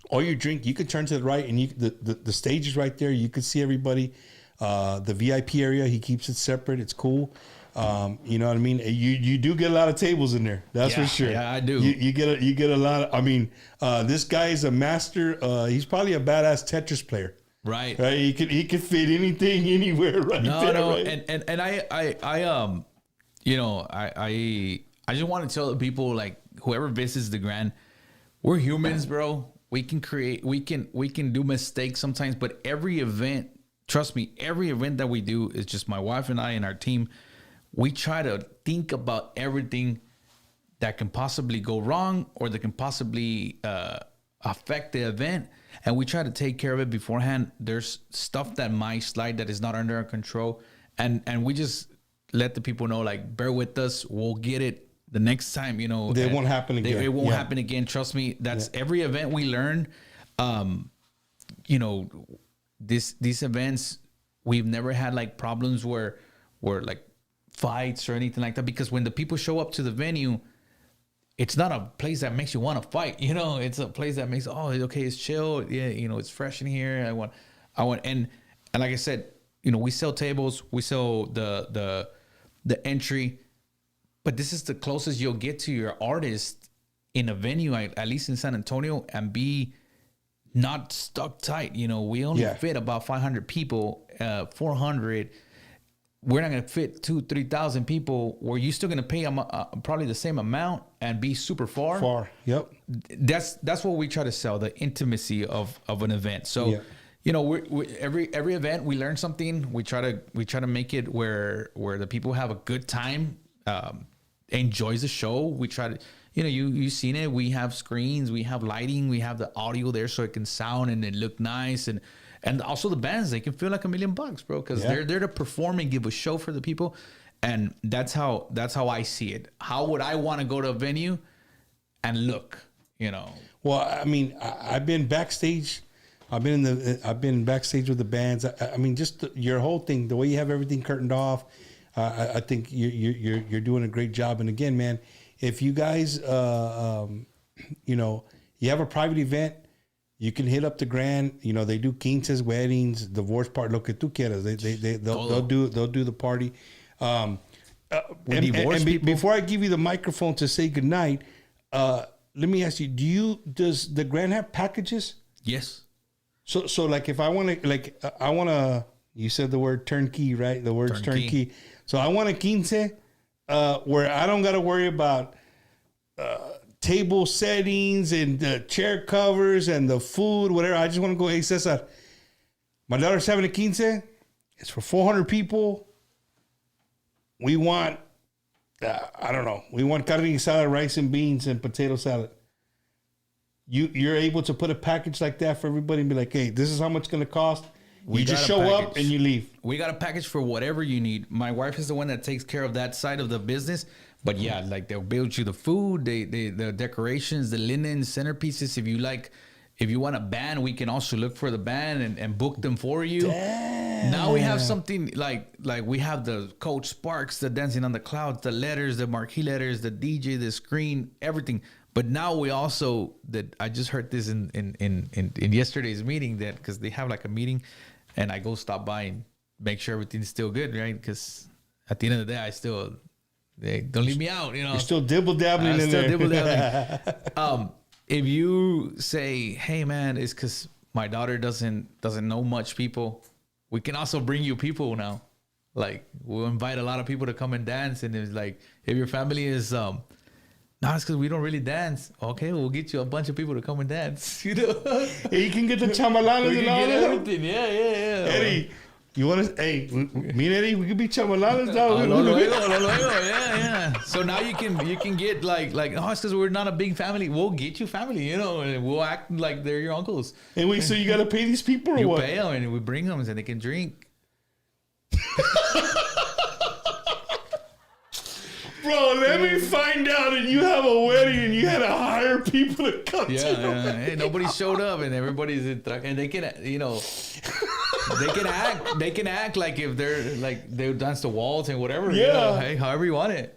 or your drink, you can turn to the right and the stage is right there. You can see everybody. The VIP area, he keeps it separate. It's cool. You know what I mean? You do get a lot of tables in there. That's for sure. Yeah, I do. You get a lot of, this guy is a master. He's probably a badass Tetris player. Right. He could fit anything anywhere right there. No. Right? And I just want to tell the people, like, whoever visits the Grand, we're humans, bro. We can do mistakes sometimes, but every event, trust me, every event that we do is just my wife and I and our team. We try to think about everything that can possibly go wrong or that can possibly affect the event. And we try to take care of it beforehand. There's stuff that might slide that is not under our control. And we just let the people know, like, bear with us. We'll get it the next time, It won't happen again. It won't happen again. Trust me. That's every event we learn. These events, we've never had like problems where like fights or anything like that, because when the people show up to the venue, it's not a place that makes you want to fight. It's a place that makes, okay, it's chill. Yeah. It's fresh in here. I want, and like I said, we sell tables, we sell the entry, but this is the closest you'll get to your artist in a venue, at least in San Antonio, and be not stuck tight. We only fit about 500 people, 400. We're not going to fit 2,000-3,000 people where you're still going to pay probably the same amount and be super far. Yep. That's what we try to sell, the intimacy of an event. So, we every event we learn something. We try to make it where the people have a good time, enjoys the show. We try to, you've seen it. We have screens, we have lighting, we have the audio there so it can sound and it look nice. And also the bands, they can feel like $1 million, bro, because they're there to perform and give a show for the people. And that's how I see it. How would I want to go to a venue and look, Well, I mean, I've been backstage. I've been backstage with the bands. I mean, just your whole thing, the way you have everything curtained off. I think you're doing a great job. And again, man, if you guys, you have a private event, you can hit up the Grand. They do quinces, weddings, divorce party, lo que tú quieras. They'll do the party. Before I give you the microphone to say goodnight, let me ask you: does the Grand have packages? Yes. So like if I want to, you said the word turnkey, right? The word's turnkey. So I want a quince where I don't got to worry about table settings and the chair covers and the food, whatever. I just want to go, hey, Cesar, my daughter's having a quince. It's for 400 people. We want, I don't know, we want carne asada, rice and beans, and potato salad. You're able to put a package like that for everybody and be like, hey, this is how much it's going to cost. You just show up and you leave. We got a package for whatever you need. My wife is the one that takes care of that side of the business. But yeah, like they'll build you the food, the decorations, the linen, centerpieces. If you want a band, we can also look for the band and book them for you. Damn. Now we have something like we have the Coach Sparks, the Dancing on the Clouds, the letters, the marquee letters, the DJ, the screen, everything. But now we also, that I just heard this in yesterday's meeting, that because they have like a meeting and I go stop by and make sure everything's still good, right? Because at the end of the day, they don't leave me out, You're still dibble-dabbling in there. Still dibble-dabbling. If you say, hey man, it's because my daughter doesn't know much people, we can also bring you people now. Like we'll invite a lot of people to come and dance. And it's like, if your family is, no, it's because we don't really dance. Okay, we'll get you a bunch of people to come and dance. Yeah, you can get the chamalanas and all that. Everything. Yeah. Eddie, you want to? Hey, me and Eddie, we could be chamalanas now. Yeah. So now you can get like oh, it's because we're not a big family. We'll get you family, and we'll act like they're your uncles. And wait, so you got to pay these people or what? You pay them, and we bring them, and they can drink. Bro, let me find out that you have a wedding and you had to hire people to come to Yeah. Hey, nobody showed up and everybody's and they can, they can act like if they're like they dance the waltz and whatever. Yeah. Hey, however you want it.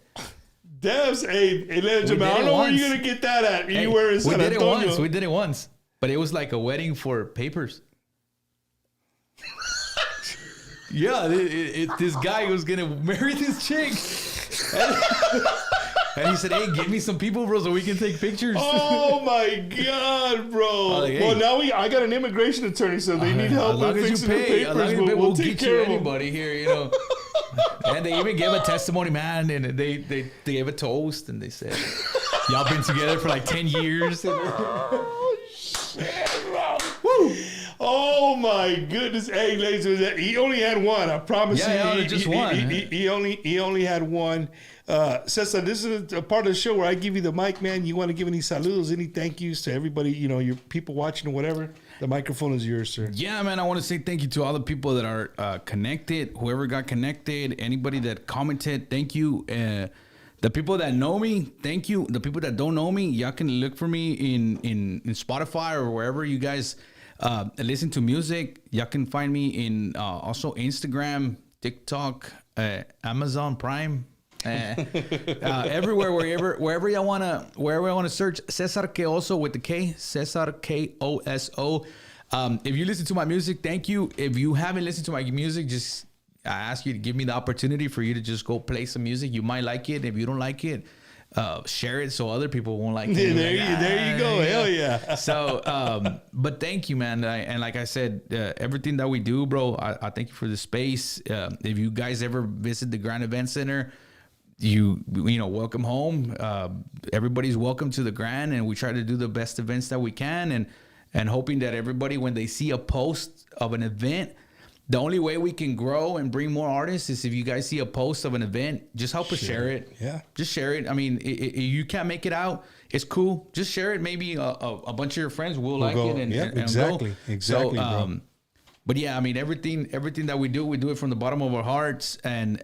Hey, ladies and gentlemen, I don't know where you're gonna get that at. Anywhere in San Antonio. We did it once, but it was like a wedding for papers. Yeah, this guy was gonna marry this chick. And he said, hey, give me some people, bro, so we can take pictures. Oh, my God, bro. Like, hey. Well, now I got an immigration attorney, so they need help with fixing the papers. We'll take care of anybody here, And they even gave a testimony, man, and they gave a toast, and they said, y'all been together for like 10 years. Oh, shit, bro. Woo. Oh my goodness! Hey, ladies and gentlemen, he only had one. I promise you. Yeah, just one. He only had one. Cesar, this is a part of the show where I give you the mic, man. You want to give any saludos, any thank yous to everybody? Your people watching or whatever. The microphone is yours, sir. Yeah, man. I want to say thank you to all the people that are connected. Whoever got connected, anybody that commented, thank you. The people that know me, thank you. The people that don't know me, y'all can look for me in Spotify or wherever you guys listen to music. Y'all can find me in also Instagram, TikTok, Amazon Prime, everywhere, wherever y'all wanna search Cesar K-Oso with the K, Cesar K-O-S-O. If you listen to my music, thank you. If you haven't listened to my music, I ask you to give me the opportunity for you to just go play some music. You might like it. If you don't like it, share it so other people won't like it. There you go. Hell yeah. So, but thank you, man. And like I said, everything that we do, bro, I thank you for the space. If you guys ever visit the Grand Event Center, you welcome home. Everybody's welcome to the Grand, and we try to do the best events that we can, and hoping that everybody, when they see a post of an event, the only way we can grow and bring more artists is if you guys see a post of an event, just help us share it. Yeah. Just share it. I mean, you can't make it out. It's cool. Just share it. Maybe a bunch of your friends will like it. Exactly. So, bro. But yeah, I mean, everything that we do it from the bottom of our hearts, and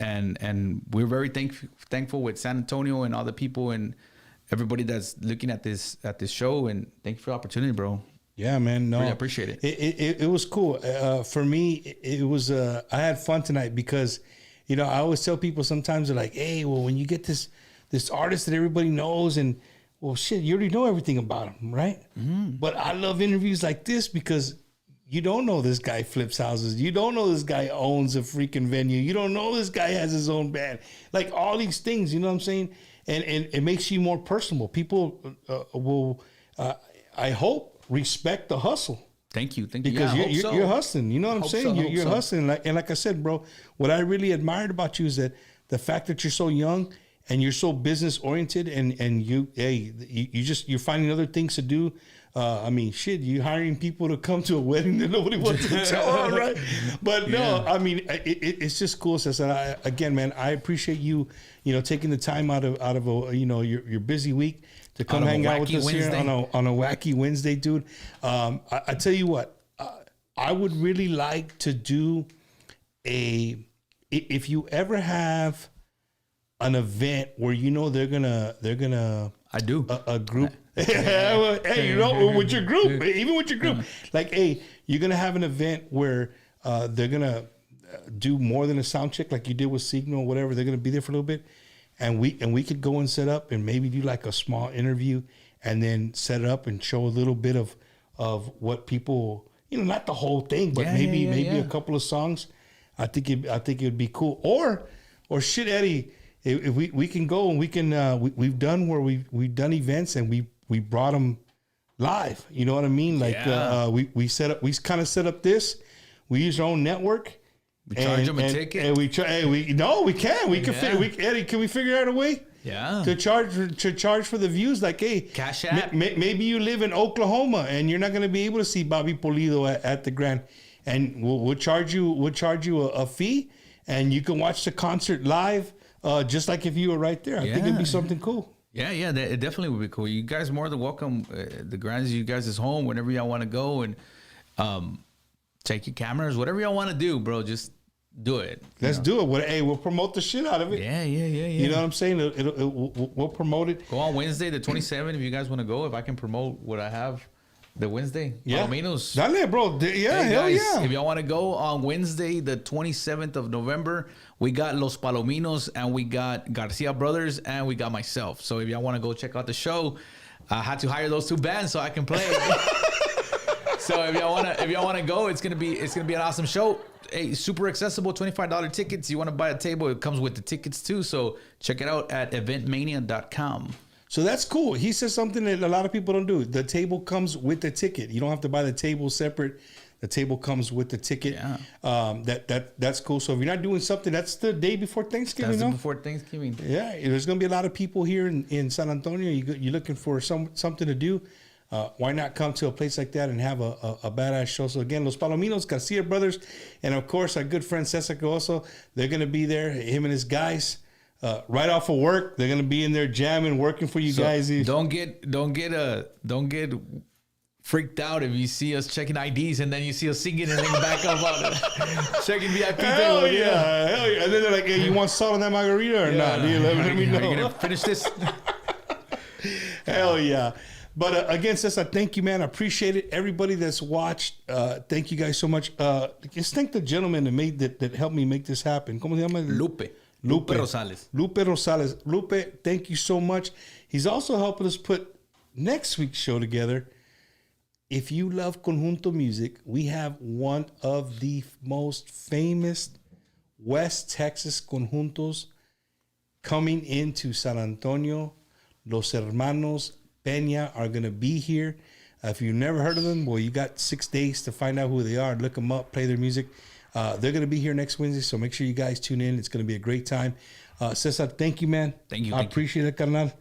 we're very thankful with San Antonio and all the people and everybody that's looking at this show. And thank you for the opportunity, bro. Yeah, man. No, really appreciate it. It was cool. For me, it was. I had fun tonight because, you know, I always tell people sometimes they're like, "Hey, well, when you get this artist that everybody knows, and well, shit, you already know everything about him, right?" Mm-hmm. But I love interviews like this because you don't know this guy flips houses. You don't know this guy owns a freaking venue. You don't know this guy has his own band. Like all these things, you know what I'm saying? And it makes you more personable. People will, I hope, respect the hustle. Thank you. Because you're hustling. You know what I'm saying? You're hustling. Like I said, bro, what I really admired about you is that the fact that you're so young and you're so business oriented, and you're finding other things to do. I mean, shit, you hiring people to come to a wedding that nobody wants to tell, right? But no, I mean, it's just cool. So again, man, I appreciate you, you know, taking the time out of a, you know, your busy week to come hang out with us here on a Wacky Wednesday, dude. I tell you what, I would really like to do if you ever have an event where you know they're gonna I do a group. Hey, you know, with your group, even with your group, like, hey, you're gonna have an event where they're gonna do more than a sound check, like you did with Signal or whatever. They're gonna be there for a little bit, and we could go and set up and maybe do like a small interview, and then set it up and show a little bit of what people, you know, not the whole thing, but maybe a couple of songs. I think it would be cool. Or shit, Eddie. If we can go and we can we've done where we've done events and we brought them live, you know what I mean? Like we kind of set up this. We use our own network. We charge them a ticket. And we can. Eddie, can we figure out a way? Yeah. To charge for the views, like, hey, Cash App. Maybe you live in Oklahoma and you're not going to be able to see Bobby Pulido at the Grand, and we'll charge you a fee, and you can watch the concert live. Just like if you were right there. I think it'd be something cool. Yeah, it definitely would be cool. You guys are more than welcome. The Grands, you guys is home whenever y'all want to go, and take your cameras, whatever y'all want to do, bro. Just do it. Let's do it. We'll promote the shit out of it. Yeah. You know what I'm saying? We'll promote it. Go on Wednesday, the 27th, if you guys want to go. If I can promote what I have. The Wednesday, Palominos. Dale, bro. Yeah, hey, hell guys, yeah. If y'all want to go on Wednesday, the 27th of November, we got Los Palominos, and we got Garcia Brothers, and we got myself. So if y'all want to go check out the show, I had to hire those two bands so I can play. So if y'all wanna go, it's gonna be an awesome show. Hey, super accessible, $25 tickets. You want to buy a table, it comes with the tickets too. So check it out at eventmania.com. So that's cool. He says something that a lot of people don't do. The table comes with the ticket. You don't have to buy the table separate. The table comes with the ticket. Yeah. That's cool. So if you're not doing something, that's the day before Thanksgiving. That's before Thanksgiving. Yeah, there's going to be a lot of people here in San Antonio. You're looking for something to do. Why not come to a place like that and have a badass show? So again, Los Palominos, Garcia Brothers, and of course our good friend Cesar K-Oso. They're going to be there. Him and his guys. Right off of work, they're gonna be in there jamming, working for you guys. Don't get freaked out if you see us checking IDs and then you see us singing and then back up on it. Checking VIP. Hell yeah. And then they're like, "Hey, you want salt on that margarita or not? Let me know." Are you gonna finish this? Hell yeah. But again, Cesar, thank you, man. I appreciate it. Everybody that's watched, thank you guys so much. Just thank the gentleman that helped me make this happen. ¿Cómo se llama? Lupe Rosales. Lupe Rosales. Lupe, thank you so much. He's also helping us put next week's show together. If you love conjunto music, we have one of the most famous West Texas conjuntos coming into San Antonio. Los Hermanos Peña are going to be here. If you've never heard of them, well, you got 6 days to find out who they are. Look them up, play their music. They're going to be here next Wednesday, so make sure you guys tune in. It's going to be a great time. Cesar, thank you, man. Thank you. I appreciate it, carnal.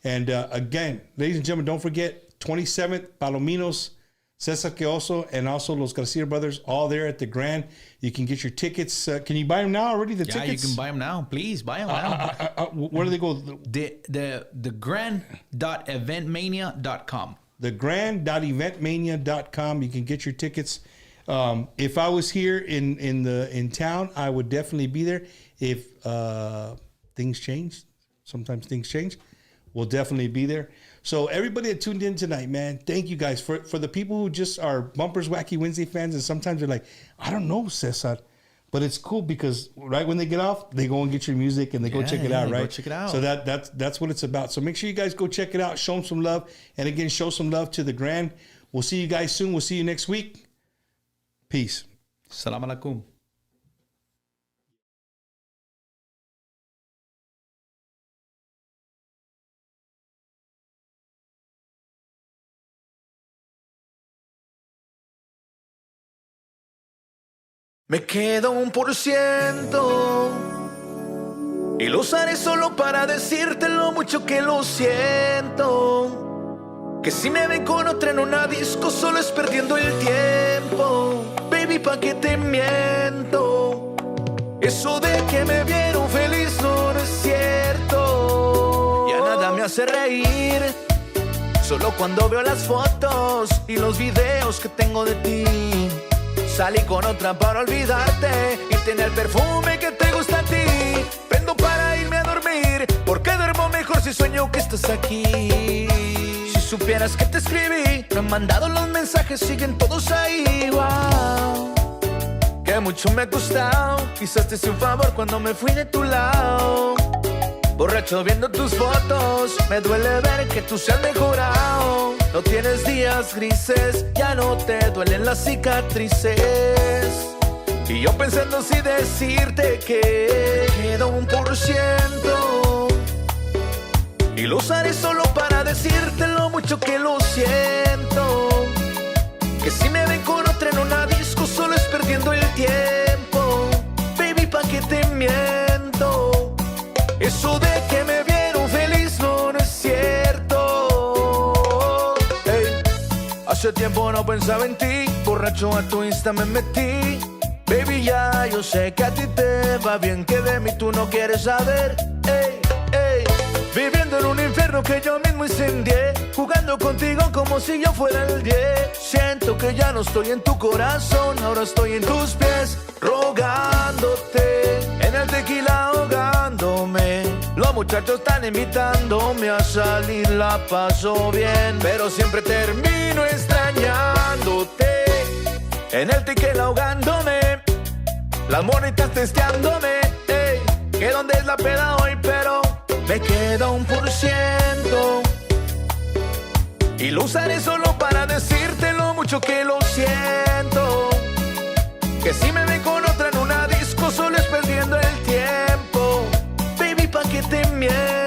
And again, ladies and gentlemen, don't forget, 27th, Palominos, Cesar K-Oso, and also Los Garcia Brothers, all there at the Grand. You can get your tickets. Can you buy them now already, the tickets? Yeah, you can buy them now. Please, buy them now. Where do they go? The grand.eventmania.com. Thegrand.eventmania.com. You can get your tickets. If I was here in town, I would definitely be there. If things change, sometimes things change, we'll definitely be there. So everybody that tuned in tonight, man, thank you guys. For the people who just are Bumpers Wacky Wednesday fans, and sometimes they're like, I don't know, Cesar. But it's cool because right when they get off, they go and get your music and they go check it out, right? Go check it out. So that's what it's about. So make sure you guys go check it out, show them some love, and again, show some love to the Grand. We'll see you guys soon. We'll see you next week. Peace. Salam alaikum. Me queda 1% y lo usaré solo para decirte lo mucho que lo siento. Que si me ven con otra en una disco solo es perdiendo el tiempo. Baby, ¿pa' qué te miento? Eso de que me vieron feliz no es cierto. Ya nada me hace reír, solo cuando veo las fotos y los videos que tengo de ti. Salí con otra para olvidarte y tener el perfume que te gusta a ti. Prendo para irme a dormir, porque duermo mejor si sueño que estás aquí. Si supieras que te escribí, me han mandado los mensajes, siguen todos ahí. Wow, que mucho me ha costado. Quizás te hice un favor cuando me fui de tu lado. Borracho viendo tus fotos, me duele ver que tú se has mejorado. No tienes días grises, ya no te duelen las cicatrices. Y yo pensando si decirte que queda 1% y lo usaré solo para decirte lo mucho que lo siento. Que si me ven con otra en una disco solo es perdiendo el tiempo. Baby, ¿pa' qué te miento? Eso de que me vieron feliz no es cierto. Hey, hace tiempo no pensaba en ti, borracho a tu Insta me metí. Baby, ya yo sé que a ti te va bien, que de mí tú no quieres saber. Hey, hey, viviendo en un infierno que yo mismo incendié, jugando contigo como si yo fuera el 10. Siento que ya no estoy en tu corazón, ahora estoy en tus pies, rogándote, en el tequila ahogándome. Los muchachos están invitándome a salir, la paso bien, pero siempre termino extrañándote. En el tequila ahogándome, las monitas testeándome. Ey, que dónde es la peda hoy, pero me queda 1% y lo usaré solo para decirte lo mucho que lo siento. Que si me ven con otra en una disco solo es perdiendo el tiempo. Baby, ¿pa' qué te miento?